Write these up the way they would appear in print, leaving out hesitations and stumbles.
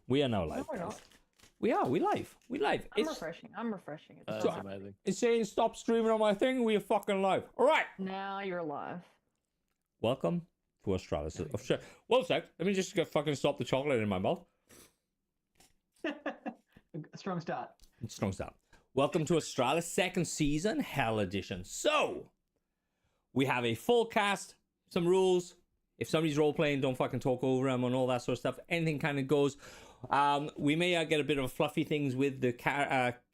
We are now No, live, we're guys. not. We are. We live. We live. I'm refreshing. I'm refreshing. It's That's not amazing. It's saying stop streaming on my thing. We are fucking live. All right. Now you're live. Welcome to Australis. Oh, shit. One sec. Let me just get fucking stop the chocolate in my mouth. Strong start. Strong start. Welcome to Australis second season, Hell Edition. So, we have a full cast, some rules. If somebody's role playing, don't fucking talk over them and all that sort of stuff. Anything kind of goes. We may get a bit of fluffy things with the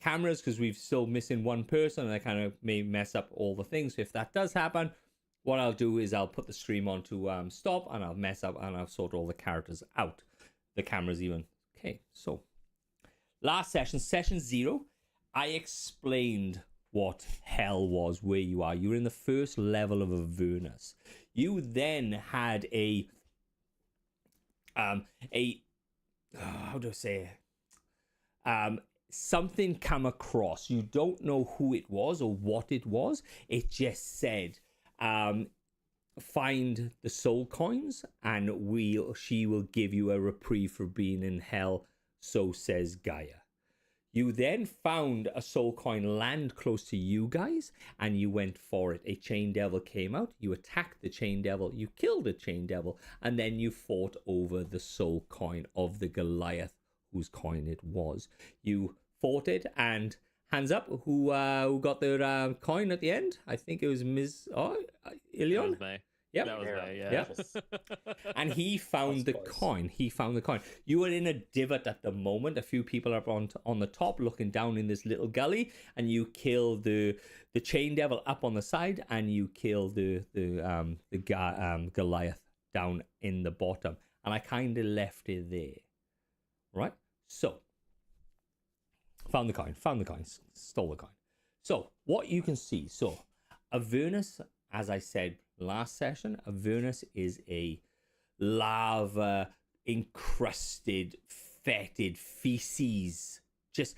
cameras because we're still missing one person and I kind of may mess up all the things. So if that does happen, what I'll do is I'll put the stream on to stop and I'll mess up and I'll sort all the characters out. The cameras even. Okay, so last session, session 0, I explained what hell was, where you are. You were in the first level of Avernus. You then had how do I say something come across. You don't know who it was or what it was. It just said find the soul coins and she will give you a reprieve for being in hell, so says Gaia. You then found a soul coin land close to you guys, and you went for it. A chain devil came out. You attacked the chain devil. You killed the chain devil, and then you fought over the soul coin of the Goliath, whose coin it was. You fought it, and hands up, who got their coin at the end? I think it was Ms. Ilion. That was me. Yep. That was me, yeah. And he found the coin. He found the coin. You are in a divot at the moment. A few people are on the top looking down in this little gully, and you kill the chain devil up on the side, and you kill the Goliath down in the bottom. And I kind of left it there. Right? So, found the coin, stole the coin. So, what you can see. So, Avernus, as I said last session, Avernus is a lava encrusted, fetid feces, just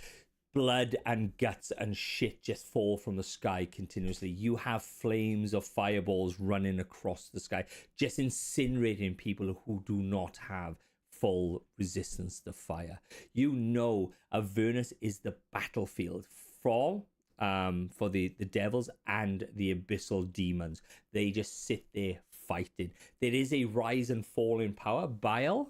blood and guts and shit just fall from the sky continuously. You have flames of fireballs running across the sky, just incinerating people who do not have full resistance to fire. You know Avernus is the battlefield for the devils and the abyssal demons. They just sit there fighting. There is a rise and fall in power. Baal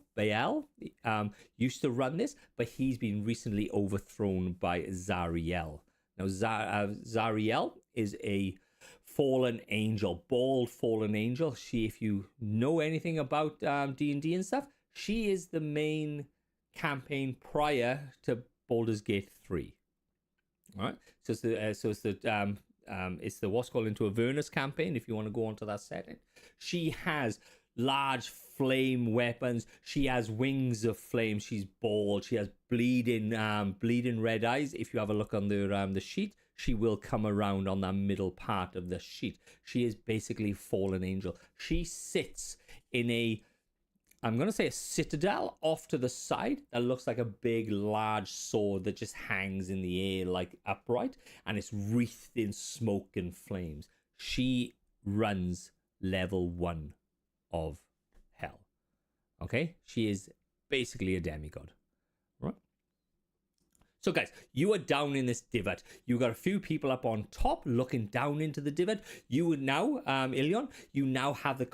used to run this, but he's been recently overthrown by Zariel. Now Zariel is a fallen angel, bald fallen angel. She, if you know anything about D&D and stuff, she is the main campaign prior to Baldur's Gate 3. All right, so it's the what's called Into Avernus campaign. If you want to go on to that setting, she has large flame weapons. She has wings of flame. She's bald. She has bleeding red eyes. If you have a look on the sheet, she will come around on that middle part of the sheet. She is basically fallen angel. She sits in I'm going to say a citadel off to the side that looks like a big, large sword that just hangs in the air like upright, and it's wreathed in smoke and flames. She runs level 1 of hell. Okay? She is basically a demigod. Right? So guys, you are down in this divot. You got a few people up on top looking down into the divot. You would now, Ilion, you now have the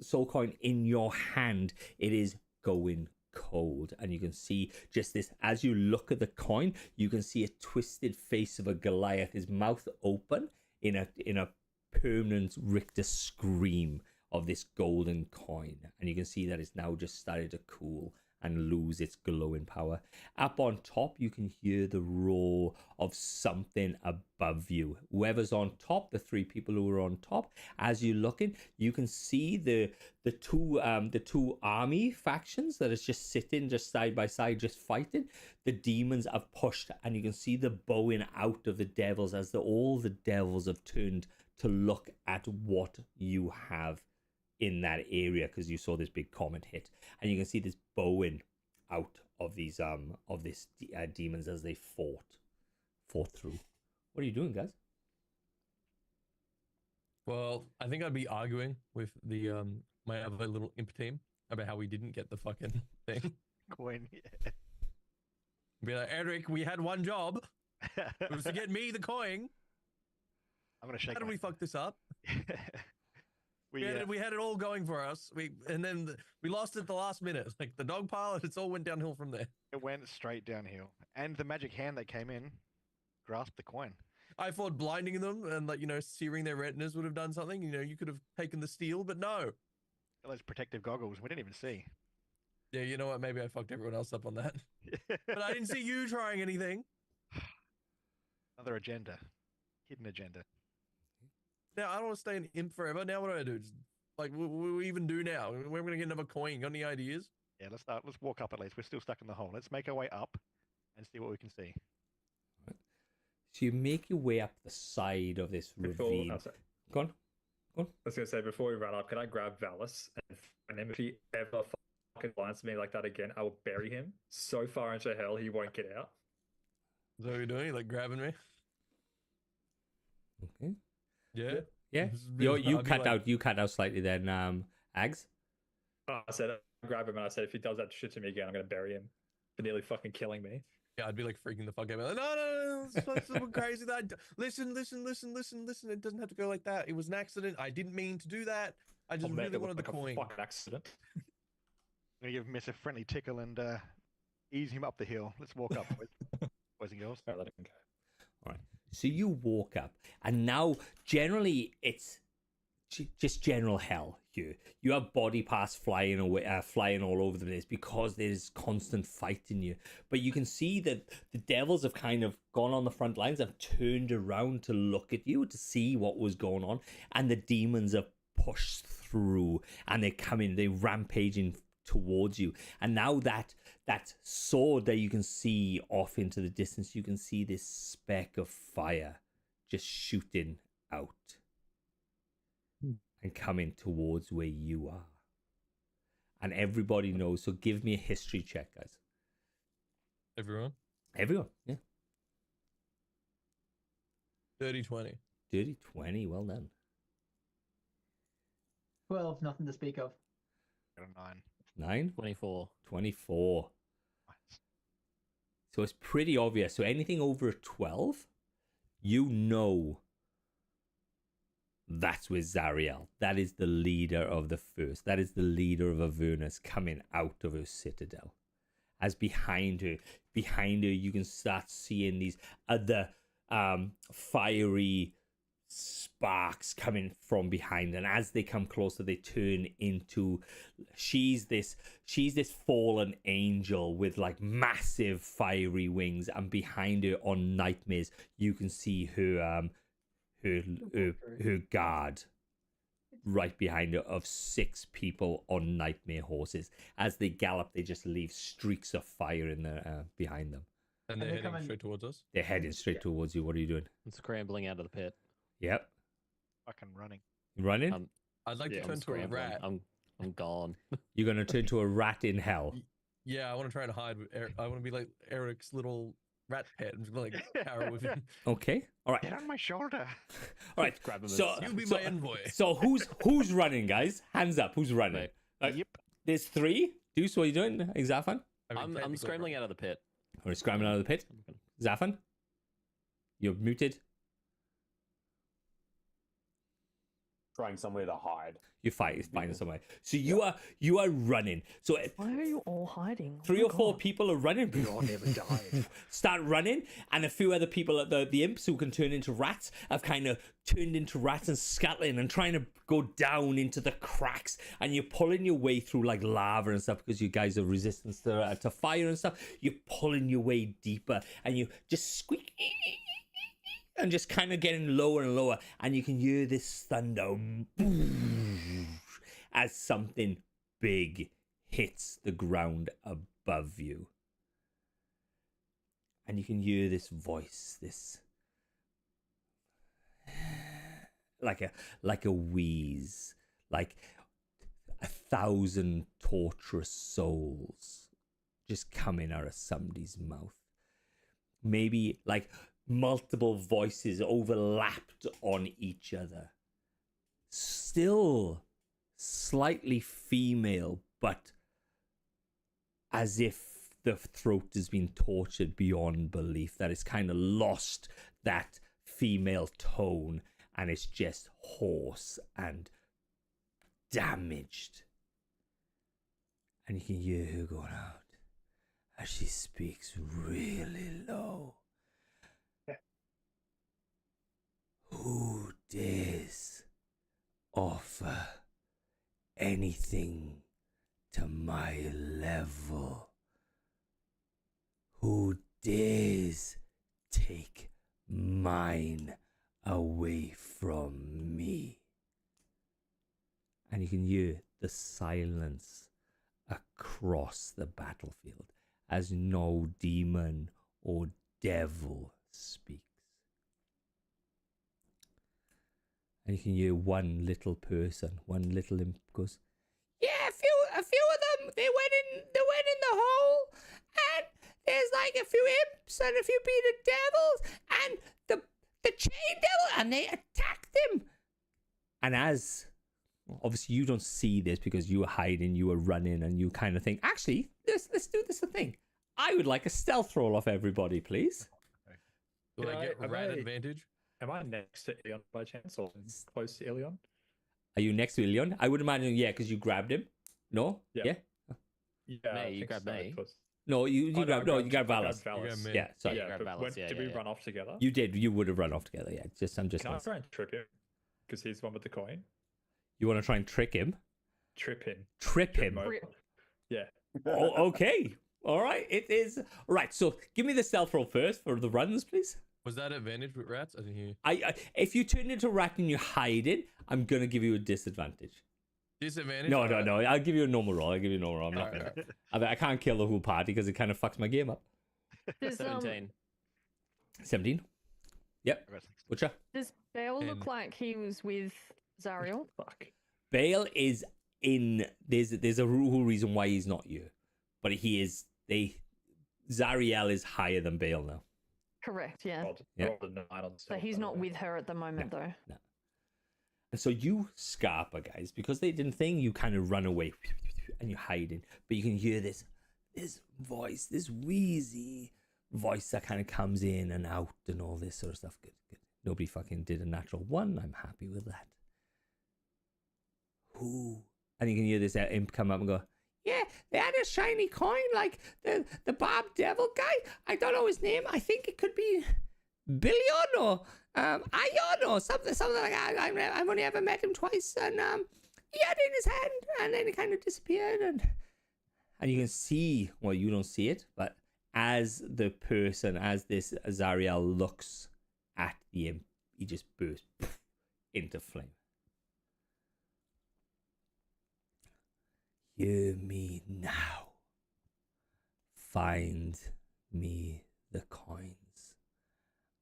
soul coin in your hand. It is going cold, and you can see just this. As you look at the coin, you can see a twisted face of a Goliath, his mouth open in a permanent rictus scream of this golden coin, and you can see that it's now just started to cool and lose its glowing power. Up on top, you can hear the roar of something above you. Whoever's on top, the 3 people who are on top, as you're looking, you can see the two army factions that is just sitting just side by side, just fighting. The demons have pushed, and you can see the bowing out of the devils as all the devils have turned to look at what you have in that area, because you saw this big comet hit, and you can see this bowing out of these demons as they fought through. What are you doing, guys? Well, I think I'd be arguing with the my other little imp team about how we didn't get the fucking thing. coin. Be like, Eric, we had one job. Yeah. It was to get me the coin. I'm gonna shake. How did we fuck this up? we We had it all going for us. We lost it at the last minute. Like the dog pile, it's all went downhill from there. it went straight downhill, and the magic hand that came in grasped the coin. I thought blinding them and searing their retinas would have done something. You could have taken the steel, but no. Those protective goggles we didn't even see. Yeah, you know what? Maybe I fucked everyone else up on that. But I didn't see you trying anything. Another agenda, hidden agenda. Now I don't want to stay an imp forever. Now what do I do? Just, like, what do we even do now? We're gonna get another coin. Got any ideas? Yeah, let's walk up at least. We're still stuck in the hole. Let's make our way up and see what we can see. So you make your way up the side of this ravine. Go on. I was going to say, before we run up, can I grab Valis and find him? If he ever fucking blinds me like that again, I will bury him so far into hell he won't get out. Is that what you're doing? Like grabbing me? Okay. Yeah. Yeah. You cut out slightly then, Ags. I said, I grab him and I said, if he does that shit to me again, I'm going to bury him for nearly fucking killing me. Yeah, I'd be like freaking the fuck out. Like, no, it's something crazy. Listen. It doesn't have to go like that. It was an accident. I didn't mean to do that. I just really wanted the coin. A fucking accident. I'm gonna give Miss a friendly tickle and ease him up the hill. Let's walk up, boys and girls. Right, let him go. All right. So you walk up, and now generally it's just general hell here. You have body parts flying away, flying all over the place because there's constant fighting you. But you can see that the devils have kind of gone on the front lines, have turned around to look at you to see what was going on, and the demons have pushed through, and they're coming, they're rampaging towards you. And now that sword that you can see off into the distance, you can see this speck of fire just shooting out and coming towards where you are. And everybody knows, so give me a history check, guys. Everyone? Yeah. 30-20. Dirty 20, well done. 12, nothing to speak of. Got a 9. 9? 24. 24. Nice. So it's pretty obvious. So anything over a 12, you know that's with Zariel. That is the leader of the first. That is the leader of Avernus coming out of her citadel. As behind her, you can start seeing these other fiery sparks coming from behind, and as they come closer, they turn into she's this fallen angel with like massive fiery wings, and behind her on nightmares, you can see her guard right behind her of 6 people on nightmare horses. As they gallop, they just leave streaks of fire in the behind them. And they're heading straight towards us? They're heading straight towards you. What are you doing? I'm scrambling out of the pit. Yep. Fucking running. You running? I'd like to I'm turn to a scrambling. rat. I'm gone. You're going to turn to a rat in hell. Yeah, I want to try and hide with Eric. I want to be like Eric's little rat pet and just like carry with him. Okay. All right. Get on my shoulder. All right. Grab him So, You be so, my envoy. so who's running, guys? Hands up. Who's running? Yep. There's 3. Deuce, what are you doing? Zafan? I'm scrambling out of the pit. Are you scrambling out of the pit? Zafan? You're muted. Trying somewhere to hide. You're finding somewhere. So you are running. So Why are you all hiding? 3 or 4 people are running. God never died. Start running, and a few other people, the imps who can turn into rats, have kind of turned into rats and scuttling and trying to go down into the cracks. And you're pulling your way through like lava and stuff because you guys are resistant to fire and stuff. You're pulling your way deeper, and you just squeak and just kind of getting lower and lower, and you can hear this thunder as something big hits the ground above you. And you can hear this voice, this like a wheeze, like 1,000 torturous souls just coming out of somebody's mouth. Maybe like multiple voices overlapped on each other. Still slightly female, but as if the throat has been tortured beyond belief, that it's kind of lost that female tone and it's just hoarse and damaged. And you can hear her going out as she speaks really low. Who dares offer anything to my level? Who dares take mine away from me? And you can hear the silence across the battlefield as no demon or devil speaks. And you can hear one little person, one little imp goes, "Yeah, a few of them. They went in the hole, and there's like a few imps and a few bearded devils, and the chain devil, and they attacked them." And as obviously you don't see this because you were hiding, you were running, and you kind of think, actually, let's do this thing. I would like a stealth roll off everybody, please. Will Can I get am rat I- advantage? Am I next to Ilion by chance, or close to Ilion? Are you next to Ilion? I would imagine, yeah, because you grabbed him. No? Yeah. Yeah? Yeah, Me, I you think grabbed so, me. 'cause- No, you Oh, grabbed, no, you grabbed I Valis. You grabbed me. Yeah, sorry. Yeah, Yeah, grab but balance, did yeah, we yeah. run off together? You would have run off together, yeah. I'm just Can I gonna say. try and trip him? Because he's the one with the coin. You want to try and trick him? Trip him. Trip him? over. Rip. Yeah. Oh, okay. All right, it is. All right, so give me the stealth roll first for the runs, please. Was that advantage with rats? I didn't hear. If you turn into a rat and you hide it, I'm going to give you a disadvantage. Disadvantage? No, Alright. I'll give you a normal roll. I'm not Alright, gonna. I can't kill the whole party because it kind of fucks my game up. Does 17. 17. Yep. Butcher. does Bale And- look like he was with Zariel? Fuck. Bale is in. There's a whole reason why he's not you, but he is. Zariel is higher than Bale now. Correct. Yeah. Yeah. Rolled a 9 on the So stealth, he's by the not way. with her at the moment, though. And so you Scarpa guys, because they didn't think, you kind of run away and you're hiding, but you can hear this voice, this wheezy voice that kind of comes in and out and all this sort of stuff. Good. Nobody fucking did a natural 1. I'm happy with that. Who? And you can hear this imp come up and go, "Yeah, they had a shiny coin like the Barb Devil guy. I don't know his name. I think it could be Billion or Ion or something like that. I've only ever met him twice, and he had it in his hand, and then it kind of disappeared, and you can see, well, you don't see it, but as this Azariel looks at the imp, he just bursts into flame. Hear me now. Find me the coins,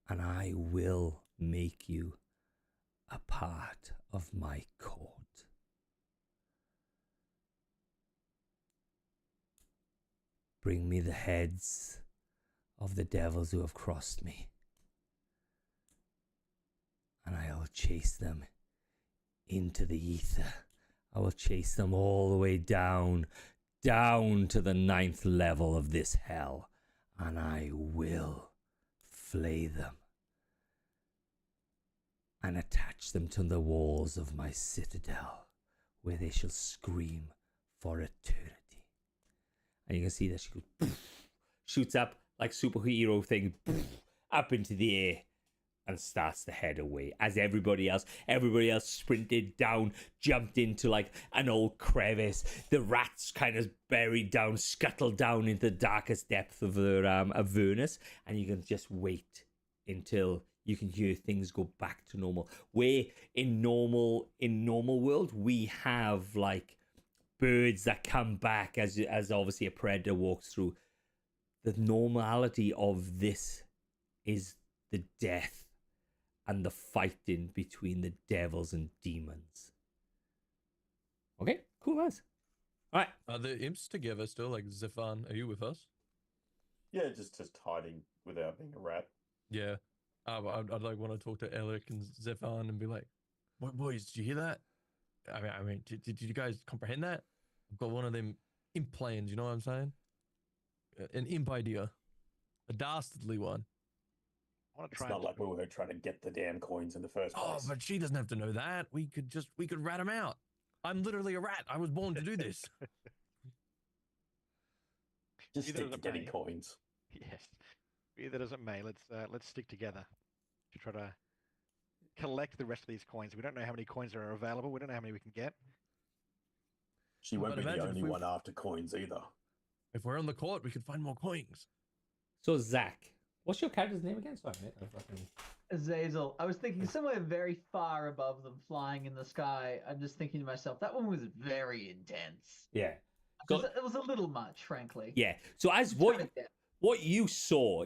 and I will make you a part of my court. Bring me the heads of the devils who have crossed me, and I will chase them into the ether. I will chase them all the way down to the 9th level of this hell, and I will flay them and attach them to the walls of my citadel, where they shall scream for eternity. And you can see that she goes, shoots up like superhero thing, up into the air, and starts to head away as everybody else sprinted down, jumped into like an old crevice. The rats kind of buried down, scuttled down into the darkest depth of their Avernus, and you can just wait until you can hear things go back to normal. Where in normal world we have like birds that come back as obviously a predator walks through. The normality of this is the death and the fighting between the devils and demons. Okay, cool guys. All right. Are the imps together still? Like Zephan, are you with us? Yeah, just hiding without being a rat. Yeah. I'd like want to talk to Alec and Zephan and be like, "What boys? Did you hear that? I mean, did you guys comprehend that? I've got one of them imp plans. You know what I'm saying?" an imp idea, a dastardly one. I want to It's try not and like we were trying to get the damn coins in the first Oh, place. but she doesn't have to know that. We could rat him out. I'm literally a rat. I was born to do this. Just Either stick to doesn't getting pay. coins. yes, either as it may. Let's stick together to try to collect the rest of these coins. We don't know how many coins are available. We don't know how many we can get. She won't But be the imagine if only we- one after coins either. If we're on the court, we could find more coins. So Zach, what's your character's name again? Sorry, mate. I fucking... Azazel. I was thinking somewhere very far above them, flying in the sky. I'm just thinking to myself, that one was very intense. Yeah. It was a little much, frankly. Yeah. So as Tone it down. what you saw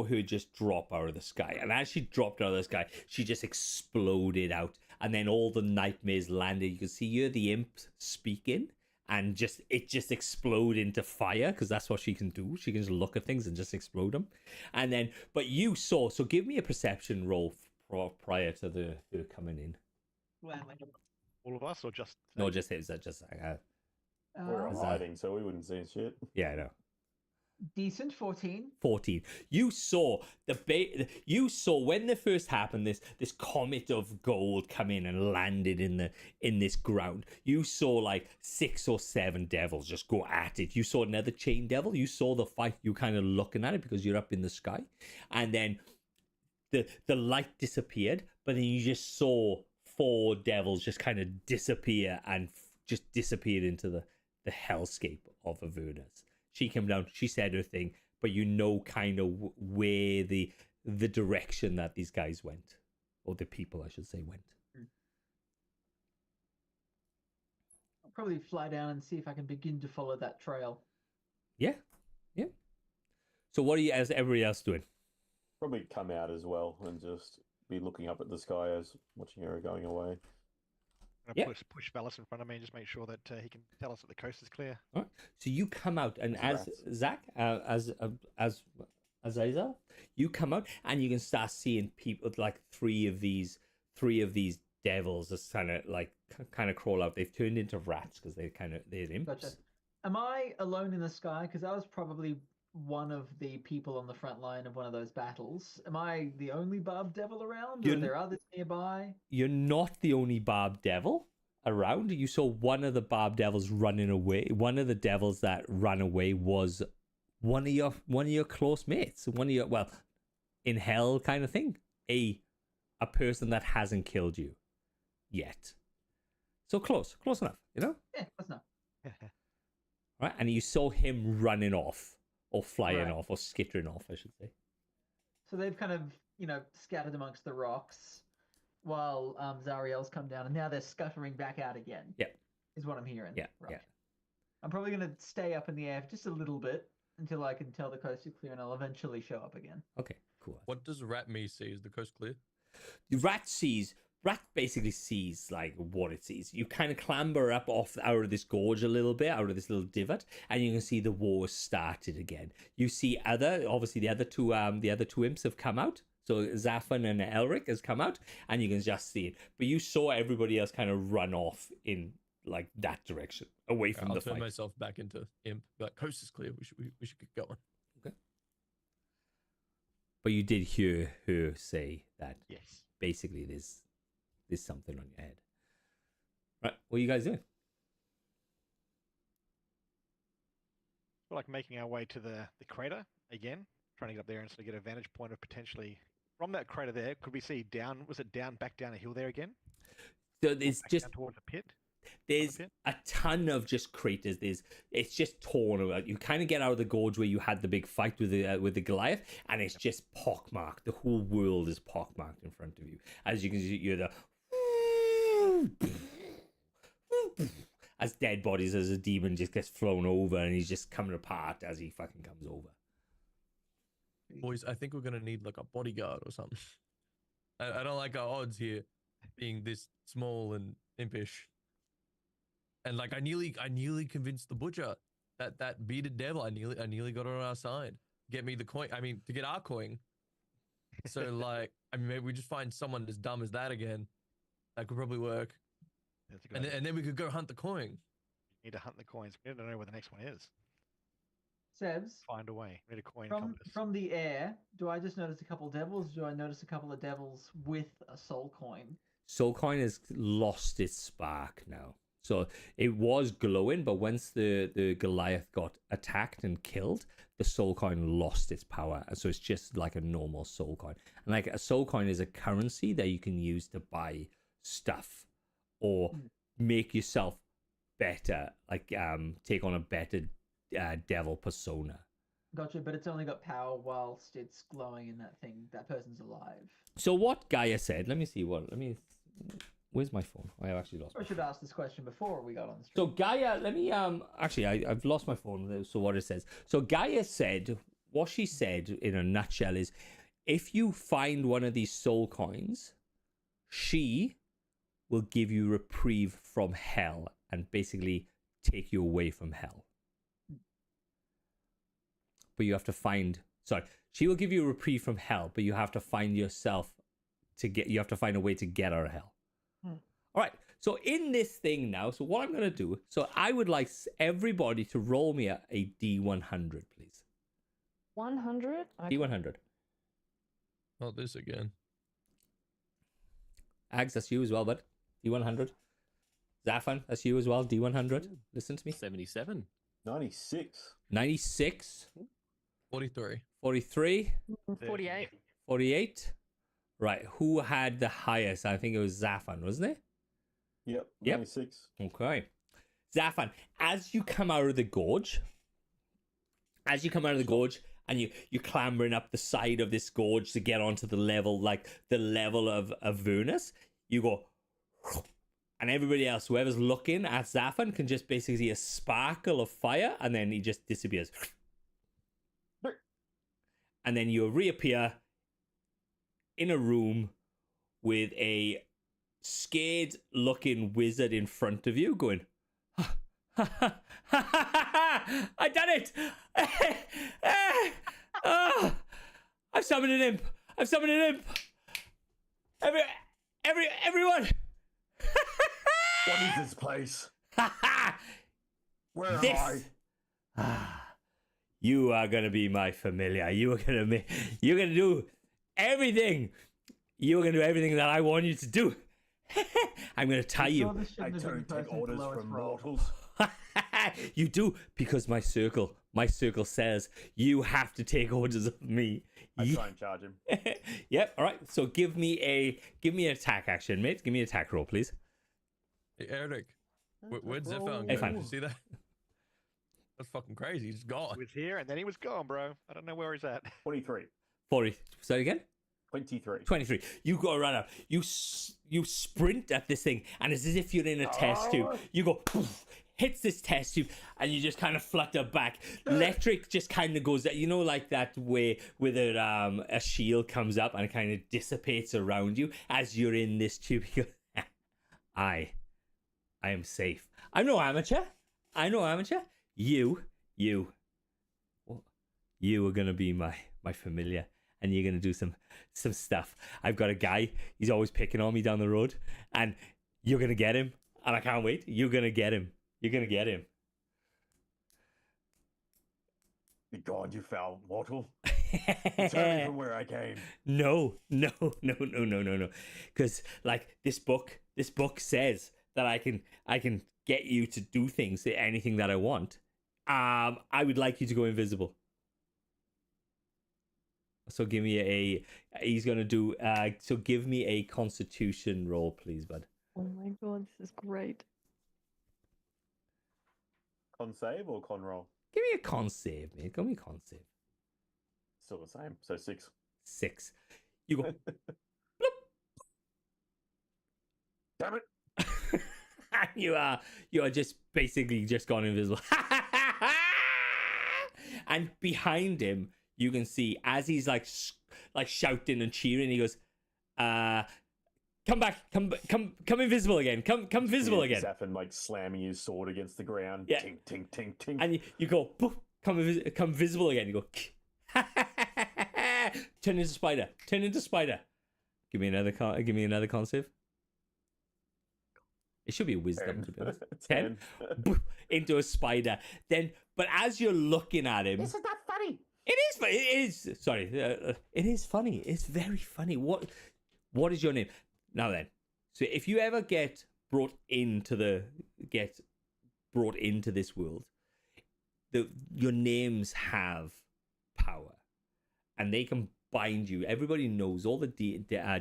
her just drop out of the sky, and as she dropped out of the sky, she just exploded out, and then all the nightmares landed. You can see her, the imp, speaking, and it just explode into fire, because that's what she can do. She can just look at things and just explode them. And then, but you saw. So give me a perception roll prior to her coming in. All of us, or just No, just it. Just We're Uh, hiding, so we wouldn't see shit. yeah, I know. decent 14. 14. You saw you saw when the first happened, this comet of gold come in and landed in this ground. You saw like 6 or 7 devils just go at it. You saw another chain devil. You saw the fight. You kind of looking at it because you're up in the sky, and then the light disappeared, but then you just saw 4 devils just kind of disappear and just disappeared into the hellscape of Avernus. She came down, she said her thing, but you know kind of where the direction that these guys went, or the people, I should say, went. I'll probably fly down and see if I can begin to follow that trail. Yeah. So what are you, as everybody else, doing? Probably come out as well and just be looking up at the sky as watching her going away. I'm gonna push Valis in front of me and just make sure that he can tell us that the coast is clear. All right. So you come out, and as Rats. Zach, as Azazel, you come out, and you can start seeing people like three of these devils just kind of crawl out. They've turned into rats because they're imps. Gotcha. Am I alone in the sky? Because I was probably one of the people on the front line of one of those battles. Am I the only barb devil around, or are there others nearby? You're not the only barb devil around. You saw one of the barb devils running away. One of the devils that ran away was one of your close mates. In hell kind of thing. A person that hasn't killed you yet. So close enough, you know? Yeah, that's not. Right? And you saw him running off, or flying Right. off, or skittering off, I should say. So they've kind of, scattered amongst the rocks while Zariel's come down, and now they're scuttering back out again. Yeah. Is what I'm hearing. Yeah, Right. yeah. I'm probably going to stay up in the air just a little bit until I can tell the coast is clear, and I'll eventually show up again. Okay, cool. What does Rat Me see? Is the coast clear? The rat basically sees like what it sees. You kind of clamber up out of this gorge a little bit, out of this little divot, and you can see the war started again. You see obviously the other two imps have come out. So Zafan and Elric has come out, and you can just see it. But you saw everybody else kind of run off in like that direction, away from I'll the turn fight. myself back into imp. But coast is clear. We should get going. But you did hear her say that Yes. basically there's something on your head. Right, what are you guys doing? We're like making our way to the crater again, trying to get up there and sort of get a vantage point of potentially from that crater there. Could we see back down a hill there again? So there's Back just down towards the pit. there's pit? a ton of just craters. It's just torn about. You kind of get out of the gorge where you had the big fight with the Goliath, and it's just pockmarked. The whole world is pockmarked in front of you. As you can see, you're the as dead bodies, as a demon just gets flown over, and he's just coming apart as he fucking comes over. Boys, I think we're gonna need like a bodyguard or something. I don't like our odds here, being this small and impish. And like I nearly convinced the butcher that bearded devil. I nearly got her on our side. Get me the coin. I mean, to get our coin. So like, I mean, maybe we just find someone as dumb as that again. That could probably work. That's a good And idea. then we could go hunt the coin. We need to hunt the coins. We need to know where the next one is. Sebs, Find a way. Need a coin from compass. from the air, do I just notice a couple devils? Do I notice a couple of devils with a soul coin? Soul coin has lost its spark now. So it was glowing, but once the Goliath got attacked and killed, the soul coin lost its power. So it's just like a normal soul coin. And like a soul coin is a currency that you can use to buy stuff or make yourself better, like take on a better devil persona. Gotcha, but it's only got power whilst it's glowing in that thing. That person's alive. So what Gaia said, where's my phone? I have actually lost I my should ask this question before we got on the stream. So Gaia, I've lost my phone. So what it says. So Gaia said, what she said in a nutshell is, if you find one of these soul coins, she will give you reprieve from hell and basically take you away from hell. But you have to find, she will give you a reprieve from hell, but you have to find you have to find a way to get out of hell. All right. So in this thing now, so what I'm going to do, so I would like everybody to roll me a D100, please. 100? Okay. D100. Not this again. Ags, that's you as well, bud. D100. Zafan, that's you as well. D100. Listen to me. 77. 96. 96. 43. 43. 48. 48. Right. Who had the highest? I think it was Zafan, wasn't it? Yep. Yep. 96. Okay. Zafan, as you come out of the gorge, and you're clambering up the side of this gorge to get onto the level of Avernus, you go, and everybody else, whoever's looking at Zafan, can just basically see a sparkle of fire, and then he just disappears. And then you reappear in a room with a scared looking wizard in front of you going, I done it! I've summoned an imp! Everyone! What is this place? Where am I? You are gonna be my familiar. You're gonna do everything. You're gonna do everything that I want you to do. I'm gonna tie you. I don't take orders from mortals. You do, because my circle says you have to take orders of me. I try and charge him. Yep. All right. So give me an attack action, mate. Give me an attack roll, please. Hey, Eric, where'd Zephyr Hey, go? fine. Did you see that? That's fucking crazy. He's gone. He was here and then he was gone, bro. I don't know where he's at. 23. 40. Say it again. 23. 23. You go around up. You sprint at this thing, and it's as if you're in a test tube. You go, poof, hits this test tube, and you just kind of flutter back. Electric just kind of goes, like that way with a shield comes up and it kind of dissipates around you as you're in this tube. You go, I am safe. I'm no amateur. You are gonna be my familiar. And you're going to do some stuff. I've got a guy, he's always picking on me down the road. And you're going to get him. And I can't wait. You're going to get him. Be gone, you foul mortal. Return me from where I came. No. Because, this book says that I can get you to do things, anything that I want. I would like you to go invisible. So give me a constitution roll, please, bud. Oh my god, this is great. Con save or con roll? Give me a con save, mate. Give me a con save. Still the same. So 6. 6. You go. Damn it. You are just basically just gone invisible. And behind him, you can see as he's like shouting and cheering, he goes, come back, come invisible again, come visible again. Zafin slamming his sword against the ground. Yeah. Tink, tink, tink, tink. And you go, poof, come visible again. You go, turn into spider. Give me another con save. It should be wisdom, to be honest. 10. Into a spider. Then But as you're looking at him, This is not funny. it is. It is. Sorry, it is funny. It's very funny. What is your name? Now then, so if you ever get brought into this world, your names have power, and they can bind you. Everybody knows. All the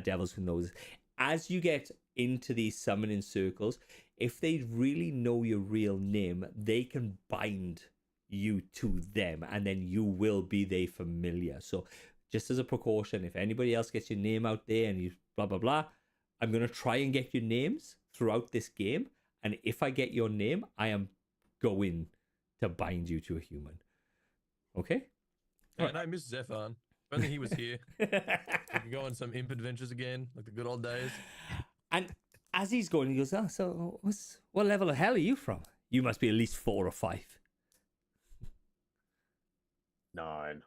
devils who knows. As you get into these summoning circles, if they really know your real name, they can bind you to them, and then you will be their familiar. So just as a precaution, if anybody else gets your name out there and you blah blah blah, I'm going to try and get your names throughout this game, and if I get your name, I am going to bind you to a human. Okay? Yeah, and I miss Zephan. If only he was here. We could go on some imp adventures again, like the good old days. And as he's going, he goes, "Oh, so what level of hell are you from? You must be at least 4 or 5. 9.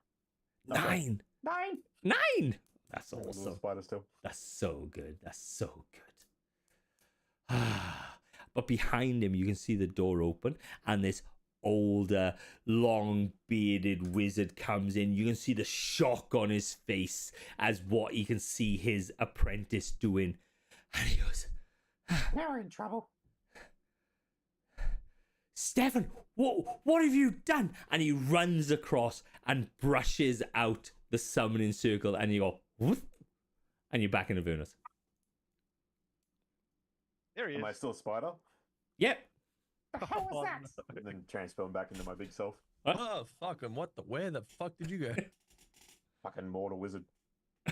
9. 9. 9. That's Little awesome. spider still. That's so good. That's so good. But behind him, you can see the door open, and this older, long bearded wizard comes in. You can see the shock on his face as what he can see his apprentice doing. And he goes, Now we're in trouble. Stefan, what have you done? And he runs across and brushes out the summoning circle, and you go, whoop, and you're back in Avernus. There he is. Am I still a spider? Yep. The hell was that? And then transform back into my big self. Oh, fuck him. Where the fuck did you go? Fucking mortal wizard.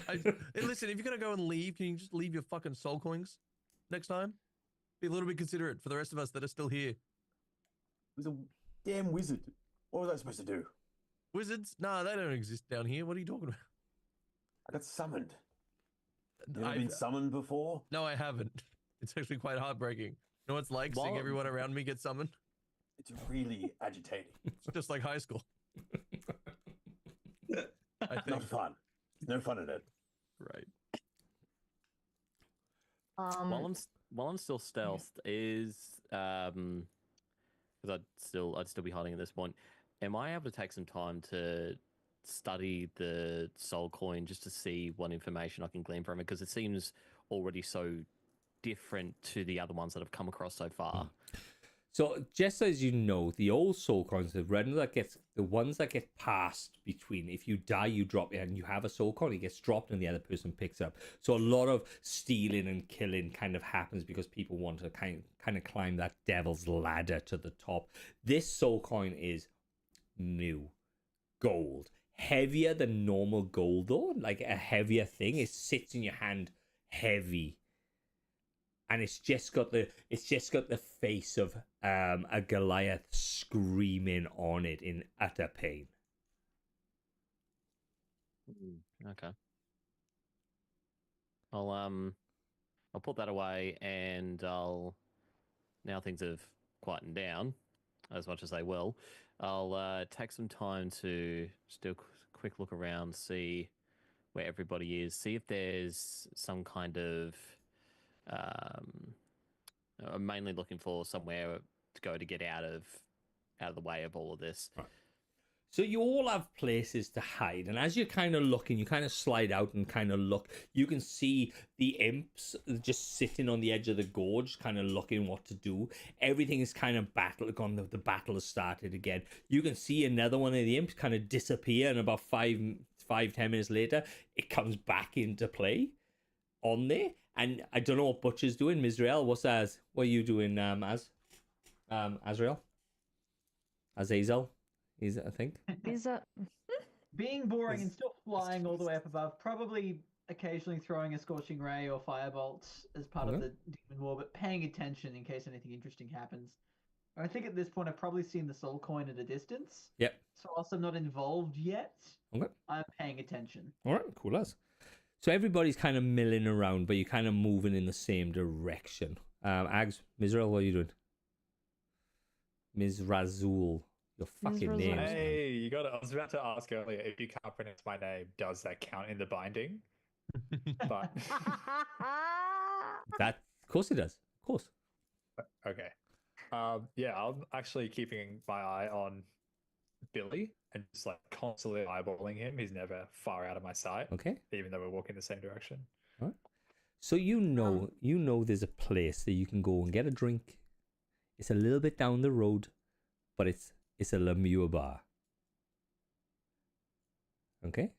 Hey, listen, if you're going to go and leave, can you just leave your fucking soul coins next time? Be a little bit considerate for the rest of us that are still here. It was a damn wizard. What was I supposed to do? Wizards? Nah, they don't exist down here. What are you talking about? I got summoned. You ever I've- been summoned before? No, I haven't. It's actually quite heartbreaking. You know what it's like seeing Well- everyone around me get summoned? It's really agitating. It's just like high school. I think. Not fun. No fun in it. Right. While I'm still stealthed, is because I'd still be hiding at this point. Am I able to take some time to study the soul coin just to see what information I can glean from it? Because it seems already so different to the other ones that I've come across so far. So just as you know, the old soul coins, the ones that get passed between, if you die, you drop it, and you have a soul coin, it gets dropped and the other person picks it up. So a lot of stealing and killing kind of happens because people want to kind of climb that devil's ladder to the top. This soul coin is new, gold, heavier than normal gold though, like a heavier thing. It sits in your hand heavy. And it's just got the face of a Goliath screaming on it in utter pain. Okay. I'll put that away, and now things have quietened down as much as they will. I'll take some time to just do a quick look around, see where everybody is, see if there's some kind of I'm mainly looking for somewhere to go to get out of the way of all of this. Right. So you all have places to hide, and as you're kind of looking, you kind of slide out and kind of look. You can see the imps just sitting on the edge of the gorge, kind of looking what to do. Everything is kind of gone. The battle has started again. You can see another one of the imps kind of disappear, and about 5-10 minutes later, it comes back into play on there. And I don't know what Butcher's doing. Mizrael, what are you doing, Azrael? Azazel, I think. These are Being boring and still flying all the way up above, probably occasionally throwing a scorching ray or firebolt as part of the demon war, but paying attention in case anything interesting happens. I think at this point I've probably seen the soul coin at a distance. Yep. So whilst I'm not involved yet, Okay. I'm paying attention. All right, cool as. So everybody's kind of milling around, but you're kind of moving in the same direction. Ags, Mizrael, what are you doing? Ms. Razul, your fucking Razul. name. Hey, you got it. I was about to ask earlier if you can't pronounce my name, does that count in the binding? But That, of course it does. Of course. okay. Yeah, I'm actually keeping my eye on Billy and just like constantly eyeballing him. He's never far out of my sight, Okay. even though we're walking the same direction. All right. So you know there's a place that you can go and get a drink. It's a little bit down the road, but it's a Lemure bar. Okay.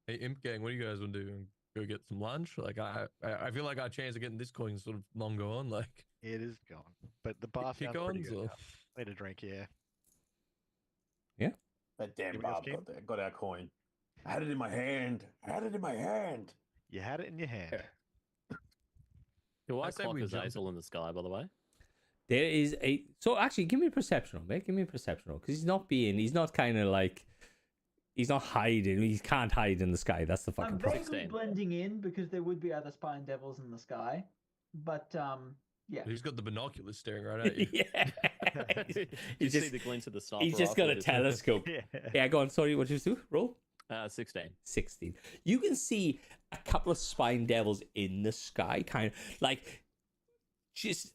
Hey, Imp Gang, what do you guys want to do? Go get some lunch? Like, I feel like our chance of getting this coin is sort of long gone. Like, It is gone. But the bar sounds pretty pick-ons good. or now. I need a drink, yeah. That damn Anybody else Bob got our coin. I had it in my hand. I had it in my hand. You had it in your hand. Do I I say clock we a jump- Zazel in the sky, by the way? There is a so actually give me a perception roll, mate. Give me a perception roll because he's not kind of like he's not hiding. He can't hide in the sky. That's the fucking I'm problem. vaguely 16. blending in because there would be other spine devils in the sky, but yeah. he's got the binoculars staring right at you. Yeah. You he's see just the glint of the sniper he's just got rifle a just- telescope. Yeah. Yeah, go on. Sorry, what did you do? Roll. 16. 16. You can see a couple of spine devils in the sky, kind of like just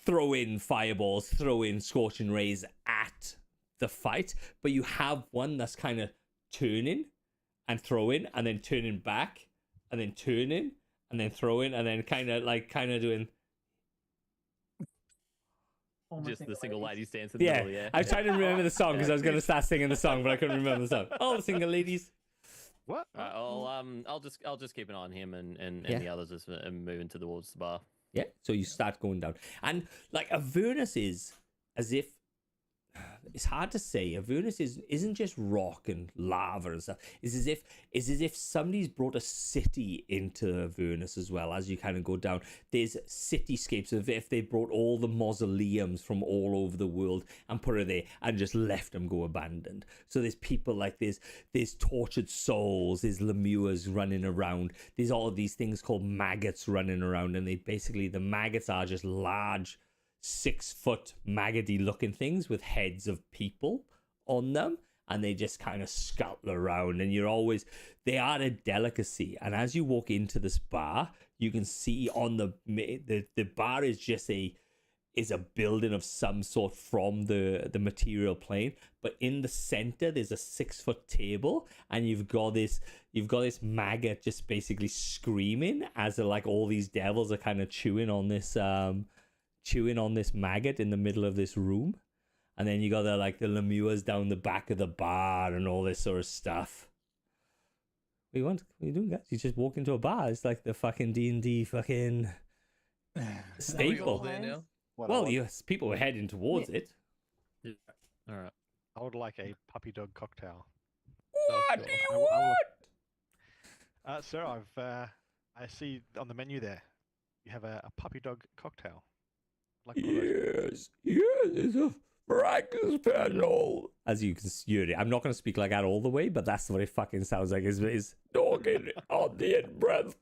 throw in fireballs, throw in scorching rays at the fight, but you have one that's kind of turning and throwing and then turning back and then turning and then throwing and then kind of doing. Almost Just the single ladies dance in the Yeah, middle of the air. I was trying to remember the song because I was going to start singing the song, but I couldn't remember the song. Oh, the single ladies. What? I'll just keep an eye on him and Yeah. the others as moving towards the bar. Yeah, so you start going down. And like Avernus is as if it's hard to say. Avernus isn't just rock and lava and stuff. It's as if somebody's brought a city into Avernus as well. As you kind of go down, there's cityscapes of if they brought all the mausoleums from all over the world and put it there and just left them go abandoned. So there's people like there's tortured souls, there's lemures running around, there's all of these things called maggots running around, and the maggots are just large 6-foot maggoty looking things with heads of people on them, and they just kind of scuttle around, and they are a delicacy. And as you walk into this bar, you can see on the bar is just a building of some sort from the material plane, but in the center there's a 6-foot table, and you've got this maggot just basically screaming as like all these devils are kind of chewing on this maggot in the middle of this room. And then you got the lemures down the back of the bar and all this sort of stuff. What are you doing, guys? You just walk into a bar. It's like the fucking D&D fucking Are we all staple. there now? Well, yes, people were heading towards it. All right. I would like a puppy dog cocktail. What God. do you I will- want? Sir, I see on the menu there, you have a puppy dog cocktail. Like one of those. Yes, it's a Franken special. As you can hear it, I'm not going to speak like that all the way, but that's what it fucking sounds like. Is talking on the in breath,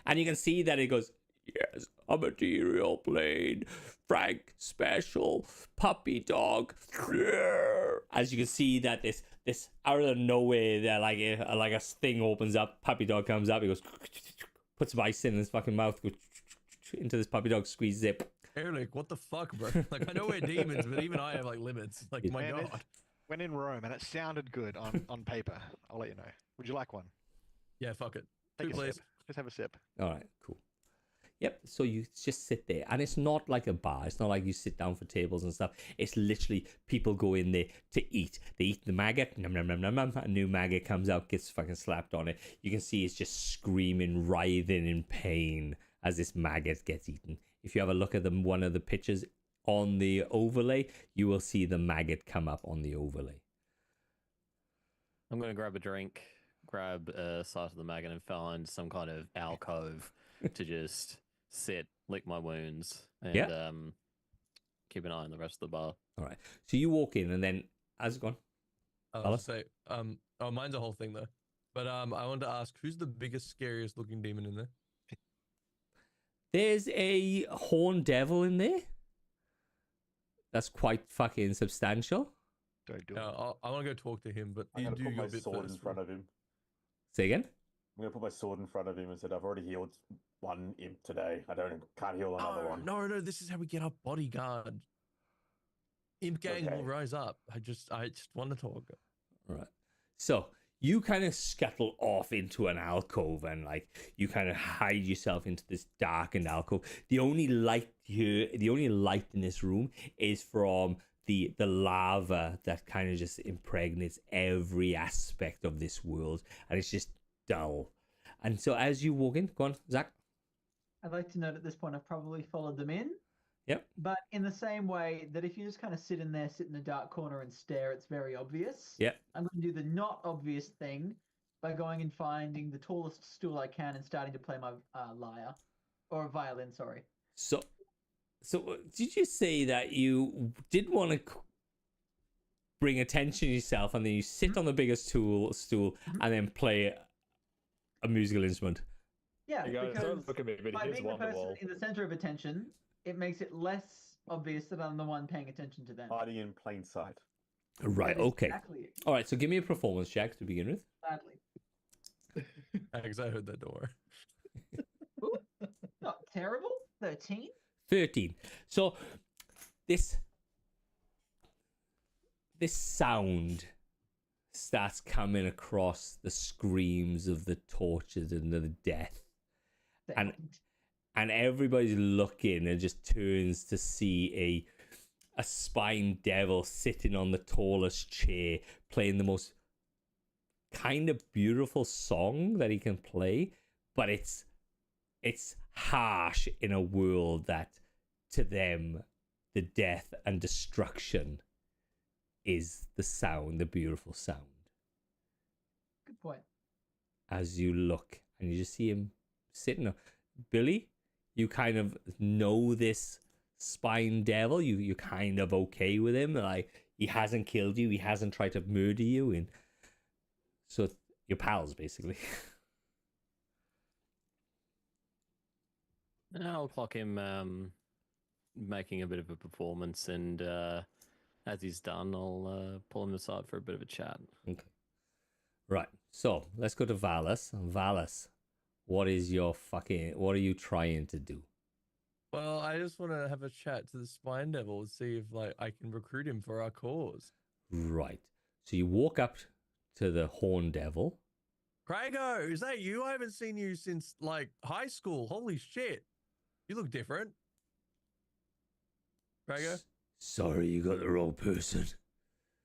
and you can see that it goes, yes, a material plane, Frank special, puppy dog. As you can see that this out of nowhere, there like a thing opens up, puppy dog comes up, he goes, puts some ice in his fucking mouth, goes into this puppy dog, squeezes it. Eric, what the fuck, bro? Like, I know we're demons, but even I have like limits. Like, my Man, god. Went in Rome and it sounded good on paper. I'll let you know. Would you like one? Yeah, fuck it. Take Two, a please. sip. Just have a sip. All right, cool. Yep. So you just sit there, and it's not like a bar. It's not like you sit down for tables and stuff. It's literally people go in there to eat. They eat the maggot. Nom, nom, nom, nom, nom. A new maggot comes out, gets fucking slapped on it. You can see it's just screaming, writhing in pain as this maggot gets eaten. If you have a look at one of the pictures on the overlay, you will see the maggot come up on the overlay. I'm going to grab a drink, grab a slice of the maggot, and find some kind of alcove to just sit, lick my wounds, and Yeah. keep an eye on the rest of the bar. All right. So you walk in, and then how's it gone? I Fella? was say, oh, mine's a whole thing though. But I wanted to ask, who's the biggest, scariest looking demon in there? There's a horned devil in there. That's quite fucking substantial. Don't do it. I want to go talk to him, but I'm you going to do put your my bit sword first. in front of him. Say again. I'm going to put my sword in front of him and said, I've already healed one imp today. Can't heal another Oh, one. no, this is how we get our bodyguard. Imp gang Okay. will rise up. I just want to talk. All right. So you kind of scuttle off into an alcove and like you kind of hide yourself into this darkened alcove. The only light in this room is from the lava that kind of just impregnates every aspect of this world, and it's just dull. And so as you walk in, go on, Zach. I'd like to note at this point I've probably followed them in. Yep. But in the same way that if you just kind of sit in the dark corner and stare, it's very obvious. Yep. I'm going to do the not obvious thing by going and finding the tallest stool I can and starting to play my lyre. Or violin, sorry. So did you say that you did want to bring attention to yourself and then you sit on the biggest stool and then play a musical instrument? Yeah, You guys because don't look at me, but by he is being the person wonderful. in the center of attention, it makes it less obvious that I'm the one paying attention to them. Hiding in plain sight. Right, That is okay. Exactly it. All right, so give me a performance check to begin with. Gladly. Because I heard that door. Ooh, not terrible. 13. 13. So this sound starts coming across the screams of the tortures and the death. And everybody's looking and just turns to see a spine devil sitting on the tallest chair playing the most kind of beautiful song that he can play, but it's harsh in a world that to them the death and destruction is the beautiful sound. Good point. As you look and you just see him sitting. Billy, you kind of know this spine devil. You're kind of okay with him. Like, he hasn't killed you. He hasn't tried to murder you. And so you're pals, basically. I'll clock him making a bit of a performance, and as he's done, I'll pull him aside for a bit of a chat. Okay. Right. So let's go to Valis. Valis, what are you trying to do? Well, I just want to have a chat to the spine devil and see if like I can recruit him for our cause. Right. So you walk up to the horn devil. Craigo, is that you? I haven't seen you since like high school. Holy shit. You look different. Craigo? Sorry, you got the wrong person.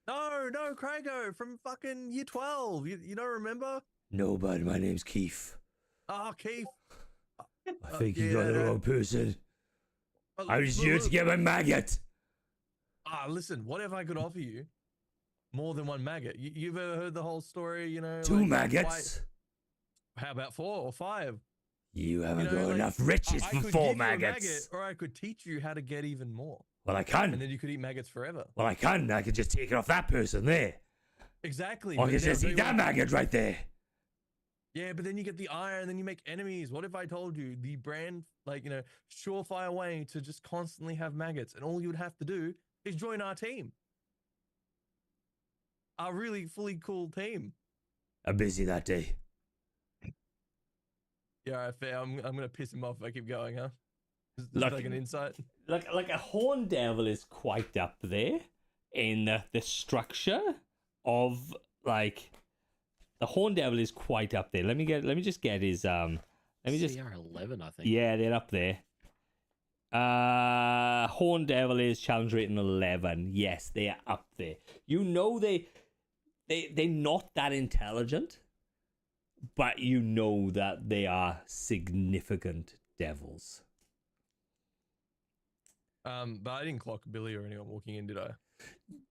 No, Craigo from fucking year 12. You don't remember? No, bud, my name's Keith. Oh, Keith. I think you got the wrong person. I was here to get my maggot. Listen, what if I could offer you more than one maggot? You've ever heard the whole story, you know? Two like, maggots? How about 4 or 5? You haven't You know, got like, enough riches I for could 4 give you a maggots. maggot, or I could teach you how to get even more. Well, I can. And then you could eat maggots forever. Well, I can. I can just take it off that person there. Exactly. Or I but can now just do eat you that want- maggot right there. Yeah, but then you get the iron, and then you make enemies. What if I told you the brand, like, you know, surefire way to just constantly have maggots, and all you would have to do is join our team. Our really fully cool team. I'm busy that day. Yeah, all right, fair. I'm gonna piss him off if I keep going, huh? Is this Look- like an insight? Like a horn devil is quite up there in the structure of like the horn devil is quite up there. Let me just get his let me just CR11, I think. yeah, they're up there. Horn devil is challenge rating 11. Yes, they are up there. You know they're not that intelligent, but you know that they are significant devils. But I didn't clock Billy or anyone walking in, did I?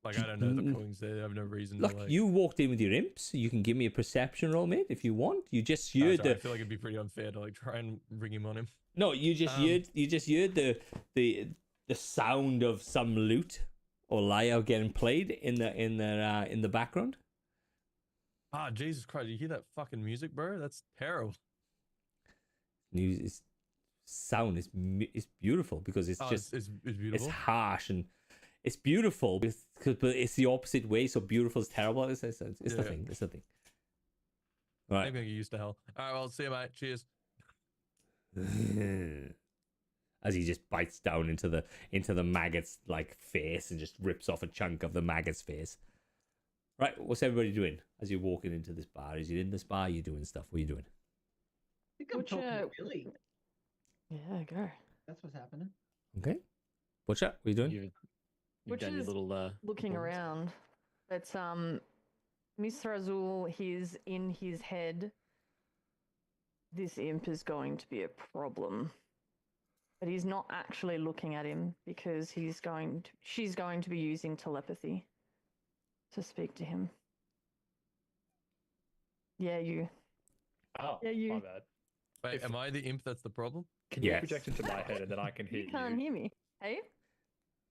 Like, I don't know the coins there. I have no reason Look, to, like... you walked in with your imps. You can give me a perception roll, mate, if you want. You just Oh, heard sorry, I the feel like it'd be pretty unfair to, like, try and ring him on him. no. You just heard the sound of some lute or lyre getting played in the background. Ah, Jesus Christ, you hear that fucking music, bro? That's terrible. Sound is beautiful because it's just it's it's beautiful. harsh and it's beautiful but it's the opposite way. So beautiful is terrible. It's the thing. It's the thing. Right. I'm gonna get used to hell. All right, well, see you, mate. Cheers. as he just bites down into the maggot's like face and just rips off a chunk of the maggot's face. Right, what's everybody doing as you're walking into this bar? Is you in this bar? Are you doing stuff? What are you doing? I think I'm talking to Billy. Yeah, go. That's what's happening. Okay. Butcher, what are you doing? You've done your Butcher's little looking performance. around. But Mr. Azul, he's in his head. This imp is going to be a problem. But he's not actually looking at him because she's going to be using telepathy to speak to him. Yeah, you. Oh, Yeah, you. my bad. Wait, If- am I the imp that's the problem? Can you Yes. project into my head and then I can hear You can't hear me. Hey?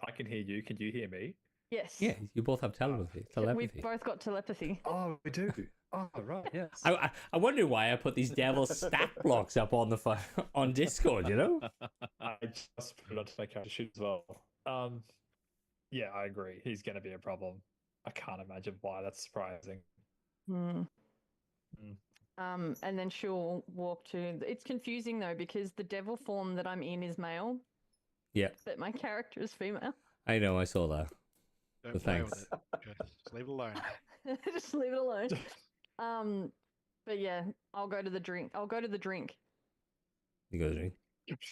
I can hear you. Can you hear me? Yes. Yeah, you both have telepathy. We've both got telepathy. Oh, we do. Oh, right. Yes. I wonder why I put these devil stat blocks up on the on Discord. You know. I just put it onto my character sheet as well. Yeah, I agree. He's going to be a problem. I can't imagine why. That's surprising. Hmm. Mm. And then she'll walk to. It's confusing though because the devil form that I'm in is male, Yeah, but my character is female. I know. I saw that. Don't Well, play with thanks. it. Just leave it alone. Just leave it alone. But yeah, I'll go to the drink. You go to drink.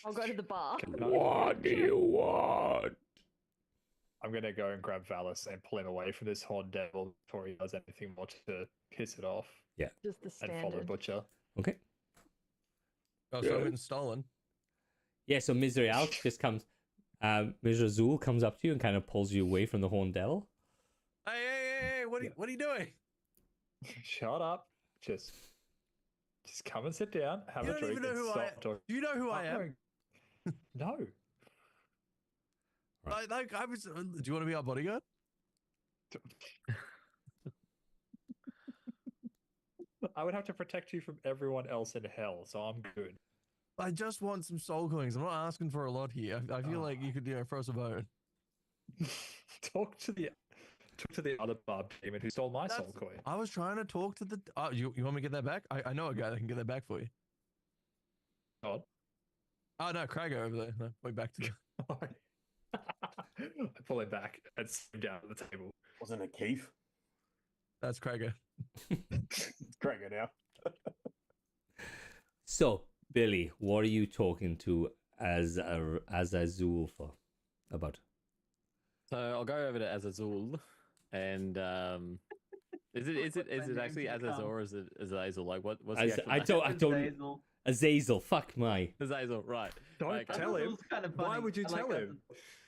I'll go to the bar. What do you want? I'm going to go and grab Valis and pull him away from this horned devil before he does anything more to piss it off Just the and follow standard. Butcher. Okay. Oh, so I'm getting stolen. Yeah. So Misery Alex just comes. Mr. Azul comes up to you and kind of pulls you away from the horned devil. Hey, what are you doing? Shut up. Just come and sit down, have You a don't drink, even know and who I stop am. talking. Do you know who I am? No. Like I was. Do you want to be our bodyguard? I would have to protect you from everyone else in hell, so I'm good. I just want some soul coins. I'm not asking for a lot here. I feel like you could, throw us a bone. Talk to the other barb demon who stole my soul coin. I was trying to talk to the. You want me to get that back? I know a guy that can get that back for you. God. Oh no, Craigo over there. No, way back to. I pull him back and sit him down at the table. Wasn't it Keith? That's Craigo. It's Gregor now. So Billy, what are you talking to as Azul for? About? So I'll go over to Azazul, and is it actually Azazul or is it Azazel? Like what's the actual I don't. Hazel. Azazel. Fuck my. Azazel, right? Don't Okay. tell him. Hazel's kind of Why funny. would you I like tell that. him?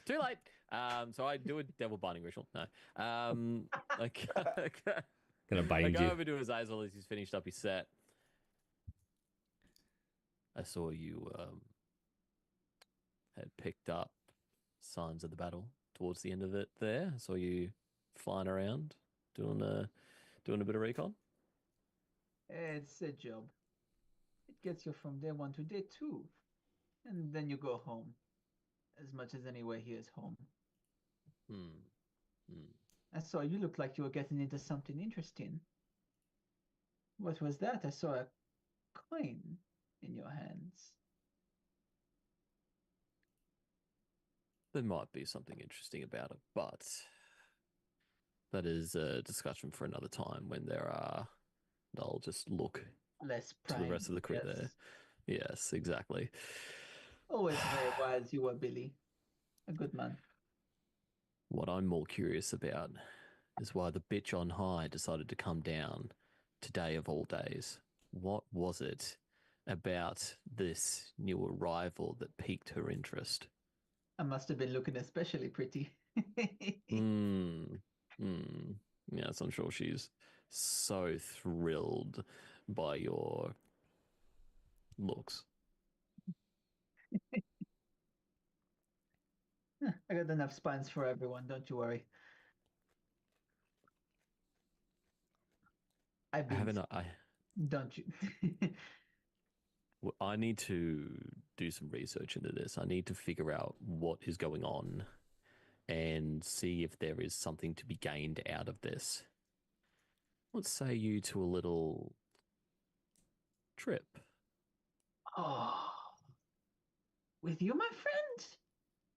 Too late. So I do a devil binding ritual. No. Like Gonna I bind go you. over to Azazel as he's finished up his set. I saw you had picked up signs of the battle towards the end of it there. I saw you flying around doing a bit of recon. It's a job. It gets you from day 1 to day 2. And then you go home. As much as anywhere here is home. I saw you looked like you were getting into something interesting. What was that? I saw a coin in your hands. There might be something interesting about it, but that is a discussion for another time when there are. I'll just look Less to prime. the rest of the crew yes. there. Yes, exactly. Always very wise you were, Billy. A good man. What I'm more curious about is why the bitch on high decided to come down today of all days. What was it about this new arrival that piqued her interest? I must have been looking especially pretty. Yes, I'm sure she's so thrilled by your looks. I got enough spines for everyone, don't you worry. I haven't. Don't you? I need to do some research into this. I need to figure out what is going on and see if there is something to be gained out of this. What say you to a little trip? Oh, With you, my friend?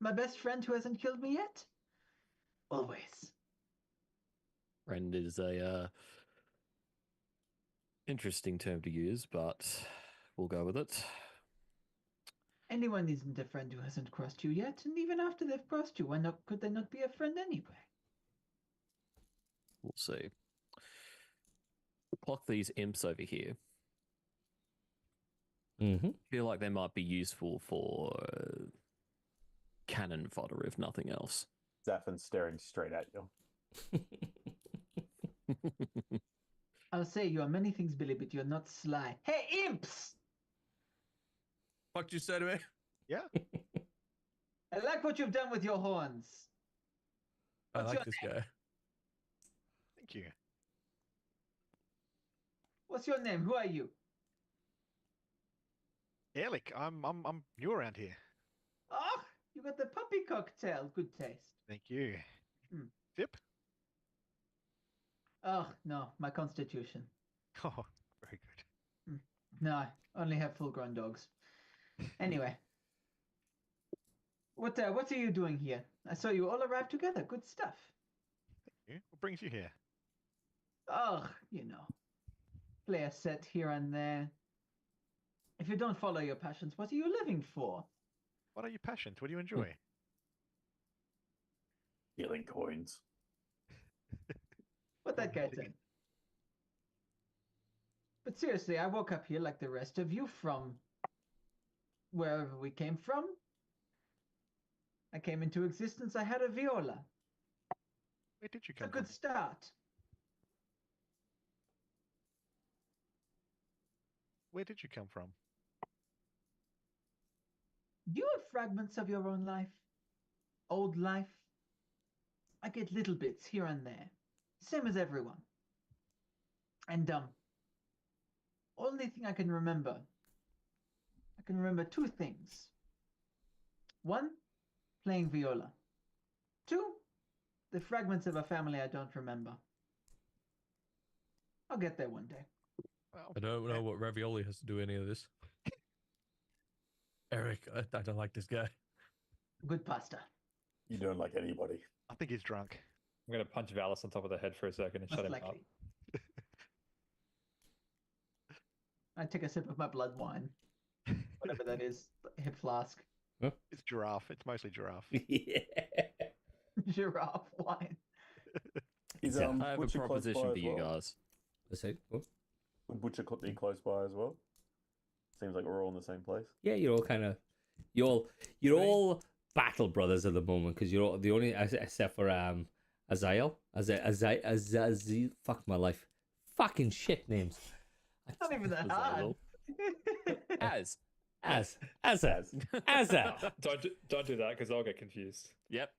My best friend who hasn't killed me yet? Always. Friend is a interesting term to use, but we'll go with it. Anyone isn't a friend who hasn't crossed you yet, and even after they've crossed you, why not? Could they not be a friend anyway? We'll see. Pluck these imps over here. Mm-hmm. Feel like they might be useful for cannon fodder, if nothing else. Zaffin staring straight at you. I'll say you are many things, Billy, but you're not sly. Hey, imps! Fuck you say to me? Yeah. I like what you've done with your horns. I What's like your this name? guy. Thank you. What's your name? Who are you? Ehrlich, I'm new around here. Oh, you got the puppy cocktail. Good taste. Thank you. Hmm. Sip? Oh, no, my constitution. Oh, very good. No, I only have full-grown dogs. Anyway. What are you doing here? I saw you all arrive together. Good stuff. Yeah, what brings you here? Oh, play a set here and there. If you don't follow your passions, what are you living for? What are your passions? What do you enjoy? Stealing coins. What that guy said. But seriously, I woke up here like the rest of you from wherever we came from. I came into existence, I had a viola. Where did you It's a come good from? start. Where did you come from? Do you have fragments of your own life? Old life? I get little bits here and there. Same as everyone. And only thing I can remember. I can remember two things. One, playing viola. Two, the fragments of a family I don't remember. I'll get there one day. Well, I don't know what ravioli has to do with any of this. Eric, I don't like this guy. Good pasta. You don't like anybody. I think he's drunk. I'm gonna punch Valis on top of the head for a second and Most shut him up. likely. I take a sip of my blood wine. Whatever that is. Hip flask. It's giraffe. It's mostly giraffe. Yeah. Giraffe wine. Is Yeah. I have a Butcher close proposition by for as you well? guys. Let's see. Oh. Would Butcher be close by as well? Seems like we're all in the same place. Yeah, you're all kind of, you're all battle brothers at the moment because you're all the only except for Azael, Azazel. Fuck my life. Fucking shit names. Not even that hard. As. Don't do that because I'll get confused. Yep.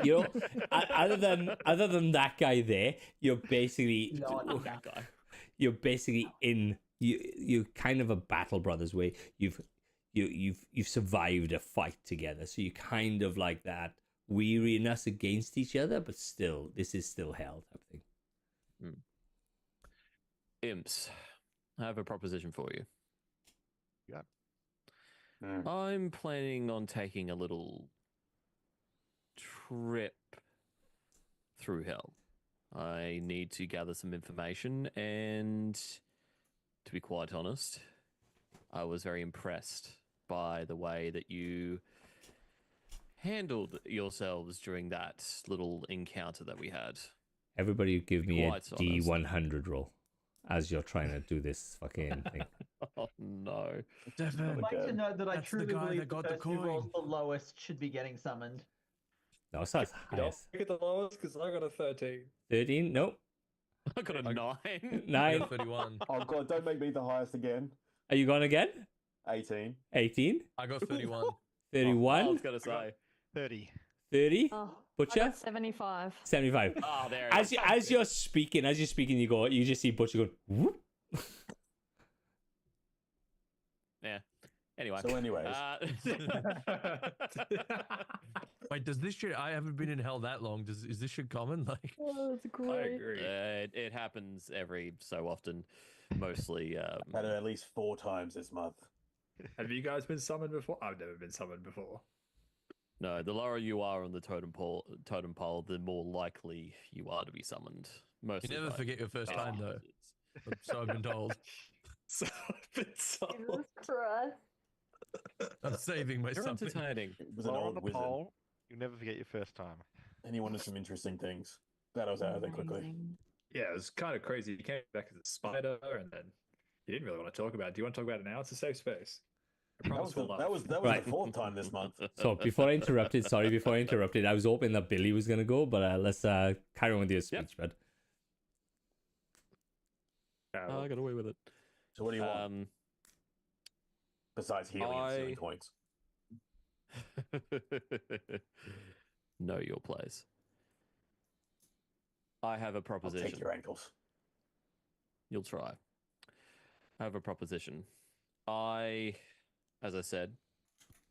You know, other than that guy there, you're basically you're basically in you're kind of a battle brothers way. You've survived a fight together, so you kind of like that weariness against each other, but still, this is still hell type thing. Imps, I have a proposition for you. Yeah. I'm planning on taking a little trip through hell. I need to gather some information, and to be quite honest, I was very impressed by the way that you handled yourselves during that little encounter that we had. Everybody give me a Quite honest. D100 roll as you're trying to do this fucking thing. Oh no. I'd Devin, like to note that I That's the truly guy believe that got the the person who rolls coin. the lowest should be getting summoned. No, it's not You don't highest. get the lowest because I got a 13. 13? Nope. I got a 9. 9. 31. Oh god, don't make me the highest again. Are you going again? 18. 18? I got 31. 31? I was going to say. 30. 30? Oh, I Butcher? got 75. 75. Oh, there As you're speaking, you just see Butcher going, whoop. Yeah. Anyway. So anyways. Wait, does this shit? I haven't been in hell that long. Is this shit common? Like, Oh, that's I great. agree. It happens every so often, mostly. Had it at least 4 times this month. Have you guys been summoned before? I've never been summoned before. No, the lower you are on the totem pole, the more likely you are to be summoned. Mostly You never by forget your first time, though. wizards. So I've been told. So I've been summoned. Jesus Christ. I'm saving You're myself. entertaining. It was an Lower on old the wizard. pole, you'll never forget your first time. And he wanted some interesting things. That was out of there quickly. Amazing. Yeah, it was kind of crazy. You came back as a spider, and then you didn't really want to talk about it. Do you want to talk about it now? It's a safe space. I That promise was, we'll the, laugh. that was Right. the fourth time this month. So before I interrupted, I was hoping that Billy was gonna go, but let's carry on with your speech, bud. I got away with it. So what do you want? Besides healing and stealing coins. Know your place. I have a I'll proposition. take your ankles. You'll try. I have a proposition. As I said,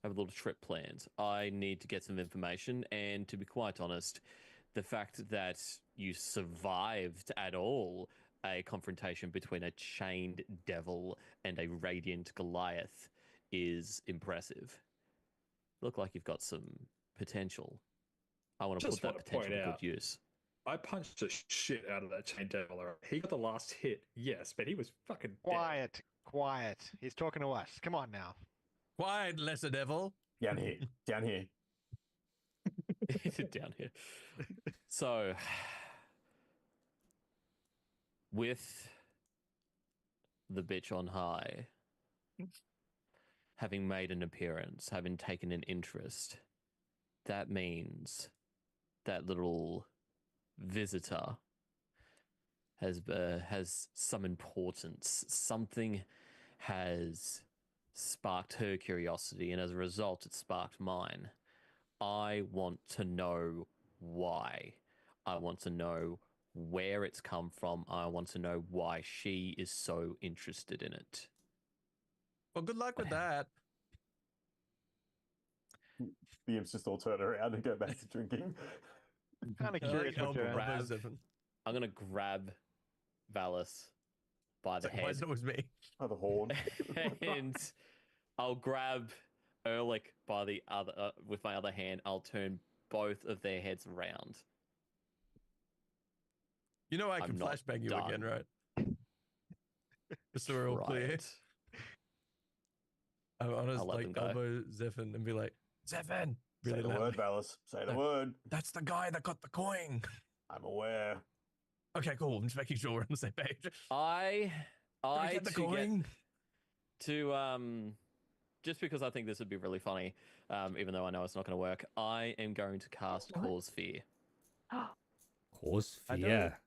have a little trip planned. I need to get some information, and to be quite honest, the fact that you survived at all a confrontation between a chained devil and a radiant Goliath is impressive. Look like you've got some potential. I want to Just put that want to potential point to out- good use. I punched the shit out of that chain devil. He got the last hit, yes, but he was fucking dead. Quiet, quiet. He's talking to us. Come on now. Quiet, lesser devil. Down here. Down here. Down here. So, with the bitch on high, having made an appearance, having taken an interest, that means that little visitor has some importance. Something has sparked her curiosity, and as a result, it sparked mine. I want to know why. I want to know where it's come from. I want to know why she is so interested in it. Well, good luck with that. The imps just all turn around and go back to drinking. Kind of I curious like what elbow you're... grab. Zephyr. I'm gonna grab Valis by the Why head, is it always me? Oh, the horn. and I'll grab Ehrlich by the other with my other hand. I'll turn both of their heads around. You know I I'm can not flashbang you done. again, right? Just so we're all Try clear. it. I'll just I'll let like them go. elbow Zephyr and be like, Zephyr, Say really the loud. word, Valis. Say the No. word. That's the guy that got the coin. I'm aware. Okay, cool. I'm just making sure we're on the same page. Did I we get the coin? Just because I think this would be really funny, even though I know it's not going to work, I am going to cast What? Cause Fear. Cause I fear.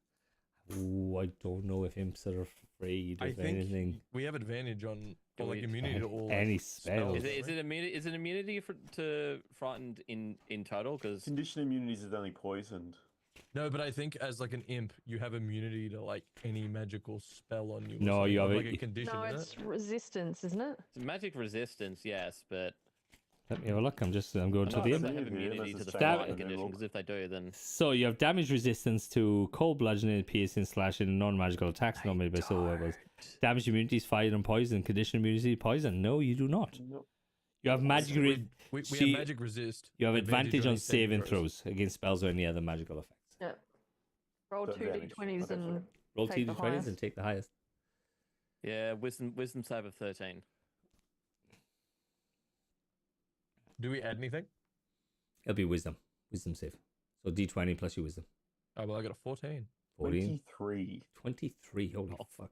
Ooh, I don't know if imps are afraid I of think anything. we have advantage on Do like we- immunity to all Any like, spells. Is Is it immunity to frightened in total? Because Condition immunities is only poisoned. No, but I think as like an imp, you have immunity to like any magical spell on you. or No, something, you or, have like it- a condition No, in it's it. resistance, isn't it? magic resistance, yes, but Let me have a look. I'm going to not the they imp. seeing have it here, immunity unless to the it's Damn frightened it. condition. Because if they do, then So you have damage resistance to cold, bludgeoning, piercing, slashing, and non-magical attacks not made by soul weapons. Damage immunity is fire and poison. Condition immunity poison. No, you do not. Nope. You have magic. We so you- have magic resist. You have advantage on any saving throws against spells or any other magical effects. Yeah. Roll So two advantage. d20s Okay, and Roll Take the 2d20s highest. and take the highest. yeah, wisdom save of 13. Do we add anything? It'll be wisdom. Wisdom save. So d20 plus your wisdom. Oh well, I got a 14. 14. 23. 23. Holy fuck.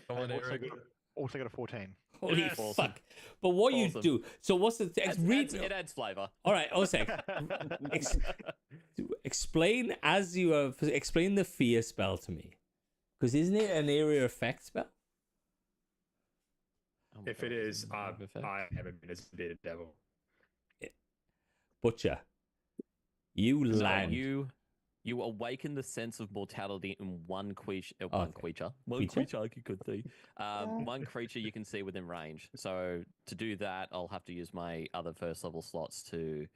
Come on, Also Eric. also got a 14. Holy Yes. fuck. But what you Awesome. do. So what's the. It adds flavor. All right, Osek. Explain as you have. Explain the fear spell to me. Because isn't it an area effect spell? Oh my If it God, is, it's a move effect. I am a devil. Butcher. You So land. you awaken the sense of mortality in one creature. Okay. Creature? You could see. One creature you can see within range. So to do that, I'll have to use my other first level slots to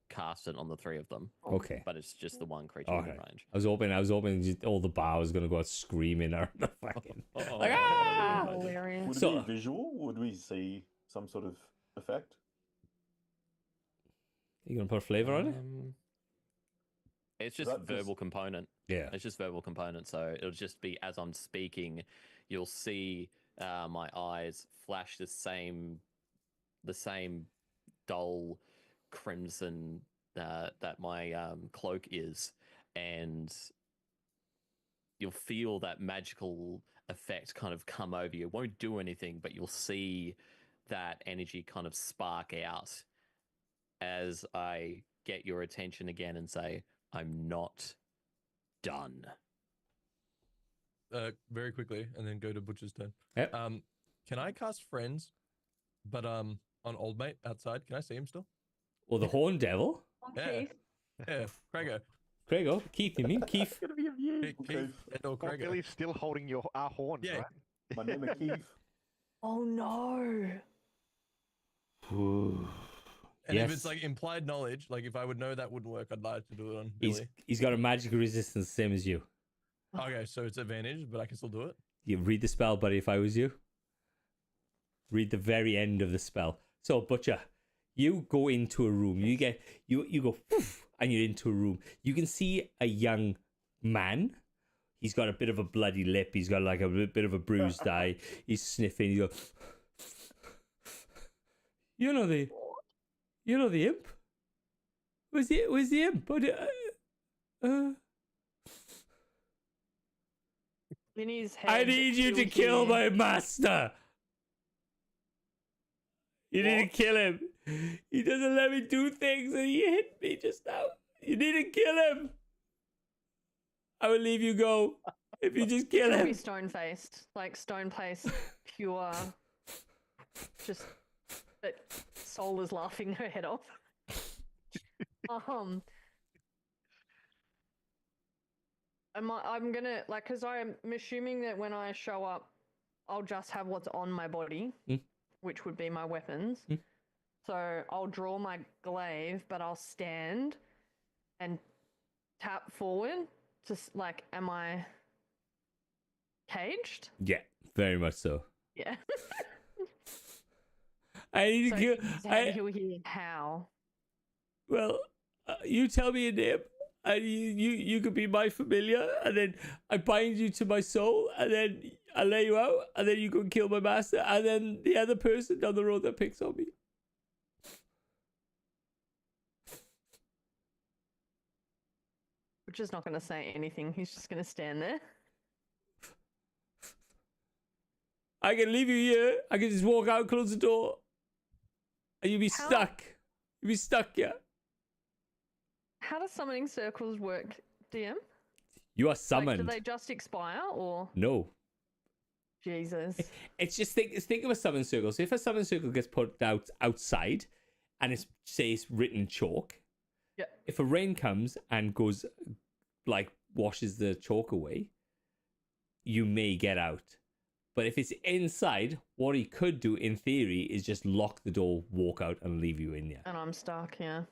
cast it on the three of them. Okay. But it's just the one creature Okay. within range. I was hoping just all the bar was going to go out screaming or fucking. Oh, Like, ah! hilarious. Would So- it be visual? Would we see some sort of effect? You gonna put a flavor on it? It's just That just- verbal component. Yeah. It's just verbal component. So it'll just be as I'm speaking, you'll see my eyes flash the same dull crimson that my cloak is, and you'll feel that magical effect kind of come over you. It won't do anything, but you'll see that energy kind of spark out as I get your attention again and say, I'm not done. Very quickly, and then go to Butcher's turn. Yep. Can I cast Friends, but on Old Mate outside? Can I see him still? Or the Horn Devil? Yeah. Yeah, Craigo. Craigo? Keith, you mean? Keith? Gonna be of you. Keith and or Oh, Craigo. Billy's still holding our horns, Yeah. right? My name is Keith. Oh no. And Yes. if it's like implied knowledge, like if I would know that wouldn't work, I'd like to do it on He's Billy. he's got a magic resistance same as you. Okay, so it's advantage, but I can still do it. You read the spell, buddy, if I was you. Read the very end of the spell. So, Butcher, you go into a room. You go "Woof," and you're into a room. You can see a young man. He's got a bit of a bloody lip. He's got like a bit of a bruised eye. He's sniffing. He goes, You know the imp? Was the imp? In his head. I need you to you'll kill hear- my master. You need to kill him. He doesn't let me do things and he hit me just now. You need to kill him. I will leave you go if you just kill She'll be him. stone faced, like stone faced, pure. Just that soul is laughing her head off. I'm gonna like, cause I'm assuming that when I show up, I'll just have what's on my body, which would be my weapons. So I'll draw my glaive, but I'll stand and tap forward. Just like, am I caged? Yeah, very much so. Yeah. I need So to kill. he'll hear how. Well, you tell me a name, and you could be my familiar, and then I bind you to my soul, and then I lay you out, and then you go and kill my master, and then the other person down the road that picks on me. Which is not going to say anything. He's just going to stand there. I can leave you here. I can just walk out, close the door, and you'll be How- stuck. You'll be stuck, yeah. How does summoning circles work, DM? You are Like, summoned. do they just expire or No. Jesus? It's just think of a summon circle. So if a summon circle gets put out outside and it's say it's written in chalk, Yeah. if a rain comes and goes like washes the chalk away, you may get out. But if it's inside, what he could do in theory is just lock the door, walk out, and leave you in there. And I'm stuck, yeah.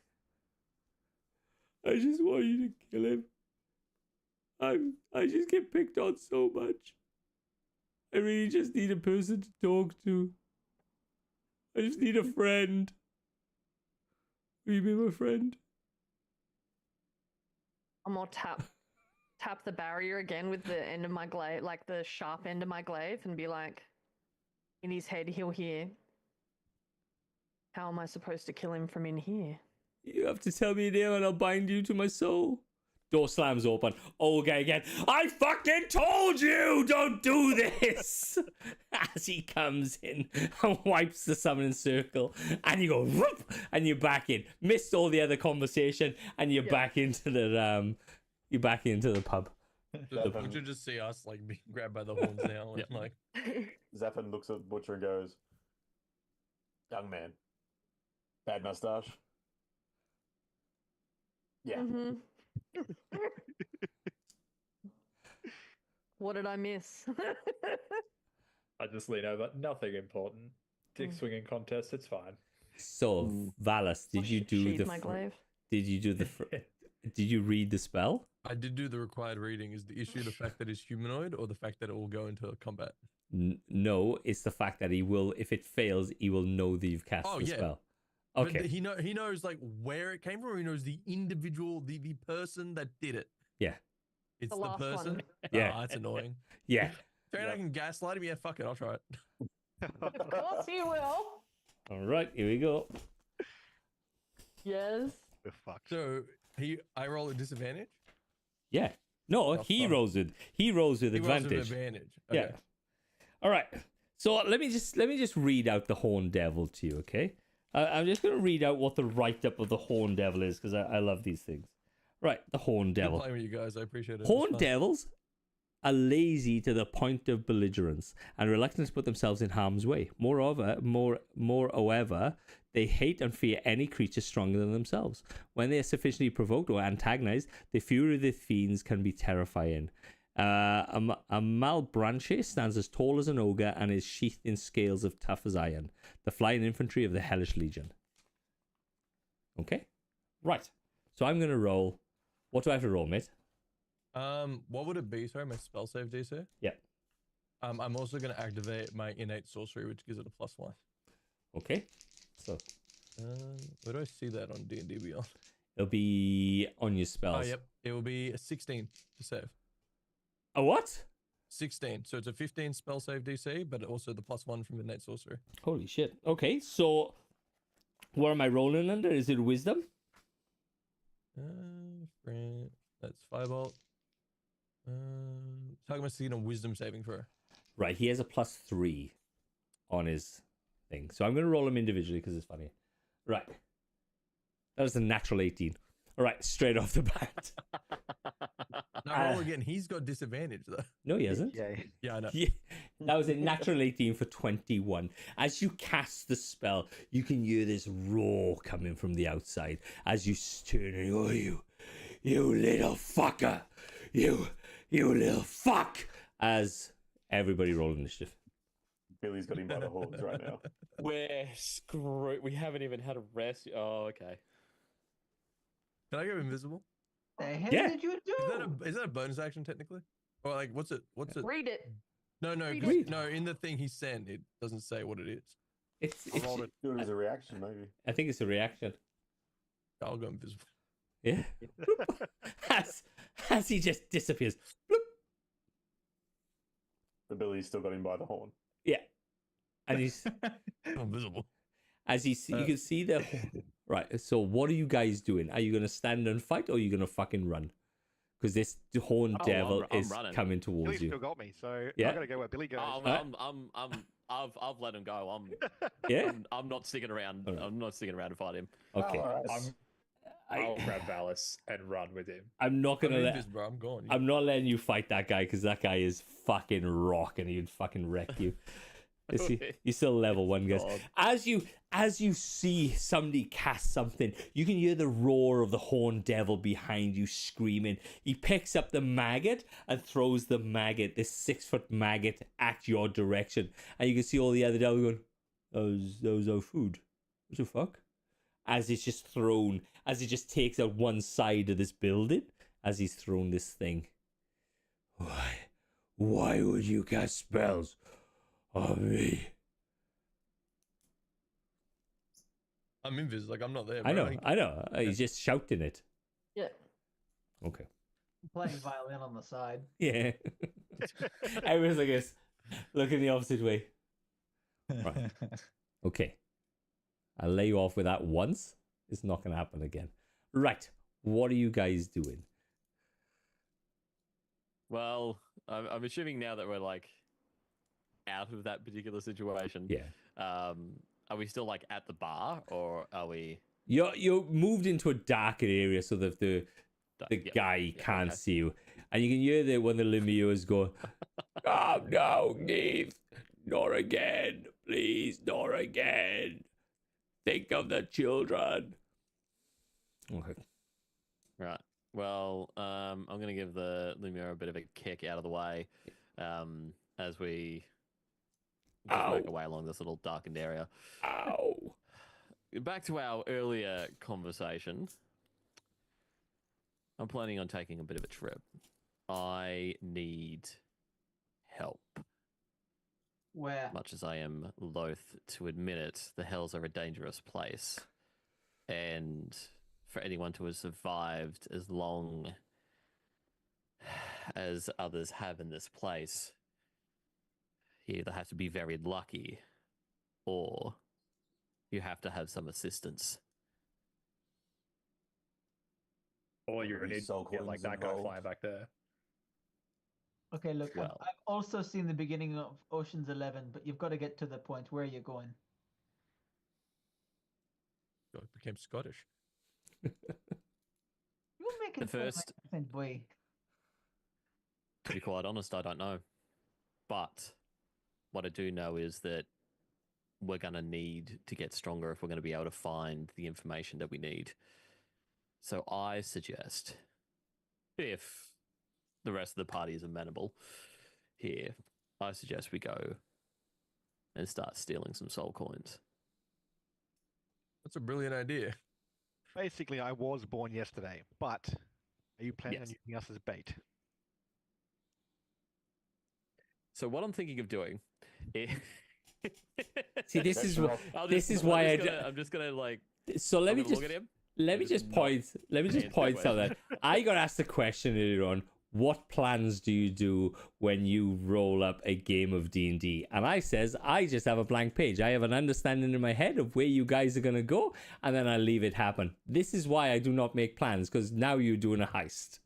I just want you to kill him. I just get picked on so much. I really just need a person to talk to. I just need a friend. Will you be my friend? I'm gonna tap the barrier again with the end of my glaive, like the sharp end of my glaive, and be like, in his head, he'll hear, how am I supposed to kill him from in here? You have to tell me now and I'll bind you to my soul. Door slams open. Olga again. I fucking told you don't do this! As he comes in and wipes the summoning circle. And you go, whoop, and you're back in. Missed all the other conversation and you're back into the pub. Does Butcher just see us like being grabbed by the horns now? And like, Zappin looks at Butcher and goes, "Young man, bad mustache." Yeah. Mhm. What did I miss? I just lean over. Nothing important. Dick swinging contest. It's fine. So, Valis, did you do sheathe the my glaive? did you do the Did you read the spell? I did do the required reading. Is the issue the fact that it's humanoid or the fact that it will go into combat? No, it's the fact that he will. If it fails, he will know that you've cast the spell. Okay. But he knows like where it came from. Or he knows the individual, the person that did it. Yeah. It's The the last one. person. Yeah. Oh, that's annoying. Yeah. Turn I can gaslight him. Yeah, fuck it. I'll try it. Of course you will. All right. Here we go. Yes. We're fucked. So I roll a disadvantage. Yeah. No, he rolls with advantage. Rolls with advantage. Okay. Yeah. All right. So let me just read out the Horn Devil to you, okay? I'm just going to read out what the write-up of the Horn Devil is because I love these things. Right, the Horn Devil. Good playing with you guys. I appreciate it. Horn Devils are lazy to the point of belligerence and reluctant to put themselves in harm's way. Moreover, they hate and fear any creature stronger than themselves. When they are sufficiently provoked or antagonized, the fury of the fiends can be terrifying. A Malbranche stands as tall as an ogre and is sheathed in scales of tough as iron. The flying infantry of the Hellish Legion. Okay? Right. So I'm going to roll. What do I have to roll, mate? What would it be? Sorry, my spell save DC? Yeah. I'm also going to activate my innate sorcery, which gives it a +1. Okay. So Where do I see that on D&D Beyond? it'll be on your spells. Oh, yep. It will be a 16 to save. A what? 16. So it's a 15 spell save DC, but also the +1 from innate sorcery. Holy shit. Okay, so what am I rolling under? Is it wisdom? That's Firebolt. Target must see a wisdom saving throw. Right, he has a +3 on his thing. So I'm going to roll him individually because it's funny. Right. That was a natural 18. All right, straight off the bat. Now roll again. He's got disadvantage though. No, he hasn't. Yeah, I know. Yeah, that was a natural 18 for 21. As you cast the spell, you can hear this roar coming from the outside as you turn and oh, you little fucker. You little fuck. As everybody roll initiative. Billy's got him by the horns right now. We're screwed. We haven't even had a rest. Oh, okay. Can I go invisible? The hell Yeah. did you do? Is that a bonus action technically? Or like what's it? Read it. No, Read no. In the thing he sent, it doesn't say what it is. It's I rolled it. Do it as a reaction, maybe. I think it's a reaction. I'll go invisible. Yeah. as he just disappears. Bloop. The Billy's still got him by the horn. Yeah. And he's I'm invisible. as you can see the right. So what are you guys doing? Are you gonna stand and fight or are you gonna fucking run? Because this Horn Oh, Devil I'm is running. coming towards Billy's you. still got me, so Yeah. I gotta go where Billy goes. I've let him go. Yeah. I'm not sticking around. All right. I'm not sticking around to fight him. Okay. I'll grab Valis and run with him. I'm not gonna I'm let. invis, bro. I'm gone. I'm not letting you fight that guy because that guy is fucking rock and he'd fucking wreck you. You're still level 1, guys. God. As you see somebody cast something, you can hear the roar of the Horn Devil behind you screaming. He picks up the maggot and throws the maggot, this 6-foot maggot, at your direction. And you can see all the other devils going, that was our food. What the fuck? As it's just thrown, as he just takes out one side of this building, as he's thrown this thing. Why would you cast spells on me? I'm invis. Like I'm not there. Bro. I know. He's just shouting it. Yeah. Okay. Playing violin on the side. Yeah. Everyone's like this, looking the opposite way. Right. Okay. I'll lay you off with that once. It's not going to happen again. Right. What are you guys doing? Well, I'm assuming now that we're like out of that particular situation. Yeah. Are we still like at the bar, or are we? You're moved into a darker area so that the Yep, guy yep, can't okay. see you, and you can hear that one of the Lemieux go, "Oh no, Keith, not again, please, not again. Think of the children." Okay. Right. Well, I'm going to give the Lumiere a bit of a kick out of the way as we just work our way along this little darkened area. Ow. Back to our earlier conversation. I'm planning on taking a bit of a trip. I need help. Where? Much as I am loath to admit it, the Hells are a dangerous place. And for anyone to have survived as long as others have in this place, you either have to be very lucky or you have to have some assistance. Or you're Any gonna soul get like coins that guy involved? flying back there. Okay, look, Well. I've also seen the beginning of Ocean's 11, but you've got to get to the point where you're going. God, became Scottish. You're making The first- accent, boy. To be quite honest, I don't know. But what I do know is that we're going to need to get stronger if we're going to be able to find the information that we need. So I suggest, if the rest of the party is amenable here, I suggest we go and start stealing some soul coins. That's a brilliant idea. Basically, I was born yesterday, but are you planning on Yes. using us as bait? So what I'm thinking of doing is... See, this That's is rough. this is why I'm just gonna like... So let I'm me gonna just look at him. let me and just not point answer the something. question. I got asked the question earlier on. What plans do you do when you roll up a game of D&D? And I says I just have a blank page. I have an understanding in my head of where you guys are gonna go, and then I leave it happen. This is why I do not make plans, because now you're doing a heist.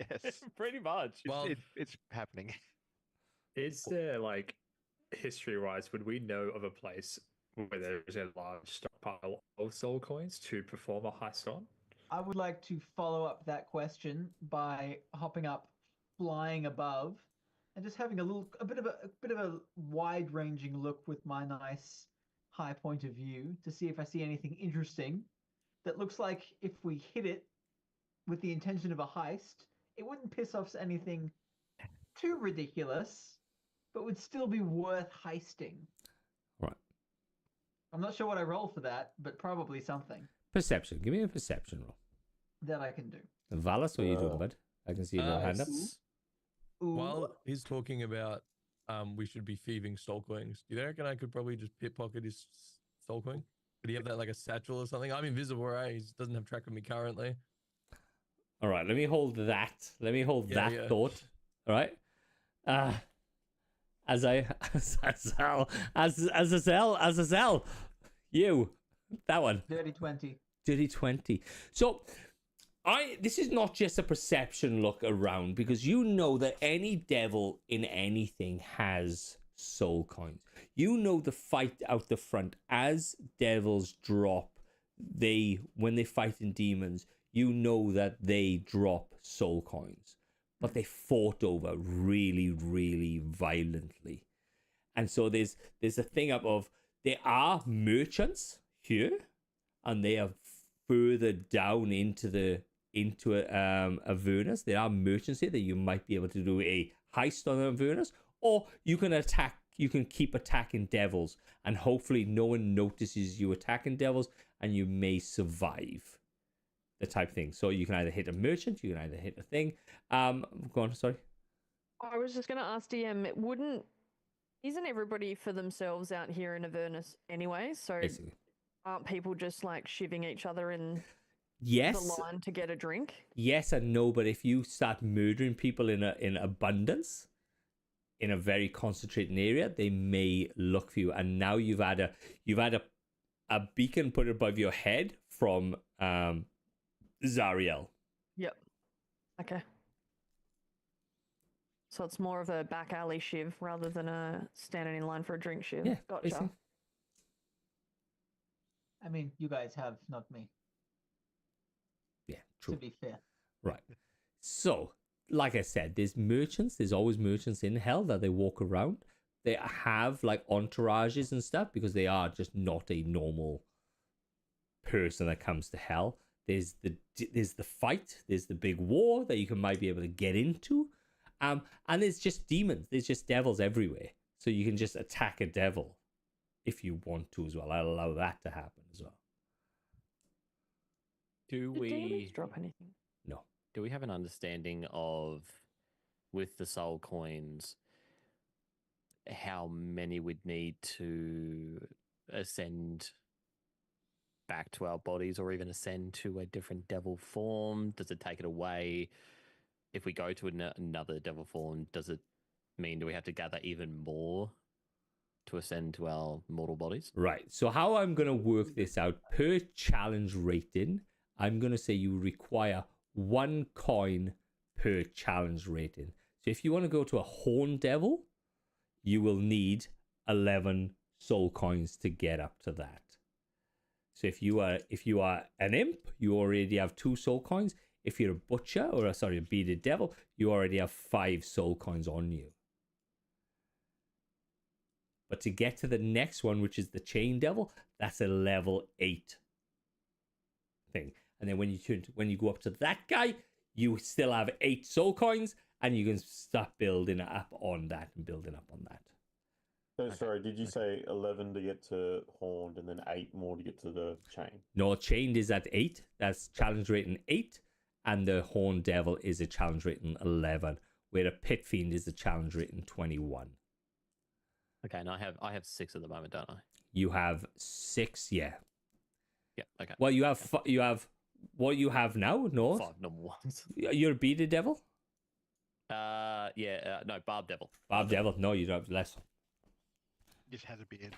Yes. Pretty much. Well, It's happening. Is there like history-wise, would we know of a place where there is a large stockpile of soul coins to perform a heist on? I would like to follow up that question by hopping up, flying above, and just having a bit of a wide-ranging look with my nice high point of view to see if I see anything interesting that looks like if we hit it with the intention of a heist, it wouldn't piss off anything too ridiculous, but would still be worth heisting. Right. I'm not sure what I roll for that, but probably something Perception. Give me a perception roll. that I can do. Valis, what are you doing, bud? I can see your hand up. Ooh. while he's talking about we should be thieving soul coins, do you reckon I could probably just pickpocket his soul coin? Could he have that like a satchel or something? I'm invisible, right? He doesn't have track of me currently. All right, let me hold that. Let me hold Yeah, that yeah. thought. All right. Azazel, you, that one. Dirty 20. Dirty 20. So, this is not just a perception look around, because you know that any devil in anything has soul coins. You know the fight out the front as devils drop. When they fight in demons, you know that they drop soul coins, but they fought over really, really violently. And so there's a thing up of there are merchants here, and they are further down into Avernus. There are merchants here that you might be able to do a heist on Avernus, or you can attack. You can keep attacking devils, and hopefully no one notices you attacking devils, and you may survive. The type thing. So you can either hit a merchant, you can either hit a thing. Go on. Sorry. I was just going to ask DM, isn't everybody for themselves out here in Avernus anyway? So Basically. aren't people just like shivving each other in Yes. the line to get a drink? Yes and no, but if you start murdering people in abundance, in a very concentrated area, they may look for you. And now you've had a beacon put above your head from Zariel. Yep. Okay. So it's more of a back alley shiv rather than a standing in line for a drink shiv. Yeah, Gotcha. basically. I mean, you guys have, not me, Yeah, true. to be fair. Right. So, like I said, there's always merchants in hell that they walk around. They have like entourages and stuff because they are just not a normal person that comes to hell. There's the fight, there's the big war that you might be able to get into. And there's just demons, there's just devils everywhere. So you can just attack a devil if you want to as well. I'll allow that to happen as well. Do Did demons we drop anything? No. do we have an understanding of, with the soul coins, how many we'd need to ascend back to our bodies, or even ascend to a different devil form? Does it take it away? If we go to another devil form, does it mean do we have to gather even more to ascend to our mortal bodies? Right. So how I'm going to work this out per challenge rating, I'm going to say you require 1 coin per challenge rating. So if you want to go to a horn devil, you will need 11 soul coins to get up to that. So if you are an imp, you already have 2 soul coins. If you're a butcher or a bearded devil, you already have 5 soul coins on you. But to get to the next one, which is the chain devil, that's a level 8 thing. And then when you go up to that guy, you still have 8 soul coins, and you can start building up on that and building up on that. So, sorry, did you say 11 to get to horned and then 8 more to get to the chain? No, chained is at 8. That's challenge rating 8. And the horned devil is a challenge rating 11, where a pit fiend is a challenge rating 21. Okay, and I have 6 at the moment, don't I? You have 6, yeah. Yeah. Okay. Well, you have what you have now, North. 5 normal ones. You're a bearded devil? No, Barb Devil. Barb devil? No, you don't have less. Just has a beard.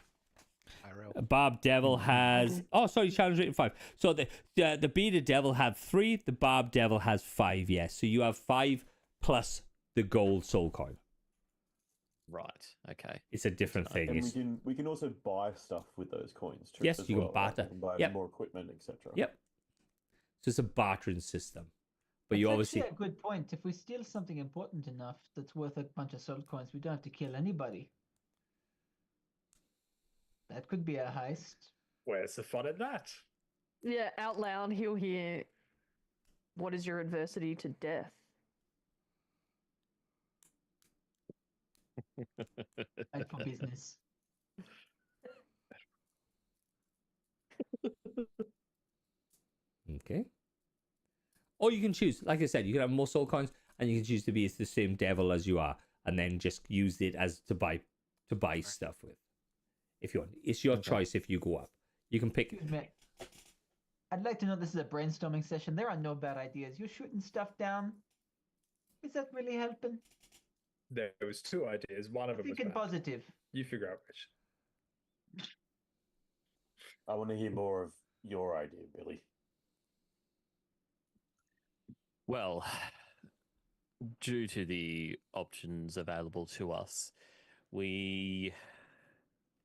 IRL. Barb devil has challenge rating 5. So the bearded devil had 3, the barb devil has 5, yes. So you have 5 plus the gold soul coin. Right. Okay. It's a different thing. And we can also buy stuff with those coins. Yes, as you can well, barter. Right? We can buy Yep. more equipment, etc. Yep. So it's a bartering system. But That's you obviously actually a good point. If we steal something important enough that's worth a bunch of soul coins, we don't have to kill anybody. That could be a heist. Where's the fun in that? Yeah, out loud he'll hear, "What is your adversity to death?" Right for business. Okay. Or you can choose, like I said, you can have more soul coins, and you can choose to be the same devil as you are, and then just use it as to buy stuff with. If you want, it's your choice. If you go up, you can pick. Excuse me. I'd like to know, this is a brainstorming session. There are no bad ideas. You're shooting stuff down. Is that really helping? There was 2 ideas. One of them was Thinking bad. positive. You figure out which. I want to hear more of your idea, Billy. Well, due to the options available to us,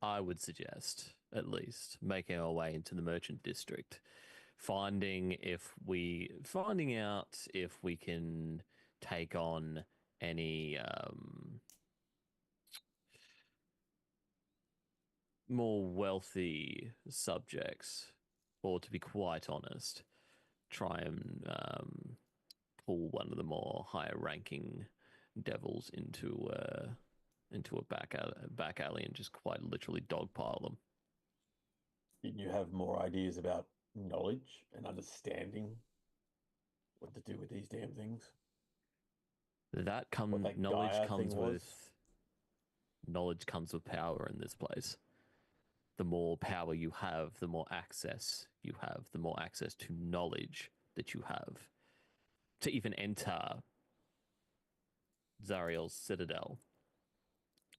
I would suggest at least making our way into the merchant district, finding out if we can take on any more wealthy subjects, or to be quite honest, try and pull one of the more higher ranking devils into a back alley and just quite literally dogpile them. Didn't you have more ideas about knowledge and understanding what to do with these damn things? That knowledge comes with power in this place. The more power you have, the more access you have, the more access to knowledge that you have. To even enter Zariel's Citadel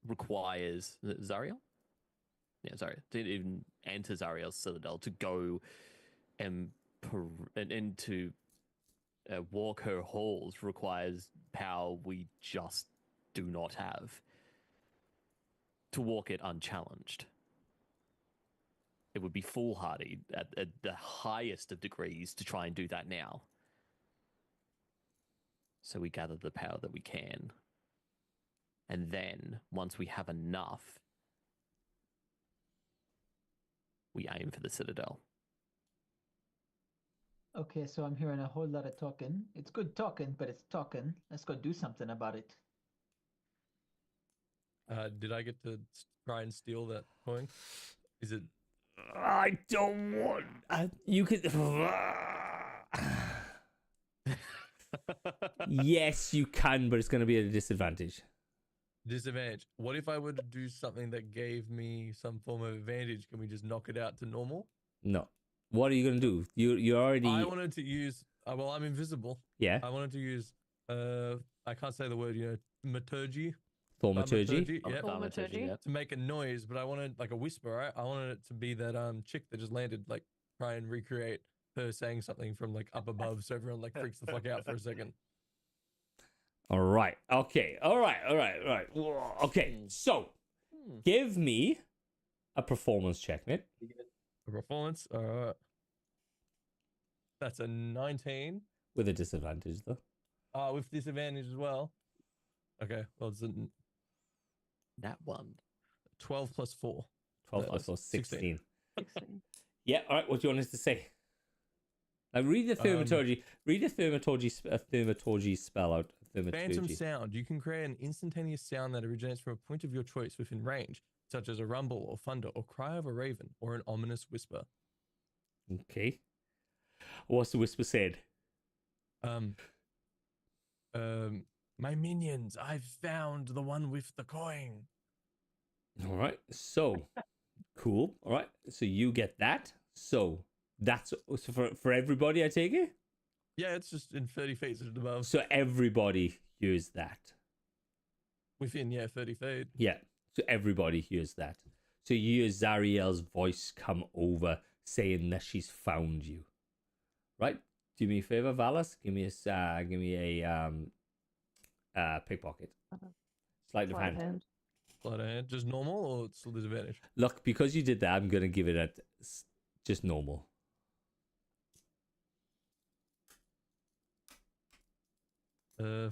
requires Zariel? Yeah, Zariel. To even enter Zariel's Citadel, to go and to walk her halls requires power we just do not have. To walk it unchallenged, it would be foolhardy at the highest of degrees to try and do that now. So we gather the power that we can. And then, once we have enough, we aim for the Citadel. Okay, so I'm hearing a whole lot of talking. It's good talking, but it's talking. Let's go do something about it. Did I get to try and steal that coin? Is it? I don't want. You could. Yes, you can, but it's going to be at a disadvantage. Disadvantage. What if I were to do something that gave me some form of advantage? Can we just knock it out to normal? No. What are you going to do? You already. I wanted to use. Well, I'm invisible. Yeah. I wanted to use. I can't say the word. Maturgy. Thaumaturgy. Yeah. Thaumaturgy. Yeah. To make a noise, but I wanted like a whisper. Right? I wanted it to be that chick that just landed. Like try and recreate her saying something from like up above, so everyone like freaks the fuck out for a second. All right. Okay. All right. Okay. So, give me a performance check, mate. A performance. That's a 19. With a disadvantage, though. With disadvantage as well. Okay. Well, it's That one. 12 plus 4. 12 plus 4, 16. 16. Yeah. All right. What do you want us to say? Now, read the thaumaturgy. Read the thaumaturgy spell out. Phantom sound. You can create an instantaneous sound that originates from a point of your choice within range, such as a rumble or thunder or cry of a raven or an ominous whisper. Okay. What's the whisper said? My minions, I've found the one with the coin. All right. So, cool. All right. So you get that. So that's for everybody, I take it? Yeah, it's just in 30 feet just above. So everybody hears that. Within, 30 feet. Yeah. So everybody hears that. So you hear Zariel's voice come over saying that she's found you. Right? Do me a favor, Valis. Give me a pickpocket. Sleight of hand. Sleight of hand. Just normal or still disadvantage? Look, because you did that, I'm gonna give it at just normal. Uh,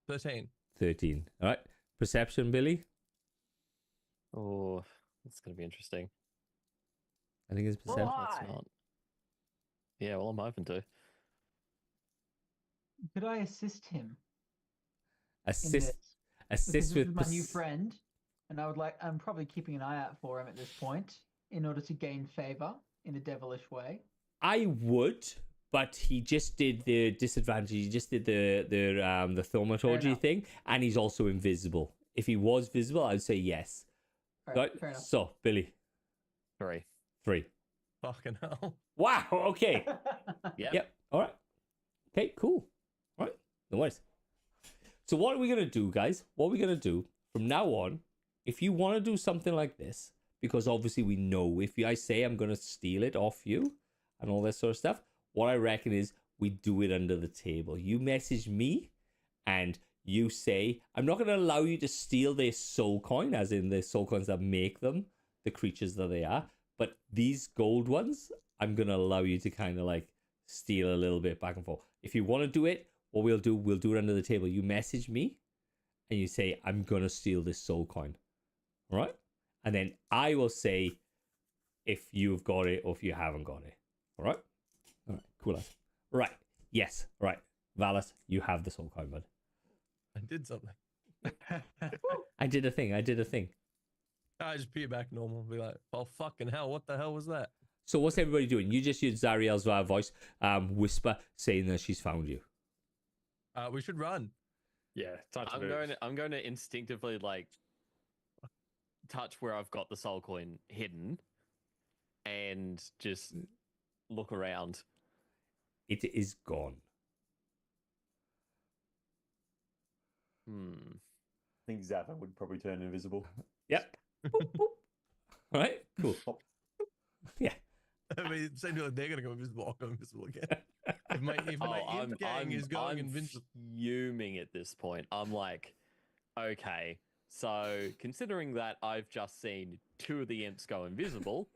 13. 13. All right. Perception, Billy. Oh, that's going to be interesting. I think it's perception. That's not. Yeah, well, I'm hoping to. Could I assist him? Assist Because this with is my new friend, and I'm probably keeping an eye out for him at this point in order to gain favor in a devilish way. I would, but he just did the disadvantage. He just did the thaumaturgy thing, and he's also invisible. If he was visible, I'd say yes. Right, fair enough. So, Billy. 3. 3. Fucking hell. Wow. Okay. Yep. All right. Okay. Cool. All right. No worries. So what are we gonna do, guys? What are we gonna do from now on? If you want to do something like this, because obviously we know if I say I'm gonna steal it off you and all that sort of stuff, what I reckon is we do it under the table. You message me, and you say, I'm not going to allow you to steal their soul coin, as in the soul coins that make them the creatures that they are. But these gold ones, I'm going to allow you to kind of like steal a little bit back and forth. If you want to do it, what we'll do it under the table. You message me and you say, I'm going to steal this soul coin. All right? And then I will say if you've got it or if you haven't got it. All right? All right. Cool. Right. Yes. Right. Valis, you have the soul coin, bud. I did something. I did a thing. I just peer back normal and be like, oh, fucking hell, what the hell was that? So what's everybody doing? You just use Zariel's voice whisper saying that she's found you. We should run. Yeah, time to move. I'm going to instinctively like touch where I've got the soul coin hidden and just look around. It is gone. I think Zappa would probably turn invisible. Yep. Boop, boop. All right, cool. Yeah. I mean, same deal. They're gonna go invisible. I'll go invisible again. If my imp gang is going invisible, fuming at this point. I'm like, okay, so considering that I've just seen 2 of the imps go invisible,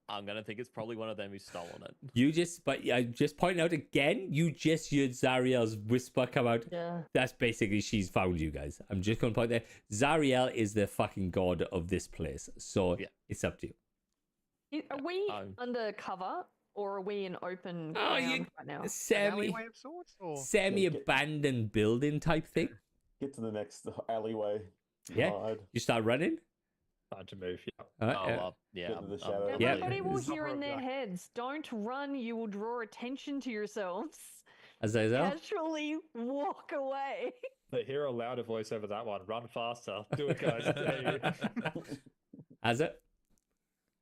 I'm gonna think it's probably one of them who's stolen it. But I just point out again, you just heard Zariel's whisper come out. Yeah. That's basically she's found you guys. I'm just gonna point there. Zariel is the fucking god of this place, so it's up to you. Are we under cover or are we in open ground right now? Alleyway of sorts, or Semi-abandoned building type thing. Get to the next alleyway. Yeah. Hide. You start running. Time to move. Yeah. All right, Oh, yeah. Get to the I'm shadow. Yeah. Everybody will It's hear upper in of their dark. heads, don't run, you will draw attention to yourselves. Azazel? Casually walk away. But hear a louder voice over that one. Run faster. Do it, guys. Dare you. As it?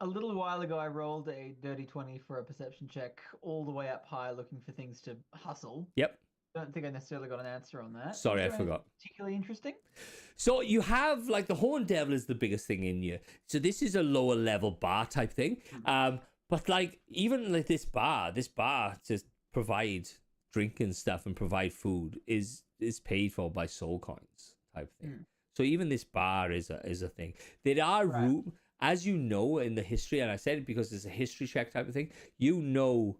A little while ago, I rolled a dirty 20 for a perception check all the way up high looking for things to hustle. Yep. Don't think I necessarily got an answer on that. Sorry, Was I there anything forgot. Particularly interesting? So you have like the Horned Devil is the biggest thing in you. So this is a lower level bar type thing. But like even like this bar to provide drink and stuff and provide food is paid for by soul coins type thing. So even this bar is a thing. There are Right. room, as you know in the history, and I said it because it's a history check type of thing. You know,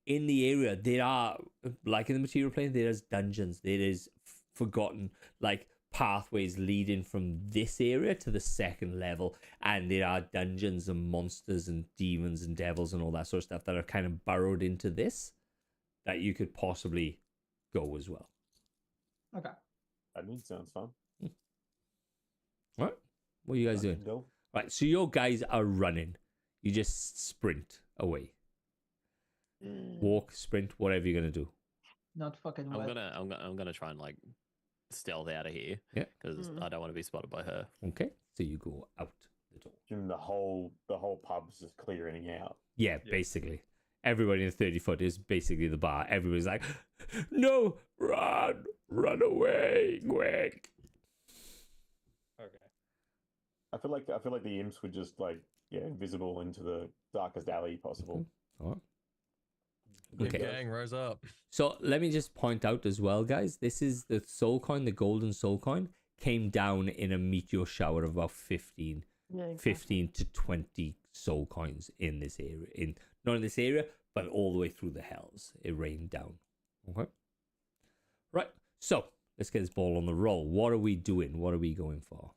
in the area there are, like in the material plane, there is dungeons. There is forgotten like pathways leading from this area to the second level, and there are dungeons and monsters and demons and devils and all that sort of stuff that are kind of burrowed into this that you could possibly go as well. Okay. Admin sounds fun. Right? What are you guys doing? Go. Right, so your guys are running. You just sprint away. Walk, sprint, whatever you're gonna do. Not fucking I'm worth. gonna try and like stealth out of here. Yeah. Because I don't want to be spotted by her. Okay, so you go out the door. Jim, the whole pub's just clearing out. Yeah, basically. Everybody in 30 foot is basically the bar. Everybody's like, no, run away, quick. Okay. I feel like the imps would just like invisible into the darkest alley possible. All right. Good Okay. gang, rise up. So let me just point out as well, guys, this is the soul coin, the golden soul coin, came down in a meteor shower of about 15 to 20 soul coins in this area. Not in this area, but all the way through the hells. It rained down. Okay. Right. So let's get this ball on the roll. What are we doing? What are we going for?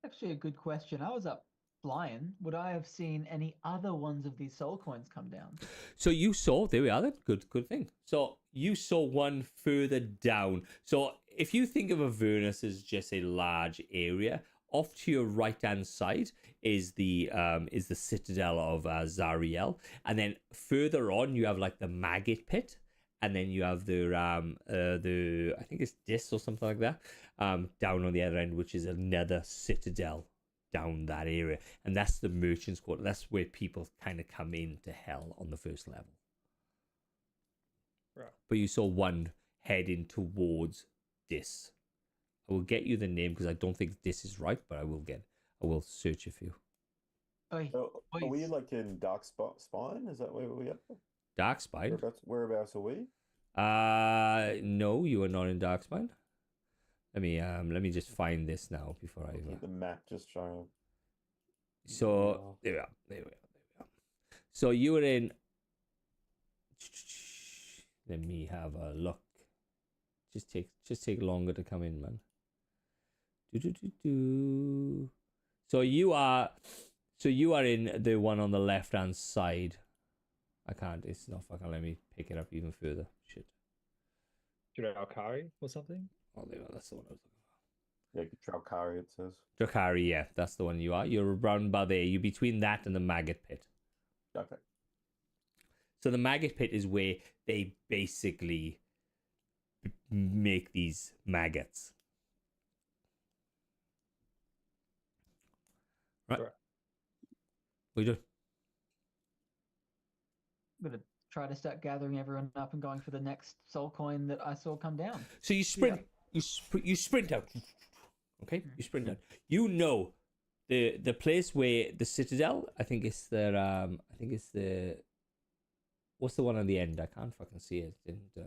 Actually, a good question. I was up flying. Would I have seen any other ones of these soul coins come down? So you saw, there we are then. Good thing. So you saw one further down. So if you think of Avernus as just a large area, off to your right hand side is the citadel of Zariel, and then further on you have like the maggot pit, and then you have the I think it's Dis or something like that down on the other end, which is another citadel down that area, and that's the merchants' quarter. That's where people kind of come into hell on the first level. Right. But you saw one heading towards Dis. I will get you the name because I don't think this is right, but I will search it for you. Oi, So, are we boys. like in Dark Spine? Is that where we are? Dark Spine? Whereabouts are we? No, you are not in Dark Spine. Let me just find this now before I. Look at the map, just trying. So there we are. So you were in. Let me have a look. Just take longer to come in, man. So you are in the one on the left hand side. It's not fucking let me pick it up even further. Shit. Alkari or something? Oh, there we are. That's the one I was looking for. Yeah, Tralkari, it says. Drakari, yeah, that's the one you are. You're around by there. You're between that and the maggot pit. Okay. So the maggot pit is where they basically make these maggots. Right. Right. What are you doing? I'm gonna try to start gathering everyone up and going for the next soul coin that I saw come down. So you sprint. You sprint out. Okay, you sprint out. You know the place where the citadel. I think it's the. What's the one on the end? I can't fucking see it.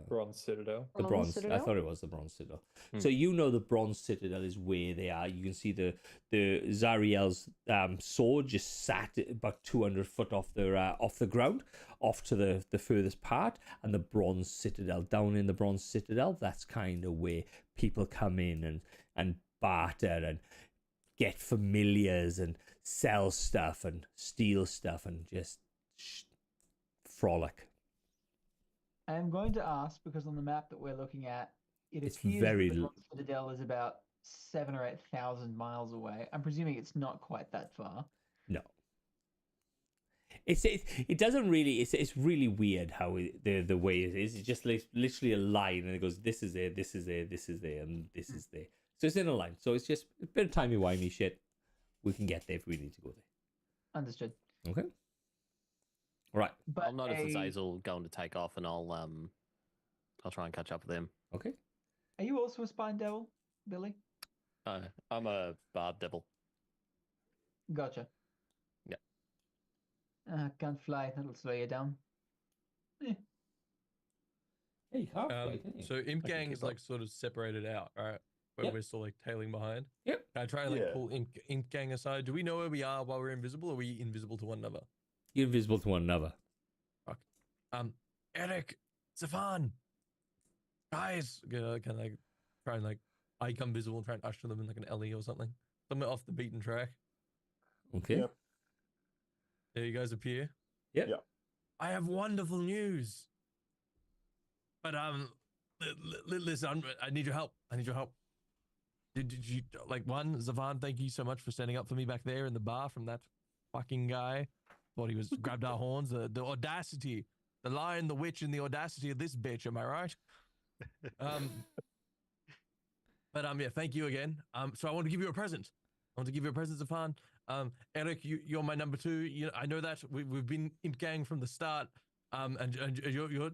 Bronze Citadel. The bronze. I thought it was the bronze citadel. So you know the bronze citadel is where they are. You can see the Zariel's sword just sat about 200 foot off the ground, off to the furthest part, and the bronze citadel down in the bronze citadel. That's kind of where people come in and barter and get familiars and sell stuff and steal stuff and just frolic. I am going to ask because on the map that we're looking at, it It's appears very that the Bronze Citadel is about 7 or 8,000 miles away. I'm presuming it's not quite that far. No. It doesn't really. It's really weird how the way it is. It's just literally a line, and it goes, this is there, this is there, this is there, and this is there. So it's in a line. So it's just a bit of timey-wimey shit. We can get there if we need to go there. Understood. Okay. Right. But I'll notice Azazel going to take off, and I'll try and catch up with him. Okay. Are you also a spine devil, Billy? I'm a barb devil. Gotcha. Yeah. Can't fly. That'll slow you down. Hey, you can't fly, can you? So Imp I can Gang keep is like sort of separated out, right? But Yep. we're still like tailing behind. Yep. Can I try and like Yeah. pull Imp Gang aside? Do we know where we are while we're invisible, or are we invisible to one another? You're invisible to one another. Eric, Stefan, guys, can I like try and like I come visible and try and usher them in like an alley or something, somewhere off the beaten track. Okay. Yep. There you guys appear. Yep. Yep. I have wonderful news. But listen, I need your help. I need your help. Did you like one, Zavan? Thank you so much for standing up for me back there in the bar from that fucking guy. Thought he was grabbed our horns. The audacity, the lion, the witch, and the audacity of this bitch. Am I right? But yeah, thank you again. So I want to give you a present. I want to give you a present, Zafan. Eric, you're my number 2. You know, I know that we've been Imp Gang from the start. And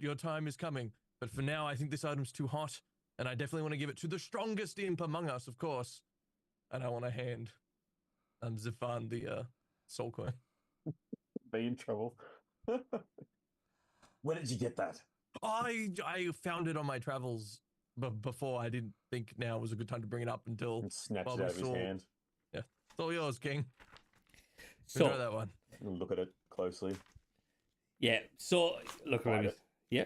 your time is coming. But for now, I think this item's too hot, and I definitely want to give it to the strongest imp among us, of course. And I want to hand Zafan the soul coin. Be in trouble. Where did you get that? I found it on my travels, but before I didn't think now was a good time to bring it up until And snatched Well, it we out of his saw- hand. it's all yours, King. So Enjoy that one. And look at it closely. yeah. So look Hide at it. it. Yeah.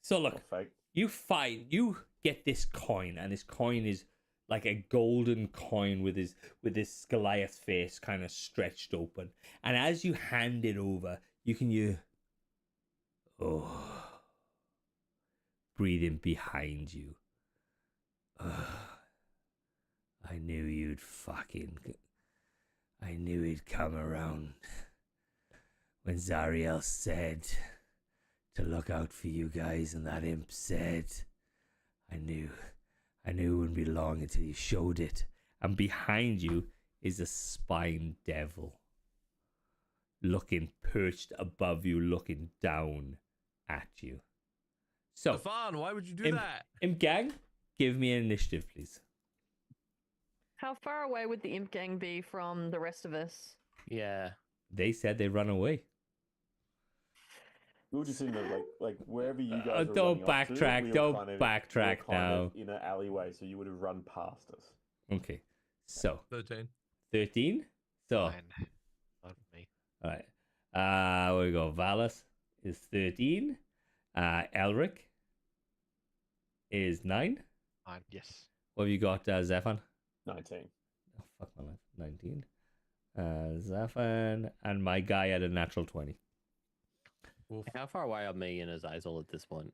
So look, Not fake. you get this coin, and this coin is like a golden coin with his Goliath face kind of stretched open. And as you hand it over, you can breathe in behind you. I knew he'd come around. When Zariel said to look out for you guys, and that imp said, I knew it wouldn't be long until you showed it. And behind you is a spine devil, perched above you, looking down at you. So, Zafan, why would you do Imp, that? Imp Gang, give me an initiative, please. How far away would the Imp Gang be from the rest of us? Yeah. They said they run away. We were just in the like wherever you guys were Don't running off to, backtrack, we were don't kind of- backtrack we were kind of now. in an alleyway, so you would have run past us. Okay, so 13. 13. So, Fine. Fine with me. all right. Where we go? Valis is 13. Elric is 9. Fine. Yes. What have you got, Zephan? 19. Oh, fuck my life. 19. Zephan and my guy had a natural 20. Wolf. How far away are me and Azazel at this point?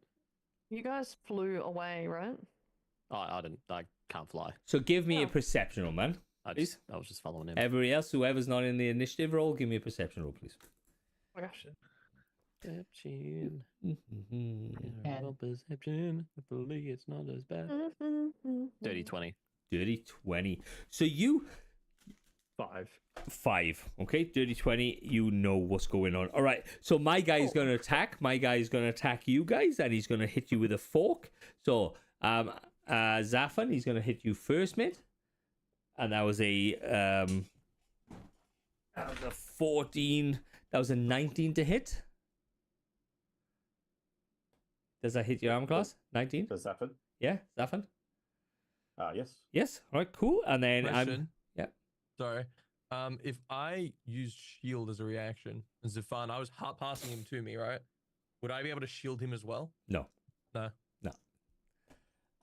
You guys flew away, right? Oh, I can't fly. So give me a Yeah. perception roll, man. I Please? was just following him. Everybody else, whoever's not in the initiative roll, give me a perception roll, please. Oh my gosh. Perception. And- Roll perception. Hopefully it's not as bad. Dirty 20. Dirty 20. So you 5. Okay, dirty 20. You know what's going on. All right. So my guy is going to attack. My guy is going to attack you guys, and he's going to hit you with a fork. So, Zafan, he's going to hit you first, mate. And that was a 14. That was a 19 to hit. Does that hit your armor class? 19. Does that fit? Yeah, Zafan. Yes. Yes. All right. Cool. And then Question. yeah. Sorry. If I use shield as a reaction, Zafan, I was passing him to me, right? Would I be able to shield him as well? No. No.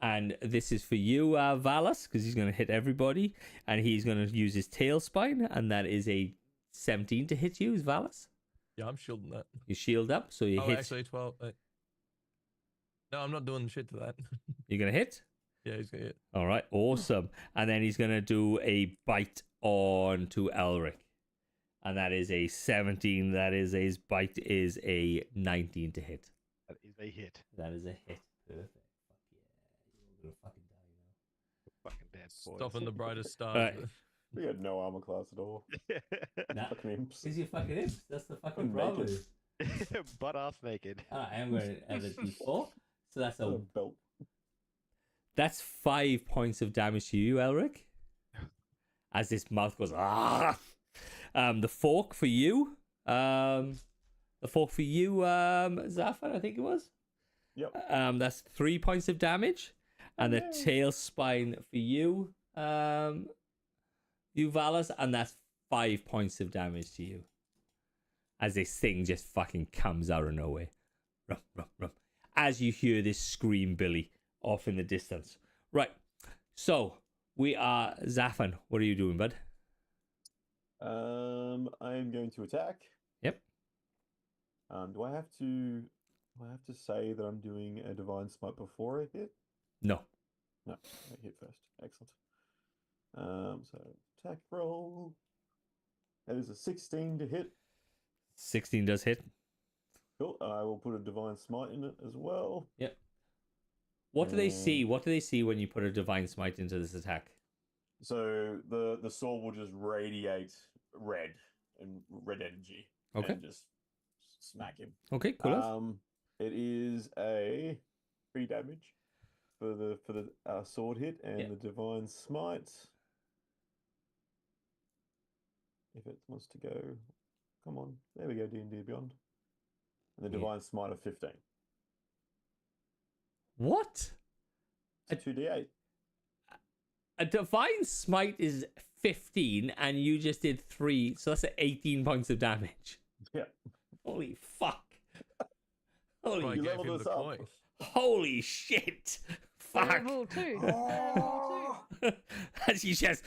And this is for you, Valas, because he's going to hit everybody. And he's going to use his tail spine. And that is a 17 to hit you, is Valas. Yeah, I'm shielding that. You shield up, so you Oh, hit. actually, 12. No, I'm not doing shit to that. You're going to hit? Yeah, he's gonna hit. All right, awesome. And then he's gonna do a bite on to Elric, and that is a 17. That is his bite is a 19 to hit. That is a hit. That is a hit. Perfect. Fuck yeah, you're gonna fucking die now. Fucking dead boys. Stopping the brightest stars. Alright. We had no armor class at all. Nah, Fucking imps. because you're fucking imps. That's the fucking I'm problem. naked. Butt ass naked. I am going to add a d4. So that's A a belt. that's 5 points of damage to you, Elric. As this mouth goes ah. The fork for you. Zafan, I think it was. Yep. That's 3 points of damage. And the tail spine for you, you Valis, and that's 5 points of damage to you. As this thing just fucking comes out of nowhere. Rum, rum, rum. As you hear this scream, Billy, off in the distance. Right. So we are Zafan. What are you doing, bud? I am going to attack. Yep. Do I have to say that I'm doing a divine smite before I hit? No. No, I hit first. Excellent. So attack roll. That is a 16 to hit. 16 does hit. Cool. I will put a divine smite in it as well. Yep. What do they see? What do they see when you put a divine smite into this attack? So the sword will just radiate red and red energy. Okay. And just smack him. Okay, cool. It is a 3 damage for the sword hit and Yeah. the divine smite. If it wants to go, come on, there we go, D&D Beyond, and the Yeah. divine smite of 15. What? It's 2d8. A divine smite is 15, and you just did 3, so that's 18 points of damage. Yeah. Holy fuck! Probably Holy, You gave leveled him us the up. coin. holy shit! Fuck! Level 2. Level 2. As he just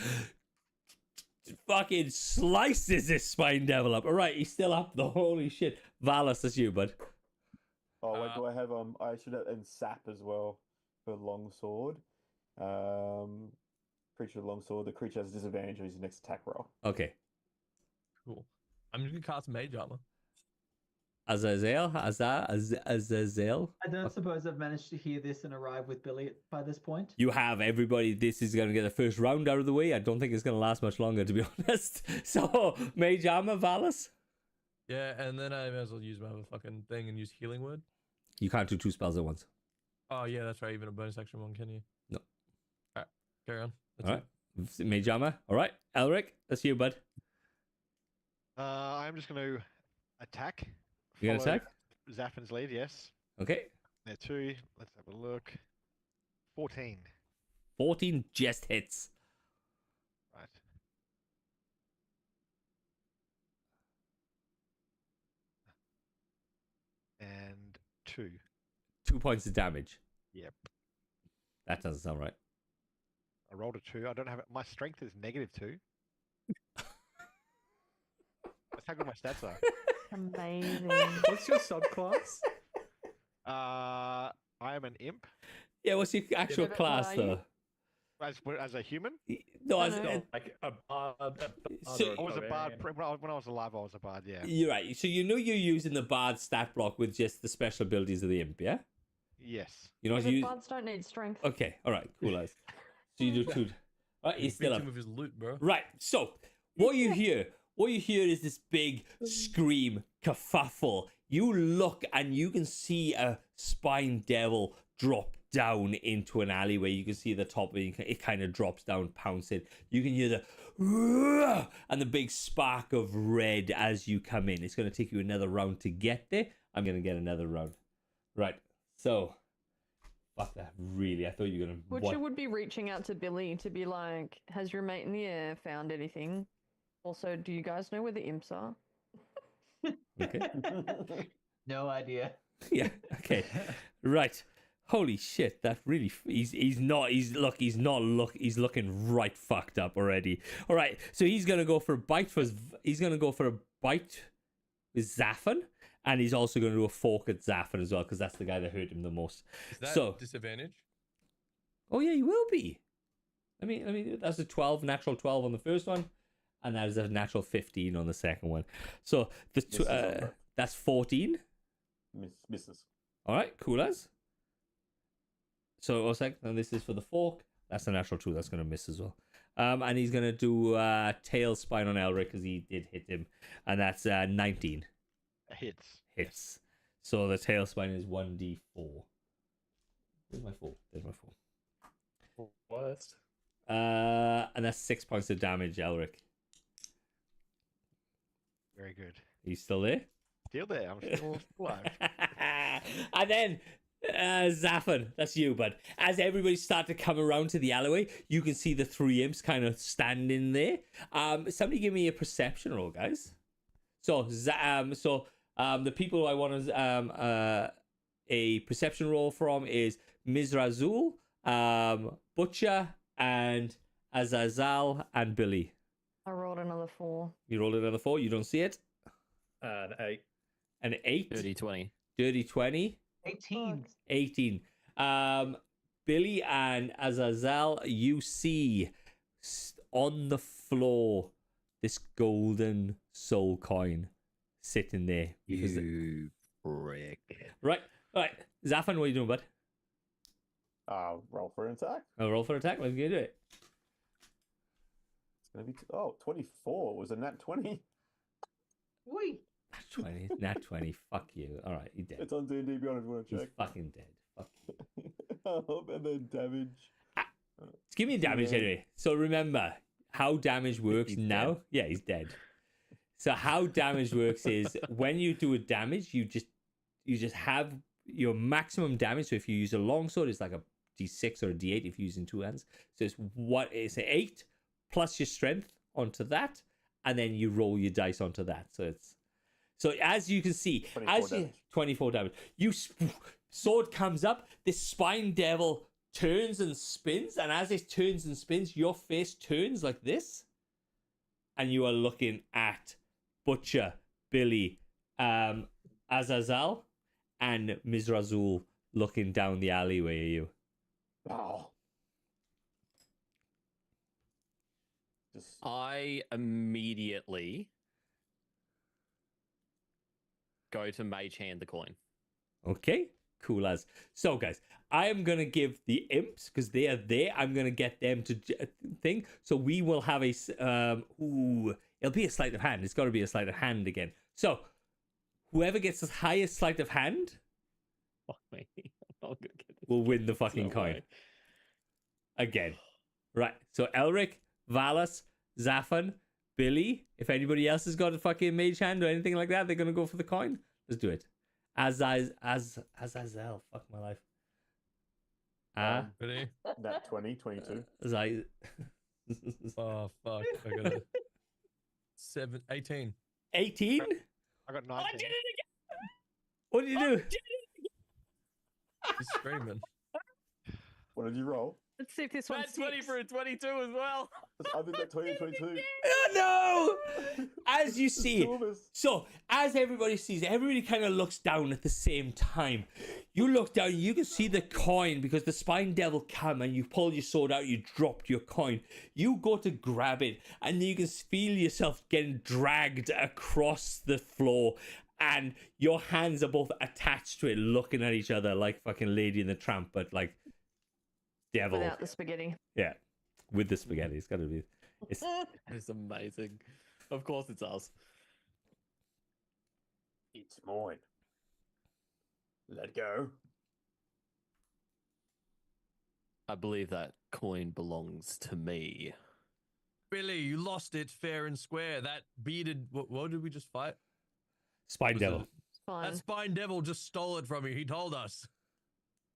fucking slices this spine devil up. All right, he's still up though. Holy shit! Valis, that's you, bud. Oh wait, do I have I should have and sap as well for longsword. Creature with longsword. The creature has disadvantage on his next attack roll. Okay. Cool. I'm just gonna cast Mage Armor. Azazel? Azazel? I don't suppose I've managed to hear this and arrive with Billy by this point. You have everybody. This is going to get the first round out of the way. I don't think it's going to last much longer, to be honest. So, Mage Armor, Valis? Yeah, and then I may as well use my other fucking thing and use Healing Word. You can't do 2 spells at once. Oh yeah, that's right. Even a bonus action one, can you? No. Alright, carry on. That's All right. Mage Armor. All right. Elric, that's you, bud. I'm just going to attack. You going to follow attack? Zaffin's lead, yes. Okay. There 2. Let's have a look. 14. 14 just hits. Right. And 2. 2 points of damage. Yep. That doesn't sound right. I rolled a 2. I don't have it. My strength is -2. That's how good my stats are. Amazing. What's your subclass? I am an imp Yeah, what's your actual but class, what are you? though? as a human. No, I as, don't know. Like a bard. So- I was a bard when I was alive. I was a bard. Yeah. you're right. So you know you're using the bard stat block with just the special abilities of the imp, yeah? Yes. You know, But you. bards don't need strength. Okay, all right, cool as. So you do 2. All right, he's still Beat up. him with his loot, bro. Right. So what you hear is this big scream, kerfuffle. You look and you can see a spine devil drop down into an alleyway. You can see the top of it. It kind of drops down, pouncing. You can hear the "Roar!" and the big spark of red as you come in. It's going to take you another round to get there. I'm going to get another round. Right. So, fuck that. Really, I thought you were going to. Butcher would be reaching out to Billy to be like, has your mate in the air found anything? Also, do you guys know where the imps are? Okay. No idea. Yeah. Okay. Right. Holy shit! That really. He's looking right fucked up already. All right. So he's gonna go for a bite he's gonna go for a bite with Zafin, and he's also gonna do a fork at Zafin as well because that's the guy that hurt him the most. Is that So- disadvantage? Oh yeah, you will be. I mean, that's a 12, natural 12 on the first one, and that is a natural 15 on the second one. So Misses on both. that's 14. Misses. All right, cool as. So and this is for the fork. That's a natural 2. That's going to miss as well. And he's going to do tail spine on Elric because he did hit him, and that's 19 Hits. hits. So the tail spine is 1d4. Where's my 4? There's my 4. What? And that's 6 points of damage, Elric. Very good. Are you still there? Still there. I'm still alive. And then Zaffan, that's you, bud. As everybody started to come around to the alleyway, you can see the 3 imps kind of standing there. Somebody give me a perception roll, guys. So, the people who I want a perception roll from is Mizrazul, Butcher, and Azazel, and Billy. I rolled another 4. You rolled another 4. You don't see it. An 8. An 8. Dirty 20. Dirty 20. 18. 18. Billy and Azazel, you see on the floor this golden soul coin sitting there. You prick. Right. Zaffan, what are you doing, bud? Roll for an attack. I'll roll for attack. Let's get it. It's going to be 24. Was a nat 20. Wait. Nat 20. Nat 20. Fuck you. All right, you're dead. It's on D&D Beyond if you want to He's check. fucking dead. Fuck you. And then damage. Just give me damage Yeah. anyway. So remember how damage works He's now. dead. Yeah, he's dead. So how damage works is when you do a damage, you just have your maximum damage. So if you use a longsword, it's like a d6 or a d8 if you're using 2 hands. So it's an 8 plus your strength onto that, and then you roll your dice onto that. So as you can see, 24 damage. Sword comes up, this spine devil turns and spins, and as it turns and spins, your face turns like this, and you are looking at Butcher, Billy, Azazel, and Mizrazul looking down the alleyway at you. Oh. Just I immediately go to Mage Hand the coin. Okay, cool as. So, guys, I am going to give the imps, because they are there, I'm going to get them to thing. So we will have a, it'll be a sleight of hand. It's got to be a sleight of hand again. So whoever gets the highest sleight of hand Fuck me. I'm not gonna get this. will win the fucking No coin. way. Again. Right, so Elric, Valas, Zaffan, Billy, if anybody else has got a fucking mage hand or anything like that, they're going to go for the coin. Let's do it. Azazel, fuck my life. Ready? nat 20, 22. Oh fuck! I got a 18. 18? I got 19. I did it again. What did you do? He's screaming. What did you roll? Let's see if this one's That's 20 for a 22 as well. I did that 20, 22. Oh, no! As you see, Two of us. so as everybody sees, everybody kind of looks down at the same time. You look down, you can see the coin because the spine devil come and you pull your sword out, you dropped your coin. You go to grab it and you can feel yourself getting dragged across the floor and your hands are both attached to it, looking at each other like fucking Lady and the Tramp, but like devil. without the spaghetti. Yeah, with the spaghetti. It's got to be. It's It's amazing. Of course it's us. It's mine. Let go. I believe that coin belongs to me. Billy, you lost it fair and square. That bearded. What did we just fight? spine Was devil. it- Fine. That spine devil just stole it from you. He told us.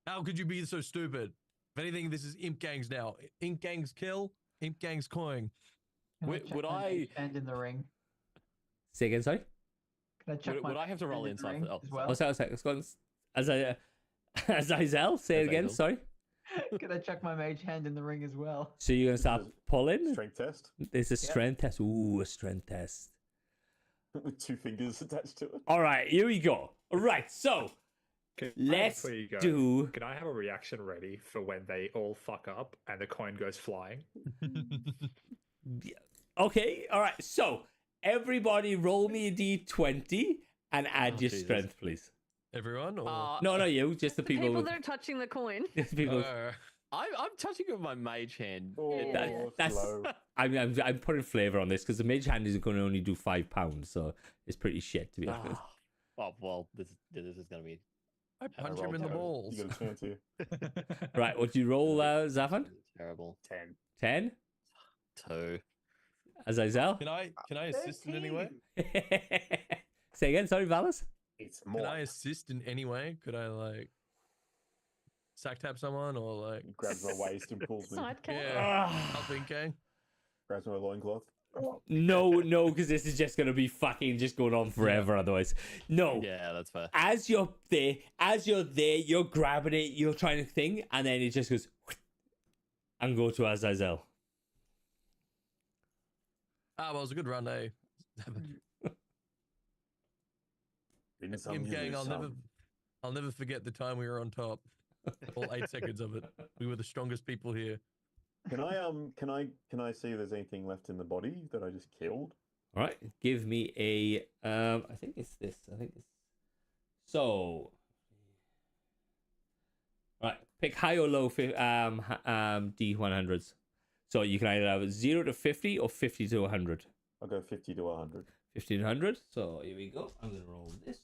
How could you be so stupid? If anything, this is Imp Gangs now. Imp Gangs kill, Imp Gangs coin. Can Would- check would my I- mage hand in the ring? Say again, sorry. Can I check Would my I have to mage roll hand in the inside ring for- oh, as sorry. well? Oh, sorry. Let's go on. Azazel, say it again. Azazel. Sorry. Can I check my mage hand in the ring as well? So you're gonna start pulling. Strength test There's a strength test. Ooh, a strength test. with 2 fingers attached to it. All right, here we go. All right, so Let's before you go, do. Can I have a reaction ready for when they all fuck up and the coin goes flying? Okay, all right. So everybody, roll me a d20 and add your Jesus. strength, please. Everyone? Or... No, not you. Just the The people. people with- that are touching the coin. just the people. I'm touching it with my mage hand. Oh, that's- slow. I'm putting flavor on this because the mage hand is going to only do £5, so it's pretty shit to be honest. Oh well, this is gonna be I punch him in the balls. You got a chance here. Right, what do you roll, Zafan? terrible. 10. 10? 2. Azazel? Can I assist in any way? Say again, sorry, Valis? It's more. Can I assist in any way? Could I like sack tap someone or like He grabs my waist and pulls me. Sidekick. yeah, helping gang? Grabs my loincloth. No, because this is just going to be fucking just going on forever otherwise. No. Yeah, that's fair. As you're there, you're grabbing it, you're trying to think, and then it just goes and go to Azazel. Ah, well, it was a good run, eh? Win some, Him you gang, lose some. I'll never forget the time we were on top. All 8 seconds of it. We were the strongest people here. Can I see if there's anything left in the body that I just killed? All right, give me a I think it's this. So right, pick high or low D100s. So you can either have 0 to 50 or 50 to 100. I'll go 50 to 100. 50 to 100. So here we go. I'm going to roll this.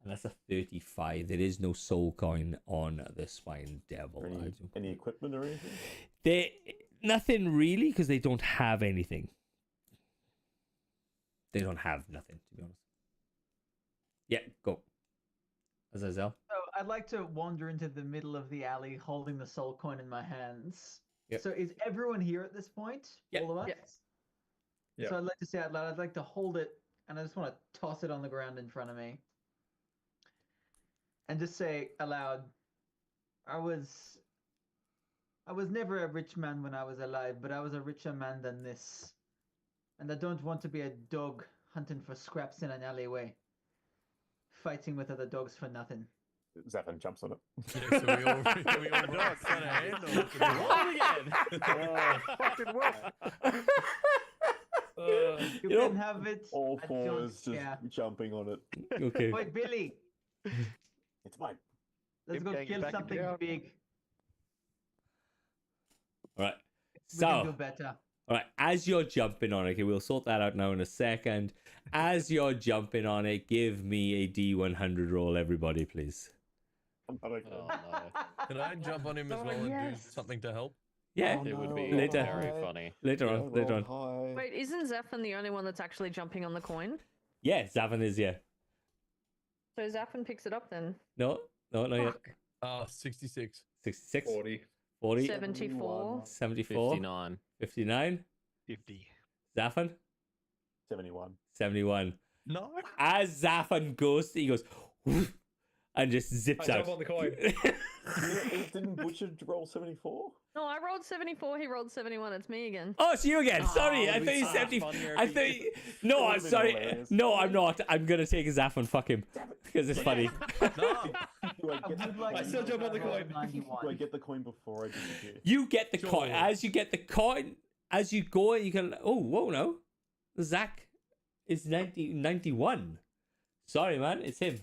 And that's a 35. There is no soul coin on the Spine Devil. Any equipment or anything? Nothing really, because they don't have anything. They don't have nothing, to be honest. Yeah, go. Azazel. So I'd like to wander into the middle of the alley holding the soul coin in my hands. Yep. So is everyone here at this point? Yep. All of us? Yes. Yep. So I'd like to say out loud, I'd like to hold it and I just want to toss it on the ground in front of me. And just say aloud, I was never a rich man when I was alive, but I was a richer man than this. And I don't want to be a dog hunting for scraps in an alleyway, fighting with other dogs for nothing. Zafan jumps on it. Yeah, so we all rock on a handle. Fucking well. You You know, can have it. All I don't fours just care. jumping on it. Okay. Wait, Billy, It's mine. let's go Gang, kill back it something down. big. All right. We can do So, better. all right. As you're jumping on it, okay, we'll sort that out now in a second. As you're jumping on it, give me a D100 roll, everybody, please. I don't Oh care. no. Can I jump on him as Oh, well and do yes. something to help? Yeah, It would be Later. very funny. later on. Later on. High. Wait, isn't Zephan the only one that's actually jumping on the coin? Yeah, Zavin is, yeah. So Zephan picks it up then. No, not yet. Fuck. 66. 66, 40. 40, 74. 74, 59. 59. 50. Zafan, 71. 71. No. As Zafan goes, he goes, "Woof," and just zips I out. jump on the coin. Didn't Butcher roll 74? No, I rolled 74. He rolled 71. It's me again. Oh, it's you again. Sorry, I it'd thought be you so 70. funnier if I he- thought you... No, It I'm would've been sorry. hilarious. No, I'm not. I'm gonna take his Zafan. Fuck him, because it's funny. No. Do I I get, would like I to still know jump on the if I rolled coin. 91. do I get the coin before I disappear? You get the coin. Sure. As you get the coin, as you go, you can. Oh, whoa, no. Zach is 91. Sorry, man, it's him.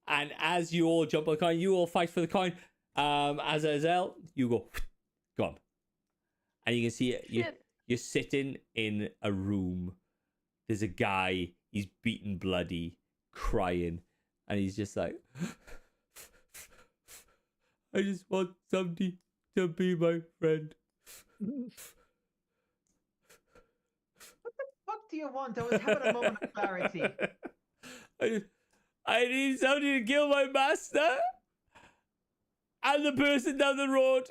And as you all jump on the coin, you all fight for the coin. As Azazel, you go, gone. And you can see it. Shit. You're sitting in a room. There's a guy. He's beaten bloody, crying, and he's just like, I just want somebody to be my friend. What do you want? I was having a moment of clarity. I need somebody to kill my master and the person down the road.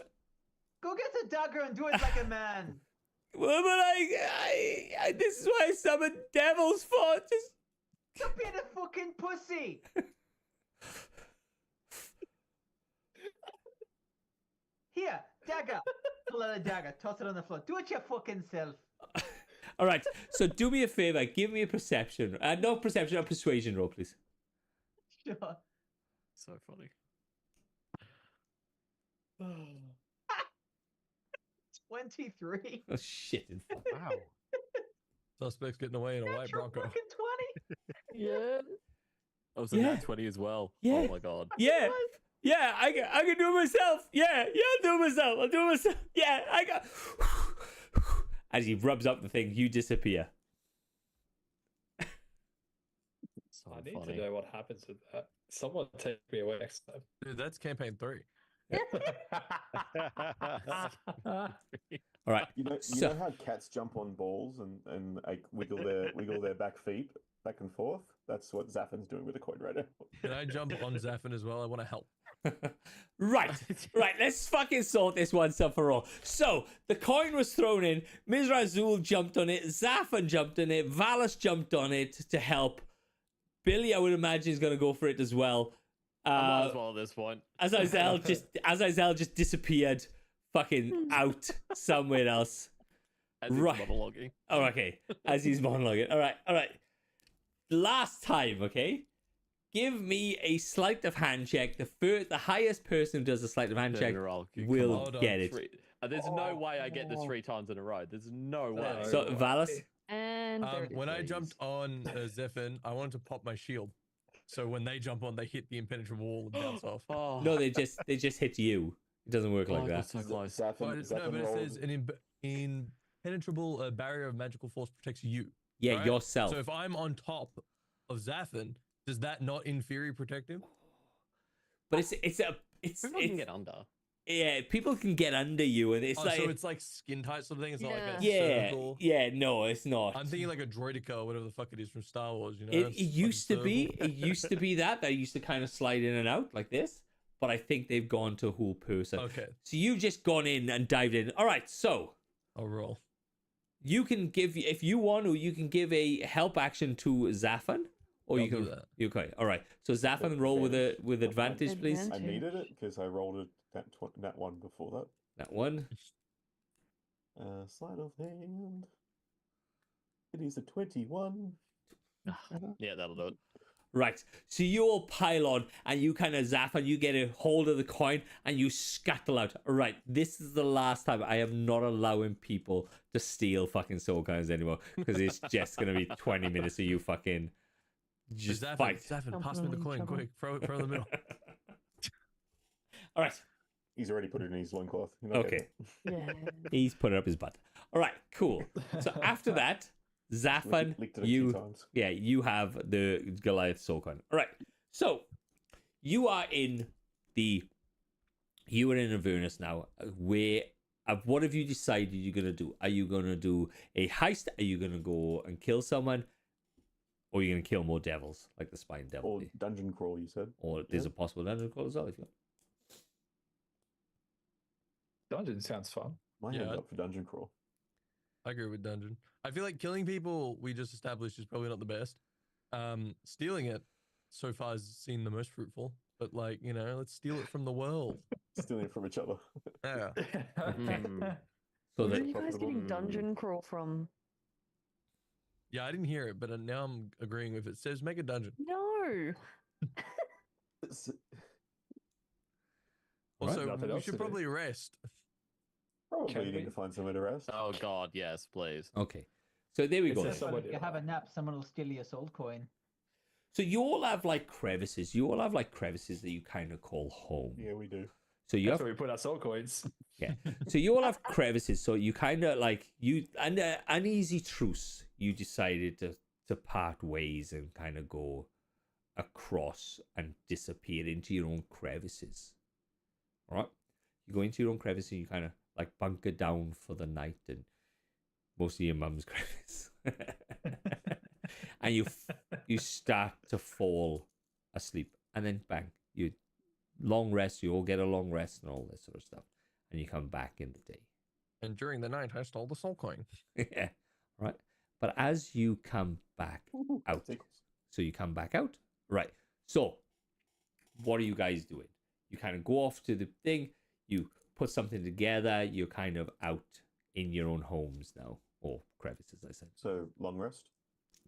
Go get a dagger and do it like a man. Well, but I this is why I summoned devils for. Just Stop being a fucking pussy. Here, dagger. Pull out a dagger. Toss it on the floor. Do it your fucking self. all right. So do me a favor. Give me a perception. No perception. A persuasion roll, please. Sure. So funny. 23. Oh shit! In fact. Wow. Suspect's getting away in a white Natural Bronco. fucking 20. Yeah. Oh, so Yeah. nat 20 as well. Yeah. Oh my god. Yeah, yeah, I can do it myself. Yeah, I'll do it myself. I'll do it myself. Yeah, I got. As he rubs up the thing, you disappear. So I need funny. to know what happens with that. Someone take me away next Dude, that's campaign 3. time. All right. You So- know how cats jump on balls and like wiggle their back feet back and forth? That's what Zaffin's doing with the coin right now. Can I jump on Zaffin as well? I want to help. right. Let's fucking sort this once and for all. So the coin was thrown in. Mizrazul jumped on it. Zaffin jumped on it. Valis jumped on it to help. Billy, I would imagine, is going to go for it as well. I might as well at this point. Azazel just disappeared, fucking out somewhere else. As he's Right. monologuing. Oh, okay. As he's monologuing. All right. Last time, okay? Give me a sleight of hand check. The highest person who does a sleight of hand check will Hold on. get it. There's no way I get this 3 times in a row. There's no way. No. So, Valis, And there it is. When I jumped on Zephin, I wanted to pop my shield. So when they jump on, they hit the impenetrable wall and bounce off. Oh, no, they just hit you. It doesn't work oh, like I got that. so close. But Zaffin it rolled- says an impenetrable barrier of magical force protects you. Yeah, right? yourself. So if I'm on top of Zaffin, does that not in theory protect him? But it's People can get under. yeah, people can get under you, and it's Oh, like so it's like skin tight sort of thing. It's not like a yeah, circle. yeah. No, it's not. I'm thinking like a droidica or whatever the fuck it is from Star Wars. You know, It It's used to fucking be. circle. It used to be that. They used to kind of slide in and out like this. But I think they've gone to a whole person. Okay, So you've just gone in and dived in. All right. So I'll roll. you can give, if you want to, you can give a help action to Zaffin, or I'll you do can. that. Okay. All right. So Zaffin, roll with advantage, please. Advantage. I needed it because I rolled it that one before that. That one. Sleight of hand. It is a 21. Yeah, that'll do it. Right. So you all pile on and you kind of zap and you get a hold of the coin and you scuttle out. All right. This is the last time I am not allowing people to steal fucking soul coins anymore because it's just going to be 20 minutes of you fucking just Zaffin, fight. Zaffin, pass me the Jumping on coin each other. quick. Throw it in the middle. All right. He's already put it in his loincloth. You're not Okay. getting Yeah. He's put it up his butt. All right. Cool. So after that, it. Zaffin, Licked it a few you times. yeah, you have the Goliath soul coin. All right. So you are in Avernus now. Where what have you decided you're gonna do? Are you gonna do a heist? Are you gonna go and kill someone? Or are you gonna kill more devils like the spine devil? Or dungeon crawl, you said. Or there's yeah. a possible dungeon crawl as well if you want. Dungeon sounds fun. My Yeah. hand's up for dungeon crawl. I agree with dungeon. I feel like killing people we just established is probably not the best. Stealing it so far has seemed the most fruitful. But like, you know, let's steal it from the world. Stealing it from each other. Yeah. Mm. So Where that are you guys getting dungeon crawl from? Yeah, I didn't hear it, but now I'm agreeing with it. It says make a dungeon. No. Also, nothing we else should to do. probably rest. Probably Can you we? need to find somewhere to rest. Oh god, yes, please. okay. So there we Is go. there then. some- If you have a nap, someone will steal your soul coin. So you all have like crevices. You all have like crevices that you kind of call home. Yeah, we do. So you That's have where we put our soul coins. yeah. So you all have crevices. So you kind of like you under uneasy truce. You decided to part ways and kind of go across and disappear into your own crevices. All right. You go into your own crevices. And you kind of like bunker down for the night and mostly your mum's crevice. And you start to fall asleep, and then bang, you long rest. You all get a long rest and all this sort of stuff, and you come back in the day. And during the night, I stole the soul coin. Yeah, right. But as you come back out, Tickles. so you come back out, right? So, what are you guys doing? You kind of go off to the thing. You put something together. You're kind of out in your own homes now, or crevices. I said. So long rest.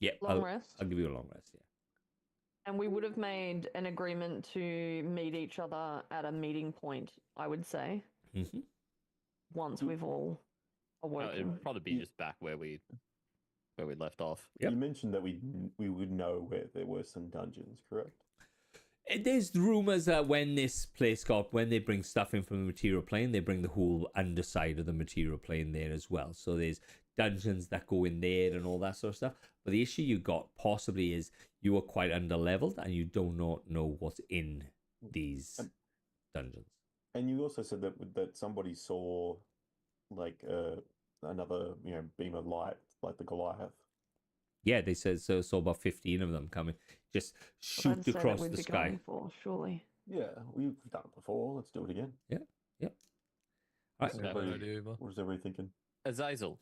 Yeah, Long rest. I'll give you a long rest. Yeah. And we would have made an agreement to meet each other at a meeting point, I would say, Mm-hmm. once we've all awoken. It'd probably be just back where we left off. Yep. You mentioned that we would know where there were some dungeons, correct? There's rumors that when they bring stuff in from the material plane, they bring the whole underside of the material plane there as well. So there's dungeons that go in there and all that sort of stuff. But the issue you got possibly is you are quite under-leveled and you do not know what's in these dungeons. And you also said that somebody saw like another beam of light, like the Goliath. Yeah, they said so. Saw about 15 of them coming, just shoot I'd say that across we'd the be sky. going for, surely. Yeah, we've done it before. Let's do it again. All right. What's Bad everybody- idea, Eva. what is everybody thinking? Azazel,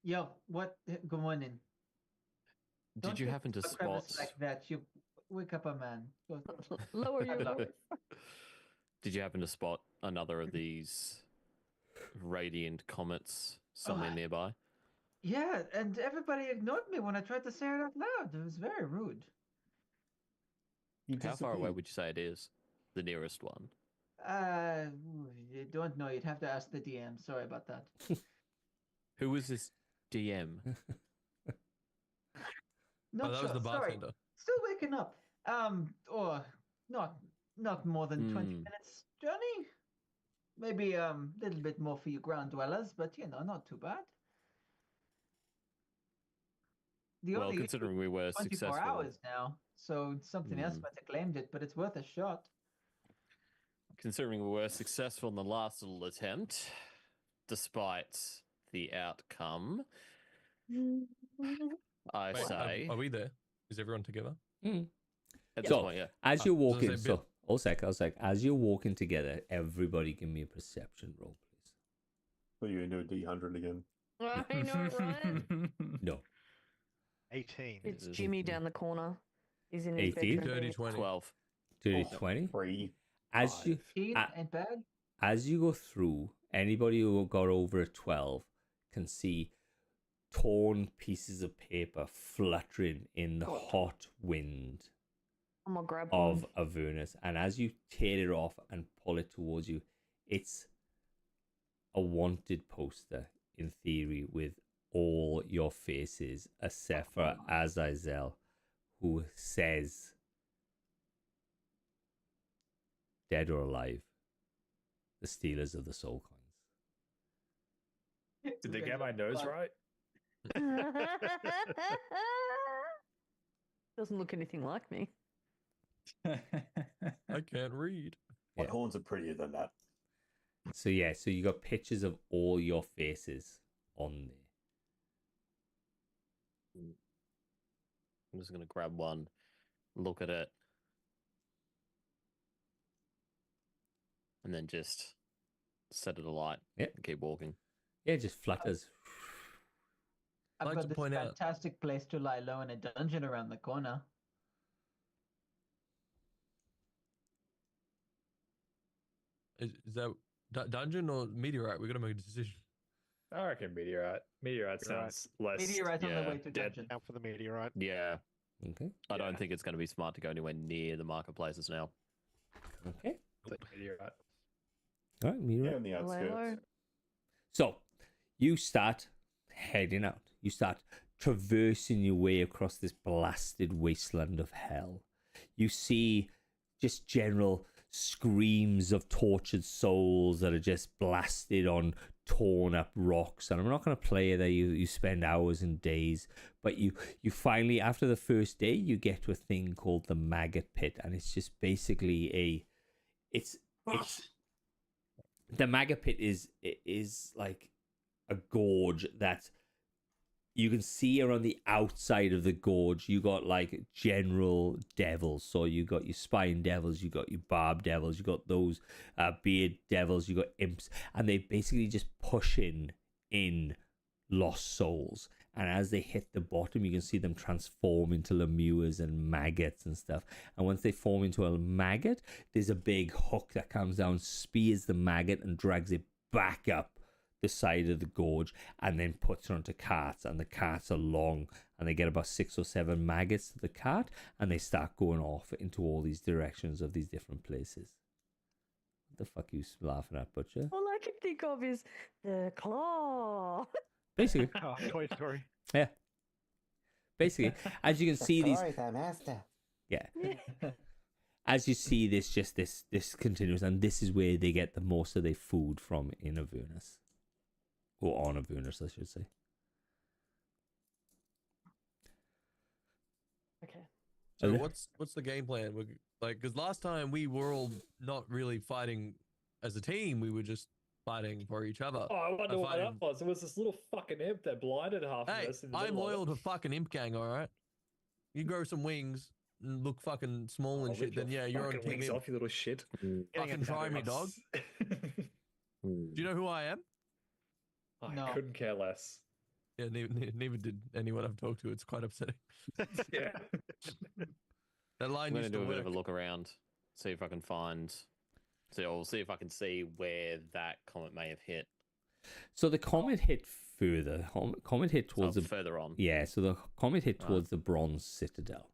Yo, what? Good morning. did you happen to a spot? crevice like that? You wake up a man. Go- Lower your Hello. voice. Did you happen to spot another of these radiant comets somewhere Oh. nearby? Yeah, and everybody ignored me when I tried to say it out loud. It was very rude. You How far away disappeared. would you say it is? The nearest one. You don't know. You'd have to ask the DM. Sorry about that. Who was this DM? Not Oh, that sure. was the Sorry. bartender. Still waking up. Or not more than 20 Hmm. minutes journey. Maybe a little bit more for you ground dwellers, but not too bad. The Well, only issue considering we were 24 successful, hours now, so something else Hmm. might have claimed it, but it's worth a shot. considering we were successful in the last little attempt, despite the outcome, I Wait, say are we there? Is everyone together? Mm. at this So, point, yeah. as you're I was gonna walking, say, Bill- I'll sec. As you're walking together, everybody give me a perception roll, please. Are you into a D100 again? I know, right? No. 18. It's This is- Jimmy down the corner. He's in his 18? bedroom. 30, 20. 12. Dirty Oh. 20. 3. As you 15 Ah. ain't bad. as you go through, anybody who got over a 12 can see torn pieces of paper fluttering in the hot wind I'm gonna grab of one. Avernus. And as you tear it off and pull it towards you, it's a wanted poster in theory with all your faces, except for Azazel, who says, "Dead or alive, the stealers of the soul coins." Did they get my nose right? Doesn't look anything like me. I can't read. My Yeah. horns are prettier than that. So yeah, so you got pictures of all your faces on there. I'm just going to grab one, look at it, and then just set it alight Yep. and keep walking. Yeah, it just flutters. I've like got to this point out- fantastic place to lie low in a dungeon around the corner. Is that dungeon or meteorite? We got to make a decision. I reckon meteorite. Meteorite You're right. sounds less. Meteorite on yeah, the way to dead dungeon. Out for the meteorite. Yeah, Okay. I don't Yeah. think it's going to be smart to go anywhere near the marketplaces now. Okay. Meteorite. All right, Mira. Yeah, on the Hello. outskirts. So you start heading out. You start traversing your way across this blasted wasteland of hell. You see just general screams of tortured souls that are just blasted on torn up rocks. And I'm not going to play that you spend hours and days, but you finally, after the first day, you get to a thing called the maggot pit, and it's just basically it's the maggot pit is like a gorge that you can see around the outside of the gorge. You got like general devils. So you got your spine devils, you got your barb devils, you got those beard devils, you got imps, and they basically just push in lost souls. And as they hit the bottom, you can see them transform into lemures and maggots and stuff. And once they form into a maggot, there's a big hook that comes down, spears the maggot, and drags it back up the side of the gorge and then puts her onto carts, and the carts are long, and they get about 6 or 7 maggots to the cart, and they start going off into all these directions of these different places. What the fuck are you laughing at, Butcher? All I can think of is the claw. Basically, Oh, Toy Story. yeah. Basically, as you can see these, master. yeah. As you see this continues, and this is where they get the most of their food from in Avernus. Or on Avernus, I should say. Okay. So Okay. what's the game plan? Because last time we were all not really fighting as a team. We were just fighting for each other. Oh, I wonder what fighting- that was. It was this little fucking imp that blinded half Hey, of us. In the I'm middle of loyal it. to fucking Imp Gang, all right? You grow some wings and look fucking small Oh, and shit, rip then your yeah, you're on fucking Team wings Imp. off, you little shit. Mm. Fucking try me, dog. Do you know who I am? I No. couldn't care less. Yeah, neither did anyone I've talked to. It's quite upsetting. Yeah. That line I'm gonna used do to a bit of work. a look around, see if I can find. So I'll see if I can see where that comet may have hit. So the comet hit further. Comet hit So towards the further on. yeah. So the comet hit Right. towards the Bronze Citadel,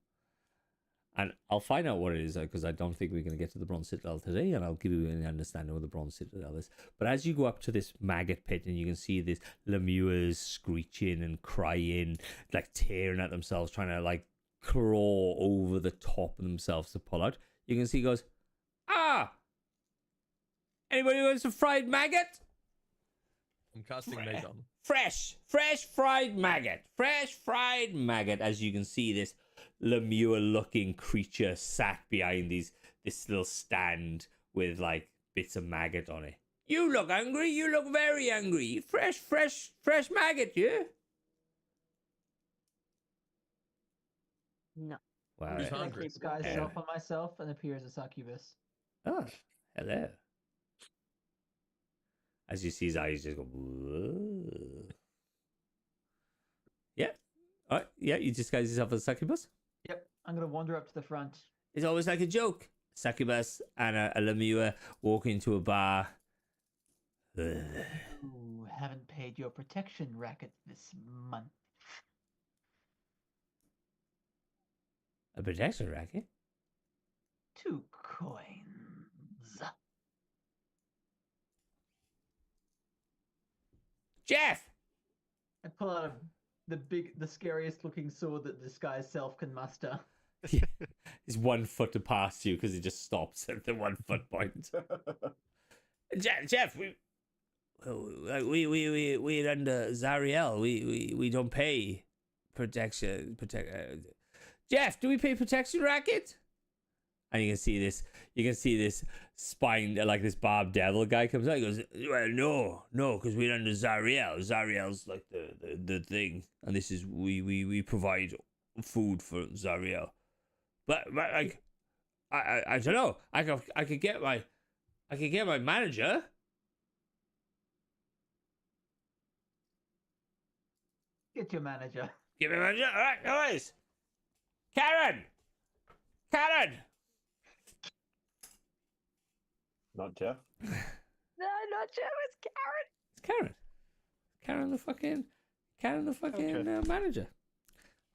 and I'll find out what it is because I don't think we're going to get to the Bronze Citadel today, and I'll give you an understanding of what the Bronze Citadel is. But as you go up to this maggot pit, and you can see this lemurs screeching and crying, like tearing at themselves, trying to like crawl over the top of themselves to pull out. You can see he goes, ah. Anybody want some fried maggot? I'm casting Mage on. Fresh fried maggot. Fresh fried maggot. As you can see, this lemur-looking creature sat behind this little stand with like bits of maggot on it. You look hungry. You look very hungry. Fresh maggot, yeah? No. Wow. Who's I'm gonna hungry? keep guys Yeah. off on myself and appear as a succubus. Oh, hello. As you see his eyes just go, whoa. Yeah. All right. Yeah, you disguise yourself as a succubus? Yep, I'm gonna wander up to the front. It's always like a joke. Succubus and a lemur walk into a bar. Ugh. Ooh, haven't paid your protection racket this month. A protection racket? 2 coins. Jeff! I pull out the scariest looking sword that disguised self can muster. He's 1 foot to pass you because he just stops at the 1 foot point. Jeff, we're under Zariel. We don't pay protection. Jeff, do we pay protection racket? And you can see this spine, like this Bob Devil guy comes out. He goes, well, no, because we're under Zariel. Zariel's like the thing, and this is we provide food for Zariel. But like, I don't know. I could get my manager. Get your manager. Give me my manager. All right, guys. Karen. Not Jeff. No, not Joe. It's Karen. It's Karen the fucking manager.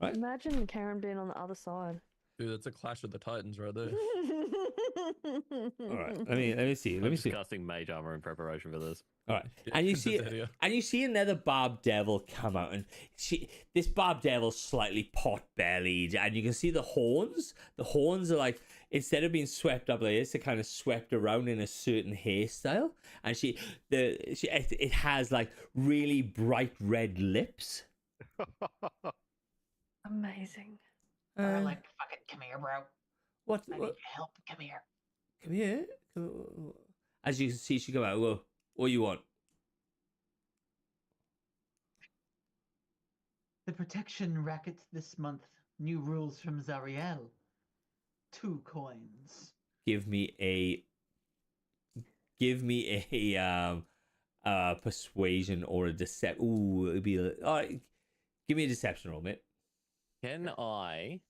Right. Imagine Karen being on the other side. Dude, that's a clash of the titans right there. All right. Let me see. I'm just casting mage armor in preparation for this. All right. Yeah, And you it's see a video. and you see another Bob Devil come out, and this Bob Devil's slightly pot-bellied, and you can see the horns. The horns are like, instead of being swept up like this, they're kind of swept around in a certain hairstyle. And it has like really bright red lips. Amazing. Or like, fucking come here, bro. What? I need your help. Come here. Come here. As you can see, she come out. Well, what do you want? The protection racket this month. New rules from Zariel. 2 coins. Give me a persuasion or a deception. Ooh, it'd be all right. Give me a deception roll, mate. Can I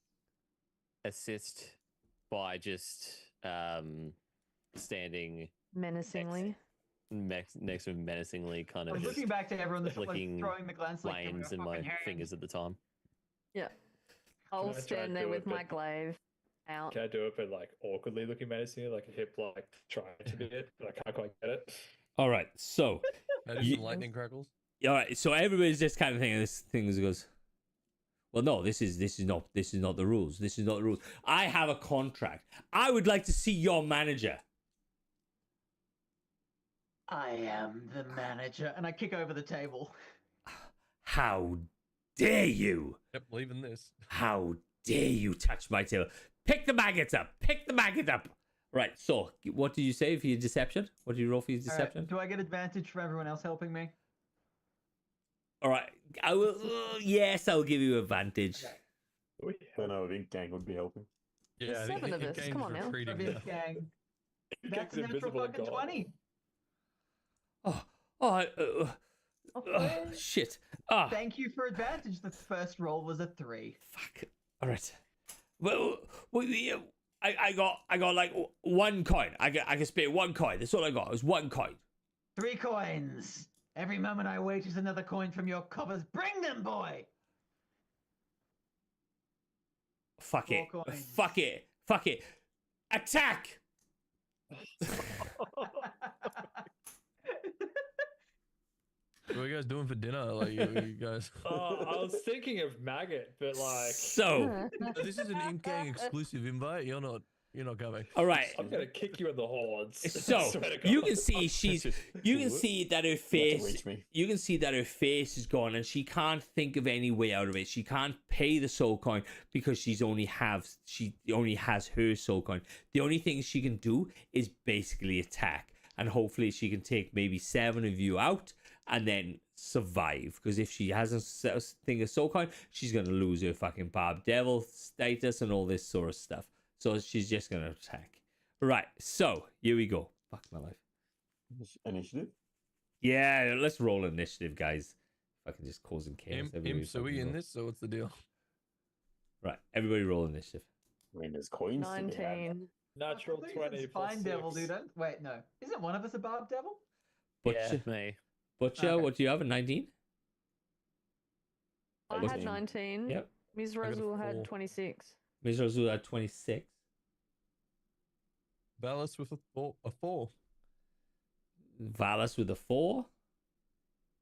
assist by just standing Menacingly. next to him menacingly, kind I of was just looking back to everyone that's like, flicking throwing the glance like "Give me a flames in my fucking hand." fingers at the time. Yeah. I I'll try stand and there do with it, my but- glaive out. Can I do it, but like awkwardly looking menacing, like a hip, like trying to be it, but I can't quite get it. All right, so Maybe Ye- some lightning crackles. all right, so everybody's just kind of thinking this thing goes. Well, no, this is not the rules. This is not the rules. I have a contract. I would like to see your manager. I am the manager, and I kick over the table. How dare you? Yep, leaving this. How dare you touch my table? Pick the maggots up. Pick the maggots up. Right. So, what did you say for your deception? What did you roll for your All right, deception? do I get advantage from everyone else helping me? All right. I will. Yes, I'll give you advantage. I don't know if Ink Gang would be helping. Yeah, I think Seven of it us, gains come on now. retreating Big now. gang. That's Gang's a natural invisible and fucking gone. 20. Shit. Ah. Thank you for advantage. The first roll was a 3. Fuck. All right. Well, I got like one coin. I can spare one coin. That's all I got. It was one coin. 3 coins. Every moment I wait is another coin from your coffers. Bring them, boy. Fuck it. 4 coins. Fuck it. Fuck it. Attack. What are you guys doing for dinner? Like, you guys. I was thinking of maggot, but like, So, This is an in-gang exclusive invite. You're not coming. all right. I'm gonna kick you in the horns. So Swear to you God. can see you can see that her You have to face reach me. you can see that her face is gone and she can't think of any way out of it. She can't pay the soul coin because she only has her soul coin. The only thing she can do is basically attack, and hopefully she can take maybe 7 of you out and then survive. Because if she hasn't think of soul coin, she's gonna lose her fucking Barb Devil status and all this sort of stuff. So she's just gonna attack. Right, so here we go. Fuck my life. Initiative? Yeah, let's roll initiative, guys. Fucking just causing chaos. Everybody So we fucking in roll. this? So what's the deal? Right, everybody roll initiative. I mean, there's coins to be had. 19. Natural I thought you 20 said plus Spine Devil, 6. dude. Wait, no. Isn't one of us a Barb Devil? Butcher, Me. Butcher, Okay. what do you have? A 19? I What's had the- 19. Yep. Ms. I got a Razul 4. had 26. Ms. Razul had 26. Valis with a 4. Valis with a 4.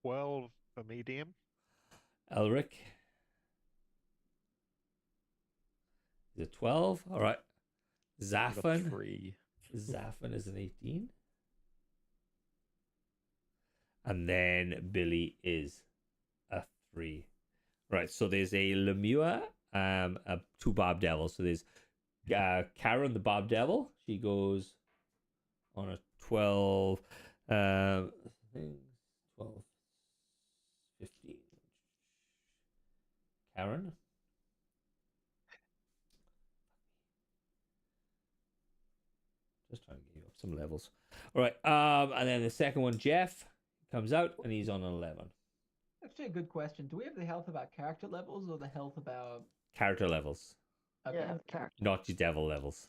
12 for medium. Elric is a 12. All right. I got Zaffin. 3. Zaffin is an 18. And then Billy is a 3. Right, so there's a Lemure, 2 Barb Devils. So there's Karen, the Barb Devil. She goes on a 12. I think 12, 15. Karen. Just trying to get you up some levels. All right. And then the second one, Jeff, comes out and he's on an 11. Actually, a good question. Do we have the health of our character levels or the health of our... Character levels, Okay. Yeah, character. not your devil levels.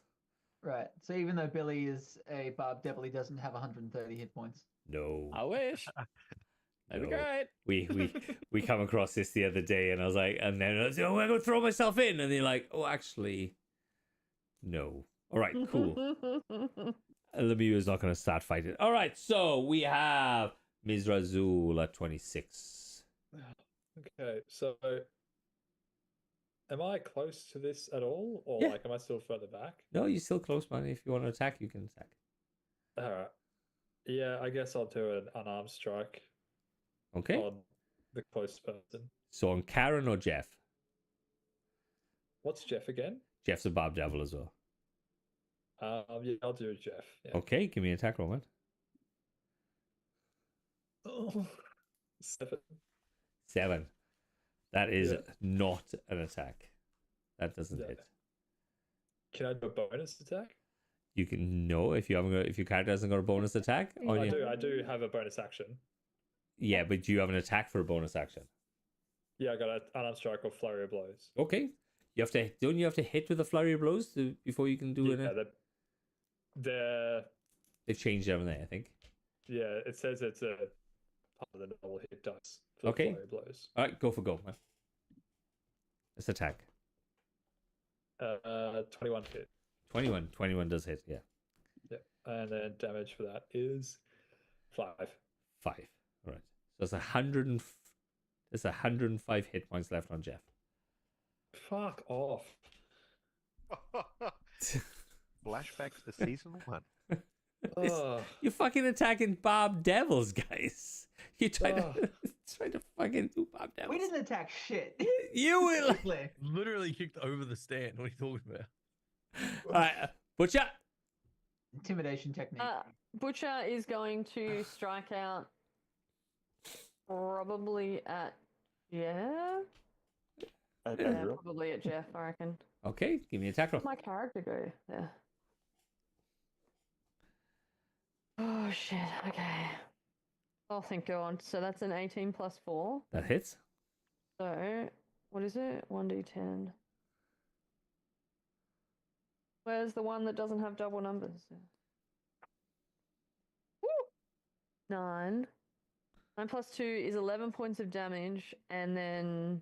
Right. So even though Billy is a Barb Devil, he doesn't have 130 hit points. No. I wish. That'd be No. great. We come across this the other day, and I was like, and then I was like, oh, I'm gonna throw myself in, and they're like, oh, actually, no. All right, cool. Lemieux is not gonna start fighting. All right, so we have Ms. Razul at 26. Okay, so am I close to this at all, or Yeah. like am I still further back? No, you're still close, man. If you want to attack, you can attack. All right. Yeah, I guess I'll do an unarmed strike Okay. on the closest person. So on Karen or Jeff? What's Jeff again? Jeff's a Barb Devil as well. Yeah, I'll do Jeff. Yeah. Okay, give me an attack roll, man. Oh, 7. 7. That is Yeah. not an attack. That doesn't Yeah. hit. Can I do a bonus attack? You can know if if your character hasn't got a bonus attack. Yeah. On your, I do have a bonus action. yeah, but do you have an attack for a bonus action? Yeah, I got an unarmed strike or flurry of blows. Okay, you have to. Don't you have to hit with a flurry of blows before you can do Yeah, it? they're They've changed everything, I think. Yeah, it says it's a part of the double hit dice for Okay. the flurry blows. All right, go for gold, man. Let's attack. 21 hit. 21. 21 does hit, yeah. Yeah, and then damage for that is 5. 5. All right. So it's 105 hit points left on Jeff. Fuck off. Flashbacks to season 1. Ugh. You're fucking attacking Bob Devils, guys. You're trying to trying to fucking do Bob Devils. We didn't attack shit. You will. Basically. Literally kicked over the stand. What are you talking about? All right, Butcher. Intimidation technique. Butcher is going to strike out probably at Jeff. Okay, Yeah, real. probably at Jeff, I reckon. Okay, give me an attack roll. Where'd my character go? There. Oh shit, okay. Oh, thank God. So that's an 18 plus 4. That hits. So, what is it? 1d10. Where's the one that doesn't have double numbers? Woo! 9. 9 plus 2 is 11 points of damage, and then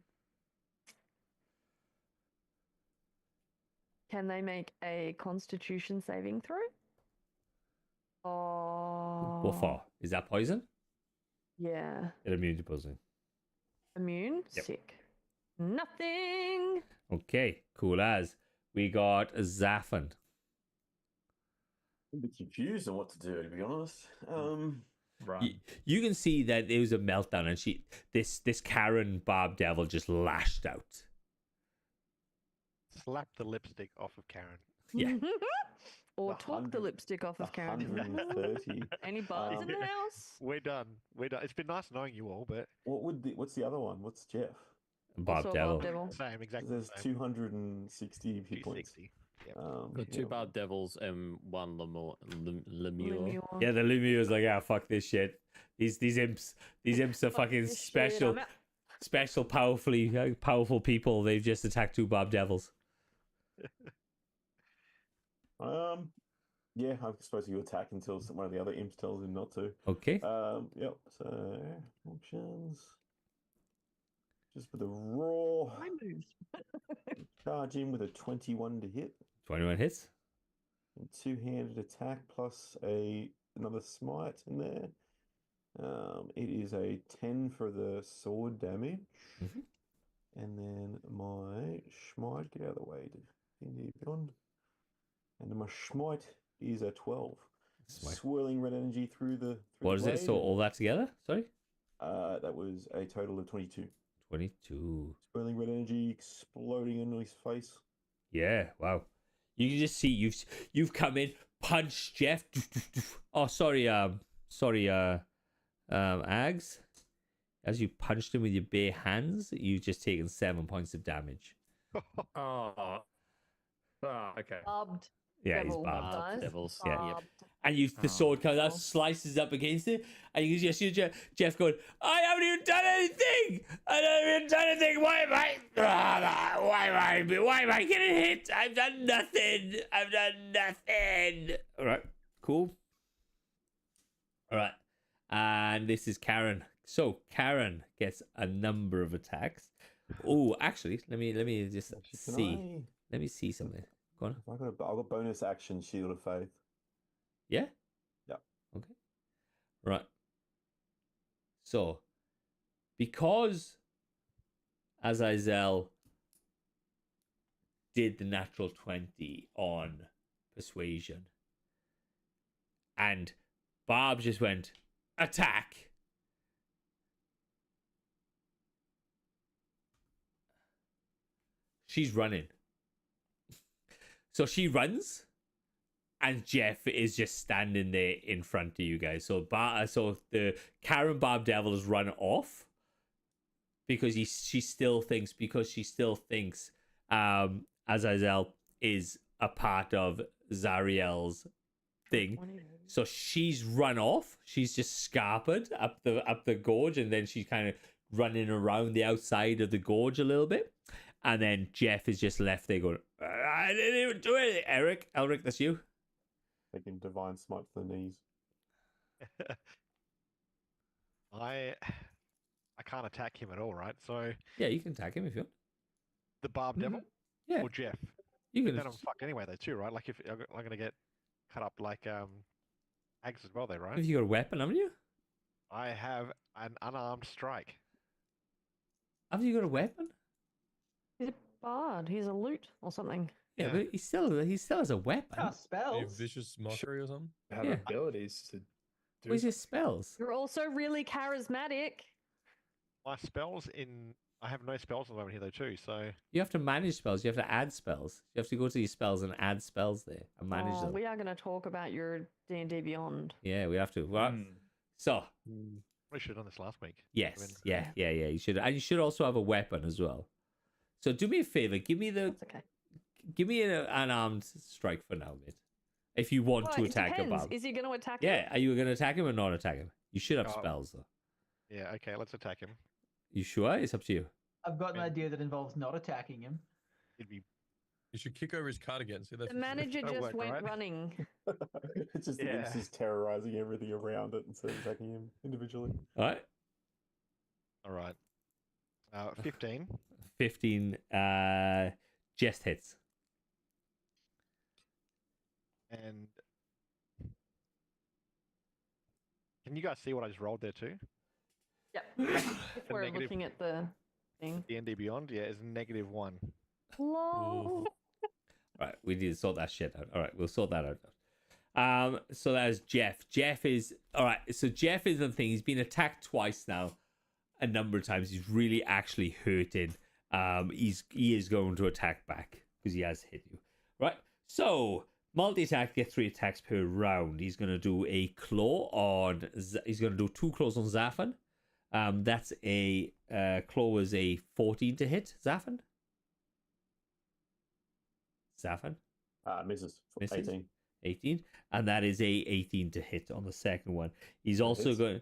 can they make a Constitution saving throw? Oh. What for? Is that poison? Yeah. Get immune to poison. Immune? Yep. Sick. Nothing. Okay, cool as. We got Zaffin. I'm a bit confused on what to do, to be honest. Run. You can see that there was a meltdown, and this Karen Bob Devil just lashed out. Slap the lipstick off of Karen. Yeah. Or The talk the 100 lipstick off of Karen. 130. Any bugs in the house? We're done. We're done. It's been nice knowing you all, but What's the other one? What's Jeff? Bob Also a Devil. Bob Devil. same, exactly. There's the same. 260 hit points. 260. Yep. Got 2 yeah. Bob Devils and 1 Lemure. Lemure. Yeah, the Lumia was like, ah, fuck this shit. These imps are fucking this shit, special, I'm out. special, powerful people. They've just attacked 2 Bob Devils. Yeah, I'm supposed to attack until one of the other imps tells him not to. Okay. Yep. So options. Just with a raw My move. charge in with a 21 to hit, 21 hits. and 2-handed attack plus another smite in there. It is a 10 for the sword damage, Mhm. and then my smite, get out of the way to Indeed Beyond, and then my smite is a 12. Smite. Swirling red energy through the. What is it? So all that together? Sorry? That was a total of 22. 22. Swirling red energy exploding into his face. Yeah, wow. You can just see you've come in, punched Jeff. Oh, sorry, Ags. As you punched him with your bare hands, you've just taken 7 points of damage. Oh. Okay. Barbed. Yeah, Devil, he's barbed. guys. Devils. Yeah. Yep. Barbed. And the sword comes out, slices up against it, and you can just see Jeff going, I haven't even done anything! I haven't even done anything! Why am I getting hit? I've done nothing! Alright, cool. Alright. And this is Karen. So Karen gets a number of attacks. Oh, actually, let me just Actually, see. Let me see something. Go on. I've got bonus action Shield of Faith. Yeah? Yeah. Okay. Right. So, because Azazel did the natural 20 on persuasion, and Barb just went, attack. She's running. So she runs, and Jeff is just standing there in front of you guys. So the Karen Bob Devil has run off because she still thinks Azazel is a part of Zariel's thing. So she's run off. She's just scarpered up the gorge, and then she's kind of running around the outside of the gorge a little bit. And then Jeff is just left there going, I didn't even do anything. Elric, that's you. Taking Divine Smite to the knees. I can't attack him at all, right? So Yeah, you can attack him if you want. the Barb Devil Yeah, or Jeff? you But can. then I'm fucked anyway, though, too, right? Like if I'm gonna get cut up like Ags as well, though, right? If you got a weapon, haven't you? I have an unarmed strike. Haven't you got a weapon? He's a bard. He's a loot or something. Yeah, Yeah. but he still has a weapon. Ah, Any spells. vicious mockery or something? Have Yeah. abilities to do Where's his spells? You're also really charismatic. My spells in I have no spells at the moment here though too, so You have to manage spells. You have to add spells. You have to go to your spells and add spells there and manage Oh, them. we are going to talk about your D&D Beyond. Yeah, we have to. Right. Hmm. So we should have done this last week. yes, yeah. You should, and you should also have a weapon as well. So do me a favor. Give me That's okay. an armed strike for now, mate. If you want to It attack a depends. Bob. Is he going to attack him? Yeah, are you going to attack him or not attack him? You should have Oh. spells though. Yeah, okay, let's attack him. You sure? It's up to you. I've got an Yeah. idea that involves not attacking him. It'd be You should kick over his cart again. See, that's The manager That'll just work, went right? running. It's just the Yeah. imps is terrorizing everything around it instead of attacking him individually. All right. alright. 15. 15 just hits. And can you guys see what I just rolled there too? Yep. If we're negative- looking at the thing. D&D Beyond, yeah, is -1. Lol. Right, we need to sort that shit out. All right, we'll sort that out. So that is Jeff. Jeff is all right. So Jeff is the thing. He's been attacked twice now, a number of times. He's really actually hurting. He is going to attack back because he has hit you. Right. So multi-attack, get 3 attacks per round. He's going to do a claw on. He's going to do 2 claws on Zafan. That's a claw was a 14 to hit. Zafan. Misses. Misses? 18. 18, and that is a 18 to hit on the second one. He's also going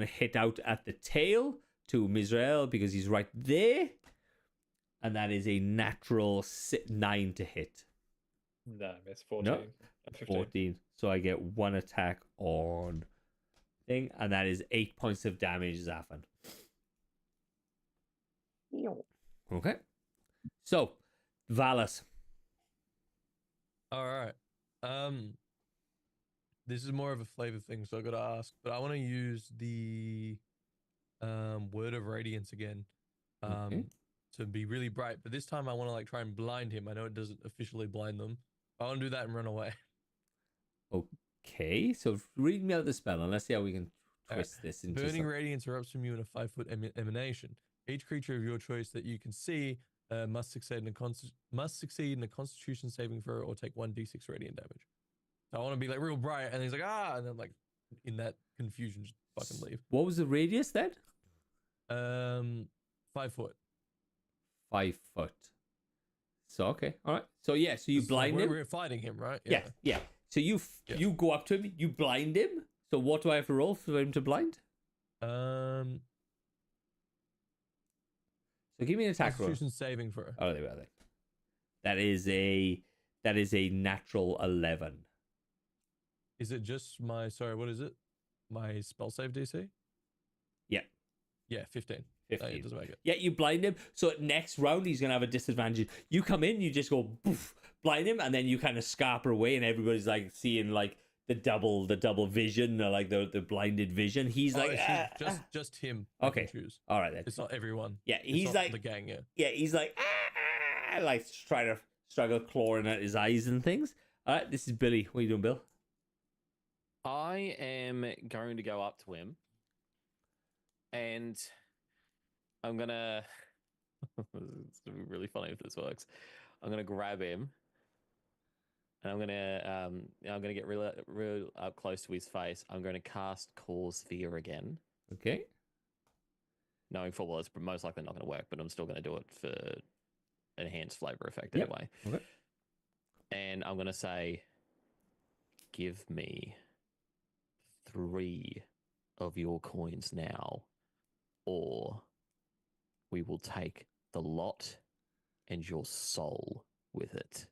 to hit out at the tail to Mizrael because he's right there, and that is a natural 9 to hit. No, it's 14. No, and 15. 14. So I get 1 attack on thing, and that is 8 points of damage, Zafan. Okay. So, Valis. All right. This is more of a flavor thing, so I got to ask, but I want to use the word of radiance again, Okay. to be really bright. But this time, I want to like try and blind him. I know it doesn't officially blind them. I want to do that and run away. Okay, so read me out the spell, and let's see how we can All right. twist this into Burning something. radiance erupts from you in a 5-foot emanation. Each creature of your choice that you can see must succeed in a Constitution saving throw or take 1d6 radiant damage. So I want to be like real bright, and he's like and then like in that confusion, just fucking leave. What was the radius then? 5 foot. 5 foot. So okay, all right. So yeah, so you So blind him. We're fighting him, right? Yeah, yeah. So you Yeah. you go up to him, you blind him. So what do I have to roll for him to blind? So give me an attack roll. Constitution saving throw. Oh, there we are. There. That is a natural 11. Is it just my what is it? My spell save DC? Yeah. Yeah, 15. 15. It doesn't make it. Yeah, you blind him. So next round he's gonna have a disadvantage. You come in, you just go poof, blind him, and then you kind of scarper away, and everybody's like seeing like the double vision, or like the blinded vision. He's like, it's just him. I can Okay. choose. all right then. It's not everyone. Yeah, It's he's not like, the gang. yeah, he's like, like trying to struggle clawing at his eyes and things. All right, this is Billy. What are you doing, Bill? I am going to go up to him, and I'm gonna. It's gonna be really funny if this works. I'm gonna grab him, and I'm gonna get real up close to his face. I'm going to cast Cause Sphere again, Okay. knowing full well it's most likely not going to work, but I'm still going to do it for enhanced flavor effect Yep. anyway. Okay. And I'm going to say, give me 3 of your coins now, or we will take the lot and your soul with it.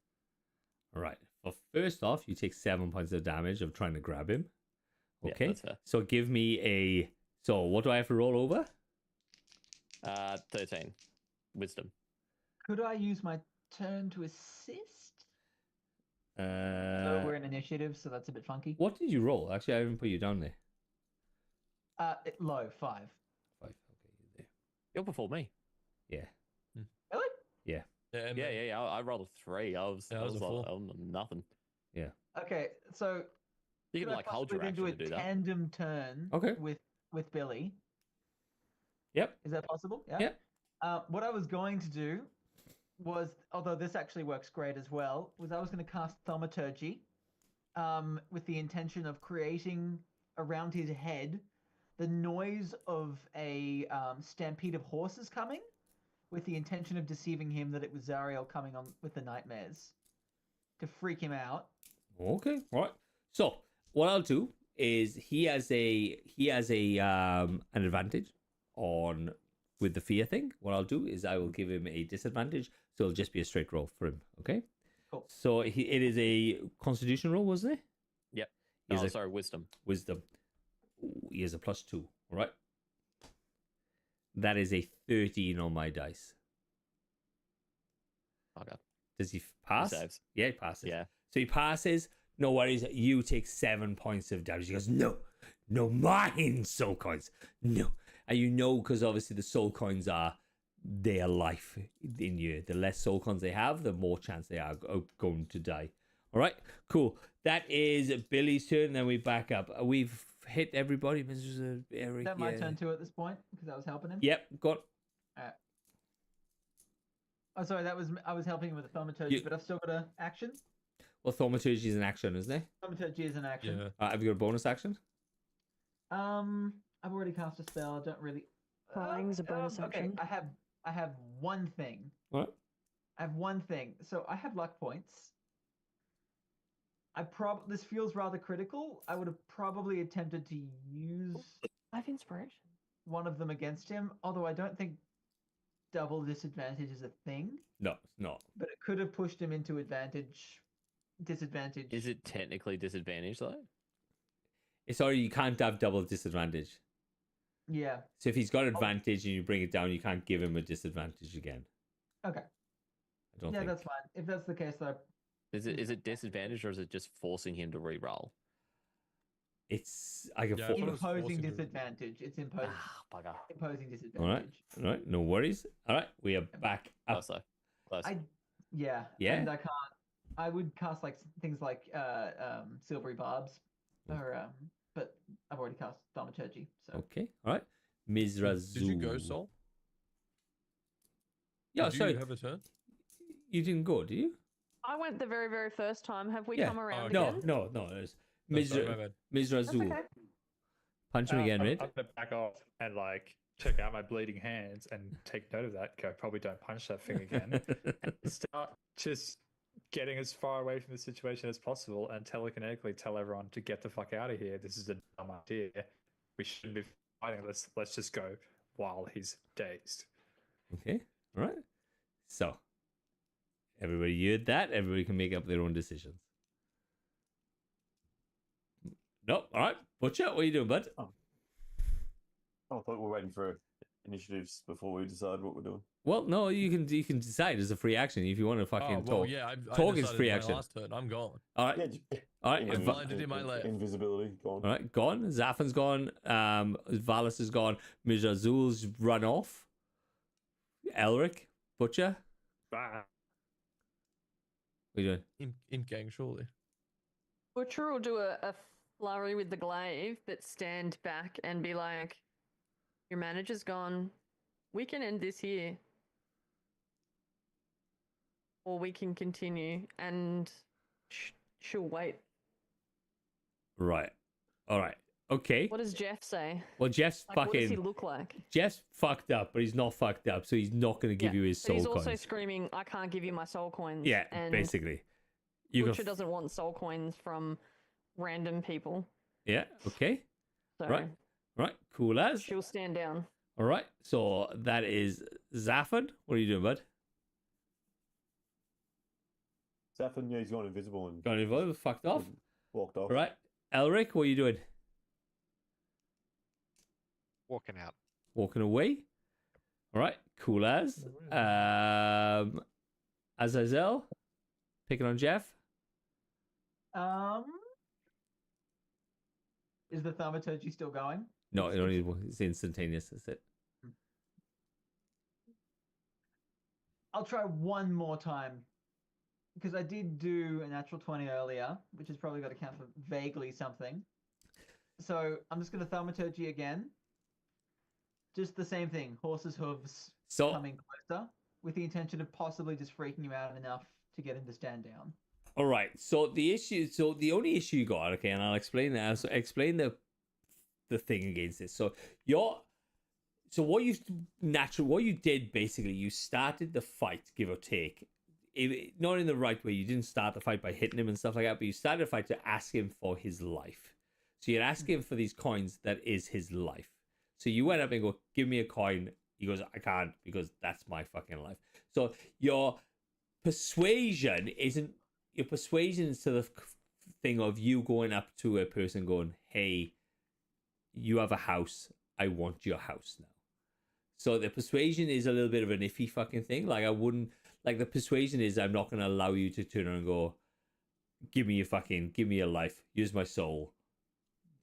All right. Well, first off, you take 7 points of damage of trying to grab him. Yeah, Okay. that's fair. So give me a. So what do I have to roll over? 13. Wisdom. Could I use my turn to assist? So we're in initiative, so that's a bit funky. What did you roll? Actually, I haven't put you down there. Low 5. 5. Okay, you're there. You're before me. Yeah. Really? Yeah. Yeah, Yeah. I rolled a 3. I was a like, 4. oh, nothing. Okay, so You could can I like hold your possibly action to do do a that. tandem turn Okay. with Billy? Yep. Is that possible? Yeah. Yep. What I was going to do was, although this actually works great as well, was I was going to cast Thaumaturgy, with the intention of creating around his head the noise of a stampede of horses coming, with the intention of deceiving him that it was Zariel coming on with the nightmares to freak him out. Okay. All right. So what I'll do is he has a an advantage on with the fear thing. What I'll do is I will give him a disadvantage, so it'll just be a straight roll for him. Okay. Cool. So it is a Constitution roll, wasn't it? Yep. He has Oh, a sorry, wisdom. Wisdom. Ooh, he has a +2. All right. That is a 13 on my dice. Okay. Does he pass? saves. Yeah, he passes. Yeah. So he passes. No worries. You take 7 points of damage. He goes, no, mine soul coins. No. And you know, because obviously the soul coins are their life in you. The less soul coins they have, the more chance they are going to die. All right, cool. That is Billy's turn. Then we back up. We've hit everybody. Mr. Eric. Is that my turn too at this point? Because I was helping him? Yep, got. Oh, sorry, I was helping him with the Thaumaturgy, but I've still got an action? Well, Thaumaturgy is an action, isn't it? Thaumaturgy is an action. Yeah. Have you got a bonus action? I've already cast a spell. I don't really. Flying's a bonus action. Okay, I have one thing. What? I have one thing. So I have luck points. This feels rather critical. I would have probably attempted to use I have inspiration. one of them against him, although I don't think double disadvantage is a thing. No, it's not. But it could have pushed him into disadvantage. Is it technically disadvantage though? Sorry, you can't have double disadvantage. Yeah. So if he's got advantage and you bring it down, you can't give him a disadvantage again. Okay. I don't Yeah, think. that's fine. If that's the case, though. Is it disadvantage or is it just forcing him to re-roll? It's I can. Yeah, I thought it was Imposing forcing to- disadvantage. It's imposing. Ah, bugger. Imposing disadvantage. All right, no worries. All right, we are back up. Close though. Close. Yeah. Yeah? And I can't. I would cast like things like silvery barbs, or but I've already cast Thaumaturgy. So Okay, all right. Mizrazu. Did you go, Sol? Yeah, Did sorry. you have a turn? You didn't go, did you? I went the very, very first time. Have we Yeah. come around Oh, No, again? no. It's Oh, sorry, my bad. Mizrazu. okay. Punch him again, I'm mate. gonna back off and like check out my bleeding hands and take note of that. Go, probably don't punch that thing again. And start just getting as far away from the situation as possible and telekinetically tell everyone to get the fuck out of here. This is a dumb idea. We shouldn't be fighting. Let's just go while he's dazed. Okay, all right. So, everybody heard that. Everybody can make up their own decisions. Nope. All right, Butcher, what are you doing, bud? Oh, I thought we were waiting for initiatives before we decide what we're doing. Well, no, you can decide as a free action if you want to fucking Oh, well, talk. yeah, I Talk is decided free my action. last turn. I'm gone. All right, Yeah, all right. I'm blinded in my left. Invisibility, gone. All right, gone. Zafan's gone. Valis is gone. Mizrazul's run off. Elric, Butcher, Bah. what are you doing? Imp gang, surely. Butcher will do a flurry with the glaive, but stand back and be like, your manager's gone. We can end this here. Or we can continue, and she'll wait. Right. All right. Okay. What does Jeff say? Well, Jeff's Like, what does he fucking. look like? Jeff's fucked up, but he's not fucked up, so he's not going to give you his but soul he's also coins. screaming, I can't give you my soul coins. Yeah, and basically. You Butcher can. doesn't want soul coins from random people. Yeah. Okay. So Right. Right. Cool as. she'll stand down. All right. So that is Zafan. What are you doing, bud? Zafin, yeah, he's gone invisible and Got involved? Fucked off. walked off. All right. Elric, what are you doing? Walking out. Walking away. All right, cool as. Azazel, picking on Jeff. Is the thaumaturgy still going? No, it's instantaneous. That's it. I'll try one more time because I did do a natural 20 earlier, which has probably got to count for vaguely something. So I'm just going to thaumaturgy again. Just the same thing. Horse's hooves coming closer with the intention of possibly just freaking him out enough to get him to stand down. All right. So the only issue you got, okay, and I'll explain that. So explain the thing against this. So what you did basically, you started the fight, give or take, not in the right way. You didn't start the fight by hitting him and stuff like that, but you started the fight to ask him for his life. So you'd ask him for these coins that is his life. So you went up and go, give me a coin. He goes, I can't because that's my fucking life. So your persuasion is to the thing of you going up to a person going, hey, you have a house. I want your house now. So the persuasion is a little bit of an iffy fucking thing. Like the persuasion is I'm not going to allow you to turn around and go, give me your life. Use my soul.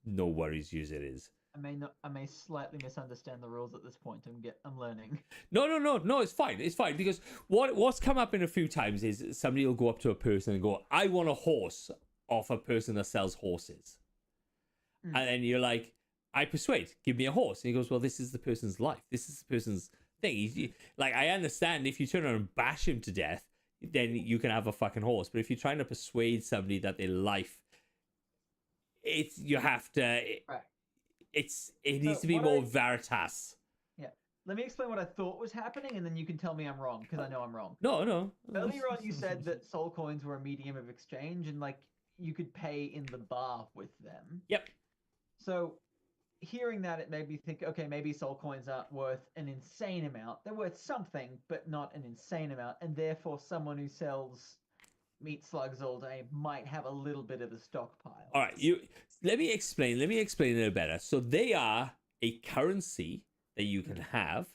No worries, use it is. I may slightly misunderstand the rules at this point. I'm learning. No, it's fine. It's fine because what's come up in a few times is somebody will go up to a person and go, I want a horse off a person that sells horses. And then you're like, I persuade, give me a horse. And he goes, well, this is the person's life. This is the person's thing. Like, I understand if you turn around and bash him to death, then you can have a fucking horse. But if you're trying to persuade somebody that their life, you have to, right. It needs to be more veritas. Yeah. Let me explain what I thought was happening, and then you can tell me I'm wrong, because I know I'm wrong. No. Earlier on, you said that soul coins were a medium of exchange, and, like, you could pay in the bar with them. Yep. So, hearing that, it made me think, okay, maybe soul coins aren't worth an insane amount. They're worth something, but not an insane amount, and therefore someone who sells meat slugs all day might have a little bit of a stockpile. All right, let me explain it a bit better. So they are a currency that you can have,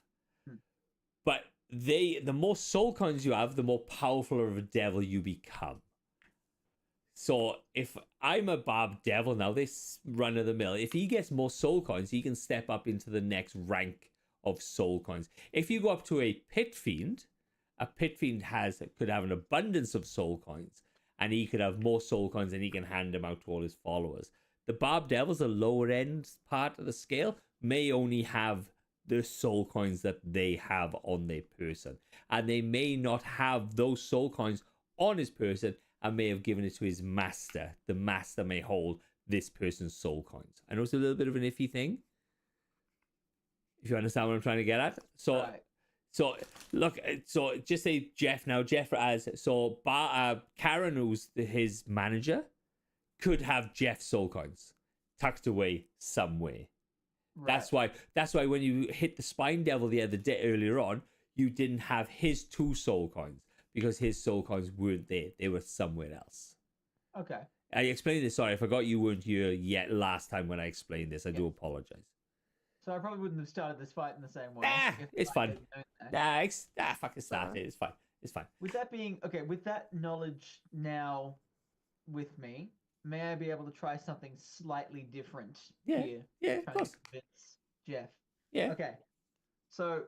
but the more soul coins you have, the more powerful of a devil you become. So if I'm a Barb Devil now, this run of the mill, if he gets more soul coins, he can step up into the next rank of soul coins. If you go up to a pit fiend could have an abundance of soul coins, and he could have more soul coins and he can hand them out to all his followers. The Barb Devils, the lower end part of the scale, may only have the soul coins that they have on their person, and they may not have those soul coins on his person and may have given it to his master. The master may hold this person's soul coins. I know it's a little bit of an iffy thing, if you understand what I'm trying to get at. So right. So look, so just say Jeff now. Jeff as Karen, who's his manager, could have Jeff's soul coins tucked away somewhere. Right. That's why when you hit the Spine Devil the other day earlier on, you didn't have his 2 soul coins because his soul coins weren't there. They were somewhere else. Okay. I explained this. Sorry, I forgot you weren't here yet last time when I explained this. I do apologize. So I probably wouldn't have started this fight in the same way. It's fine. Fucking start it. It's fine. It's fine. With that being okay, with that knowledge now with me, may I be able to try something slightly different here? Yeah, of course. Convince Jeff. Yeah. Okay. So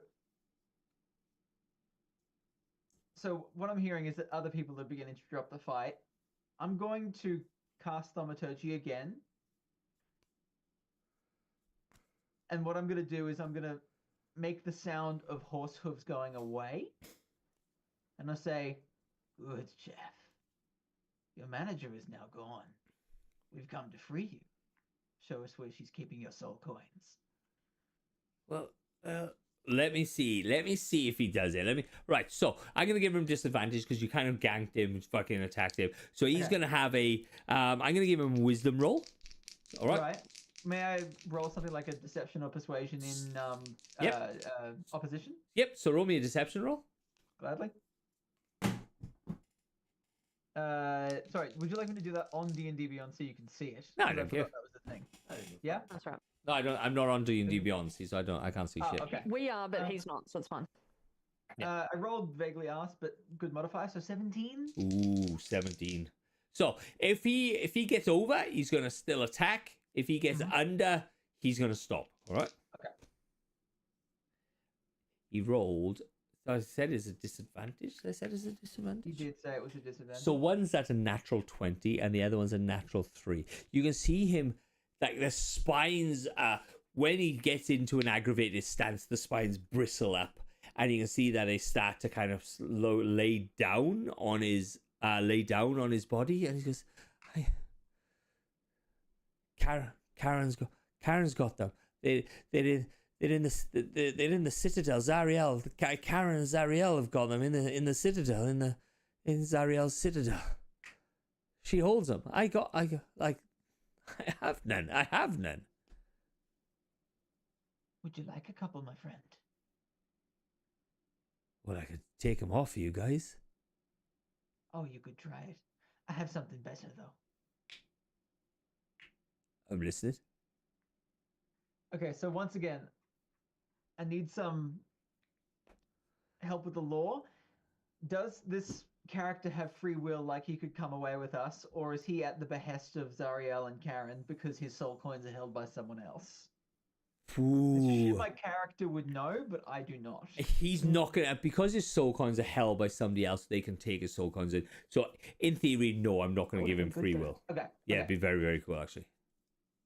what I'm hearing is that other people are beginning to drop the fight. I'm going to cast Thaumaturgy again. And what I'm going to do is I'm going to make the sound of horse hooves going away. And I say, good, Jeff. Your manager is now gone. We've come to free you. Show us where she's keeping your soul coins. Well, let me see. Let me see if he does it. Right, so I'm going to give him disadvantage because you kind of ganked him, fucking attacked him. So he's going to have a... I'm going to give him a wisdom roll. All right? Right. May I roll something like a deception or persuasion in opposition? Yep, so roll me a deception roll. Gladly. Sorry, would you like me to do that on D&D Beyond so you can see it? No, I 'Cause don't forgot care. that was the thing. Yeah? That's right. No, I don't. I'm not on D&D Beyond, see, so I can't see shit. Okay. We are, but Um, he's not, so it's fine. Yeah. I rolled vaguely arse, but good modifier, so 17. Ooh, 17. So if he gets over, he's gonna still attack. If he gets under, he's gonna stop. All right. Okay. He rolled. I said it's a disadvantage. I said it's a disadvantage. You did say it was a disadvantage. So one's at a natural 20 and the other one's a natural 3. You can see him, like the spines, when he gets into an aggravated stance, the spines bristle up. And you can see that they start to kind of lay down on his body. And he goes, hey, Karen's got them. They're in the citadel. Zariel, Karen and Zariel have got them in the citadel, in Zariel's citadel. She holds them. I have none. Would you like a couple, my friend? Well, I could take them off for you guys. Oh, you could try it. I have something better, though. I'm listening. Okay, so once again, I need some help with the law. Does this character have free will, like he could come away with us, or is he at the behest of Zariel and Karen because his soul coins are held by someone else? Ooh. My character would know, but I do not. He's not gonna, because his soul coins are held by somebody else. They can take his soul coins in. So in theory, no, I'm not gonna give him free will. Okay. Yeah, okay. it'd be very, very cool actually.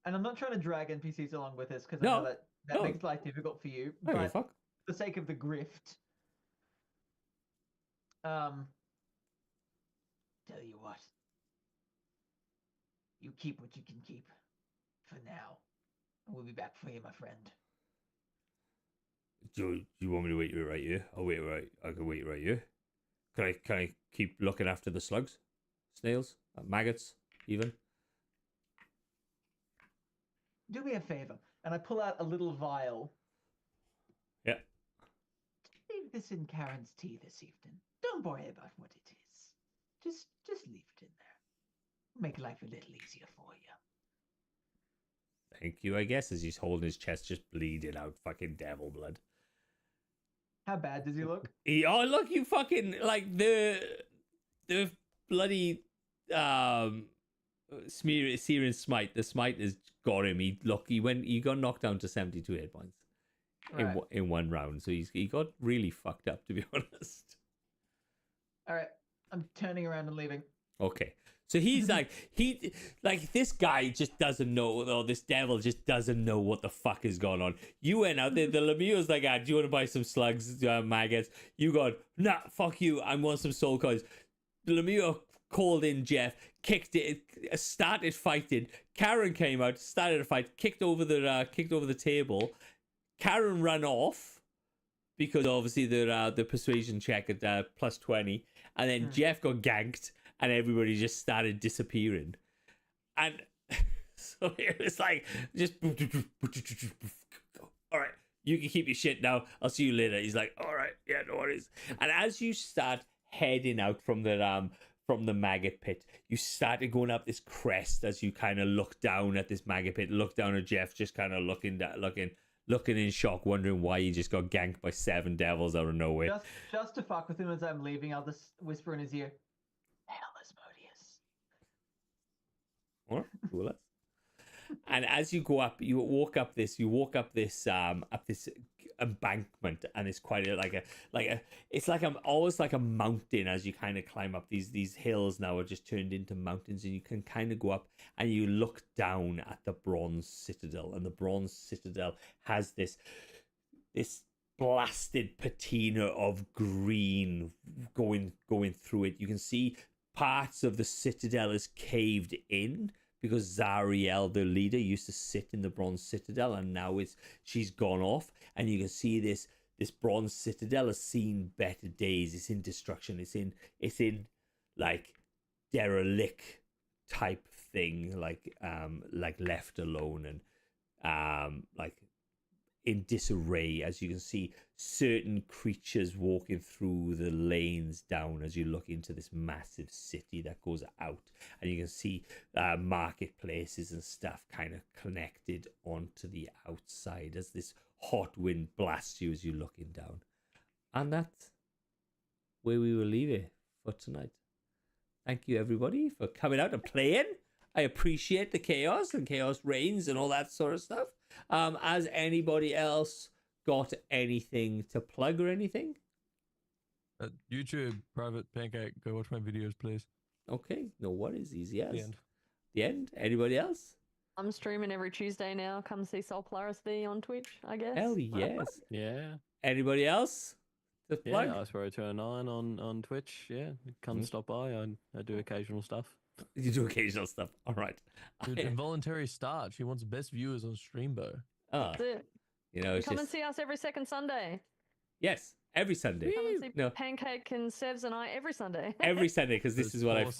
And I'm not trying to drag NPCs along with this because No, I know that no. makes life difficult for you. I don't give a But fuck. for the sake of the grift, tell you what, you keep what you can keep for now. We'll be back for you, my friend. Do you want me to wait right here? I can wait right here. Can I keep looking after the slugs, snails, maggots, even? Do me a favor, and I pull out a little vial. Yeah. Leave this in Karen's tea this evening. Don't worry about what it is. Just leave it in there. Make life a little easier for you. Thank you, I guess, as he's holding his chest, just bleeding out fucking devil blood. How bad does he look? Oh, look, you fucking, like, the bloody, Searing Smite. The Smite has got him. He got knocked down to 72 hit points in one round. So he got really fucked up, to be honest. All right. I'm turning around and leaving. Okay. So he's this guy just doesn't know, or this devil just doesn't know what the fuck is going on. You went out there, the Lemieux's like, do you want to buy some slugs, maggots? You got, nah, fuck you, I want some soul coins. The Lemieux called in Jeff, kicked it, started fighting. Karen came out, started a fight, kicked over the table. Karen ran off, because obviously the persuasion check at plus 20, and then Jeff got ganked, and everybody just started disappearing. And so it was like, just, all right, you can keep your shit now. I'll see you later. He's like, all right, yeah, no worries. And as you start heading out from the maggot pit, you started going up this crest as you kind of look down at this maggot pit, look down at Jeff, just kind of looking in shock, wondering why he just got ganked by 7 devils out of nowhere. Just to fuck with him as I'm leaving, I'll just whisper in his ear, "Hail Asmodeus." All right, cool. And as you go up, you walk up this embankment, and it's quite always like a mountain. As you kind of climb up, these hills now are just turned into mountains, and you can kind of go up and you look down at the bronze citadel, and the bronze citadel has this blasted patina of green going through it. You can see parts of the citadel is caved in, because Zariel, the leader, used to sit in the bronze citadel, and now she's gone off, and you can see this bronze citadel has seen better days. It's in destruction. It's in like derelict type thing, like left alone, and like in disarray. As you can see, certain creatures walking through the lanes down as you look into this massive city that goes out, and you can see marketplaces and stuff kind of connected onto the outside as this hot wind blasts you as you're looking down. And that's where we will leave it for tonight. Thank you, everybody, for coming out and playing. I appreciate the chaos and chaos reigns and all that sort of stuff. Has anybody else got anything to plug or anything? YouTube, Private Pancake. Go watch my videos, please. Okay, no worries. Easy as. The end. The end. Anybody else? I'm streaming every Tuesday now. Come see Soul Polaris V on Twitch, I guess. Hell yes. Yeah. Anybody else to plug? Yeah, Icerow29 on Twitch. Yeah, come stop by. I do occasional stuff. You do occasional stuff. All right. Dude, involuntary start. She wants best viewers on Streambo. Ah, That's it. you know, it's Come and just see us every second Sunday. yes, every Sunday. Come and see No, Pancake and Sevs and I every Sunday. every Sunday because this Those is what I four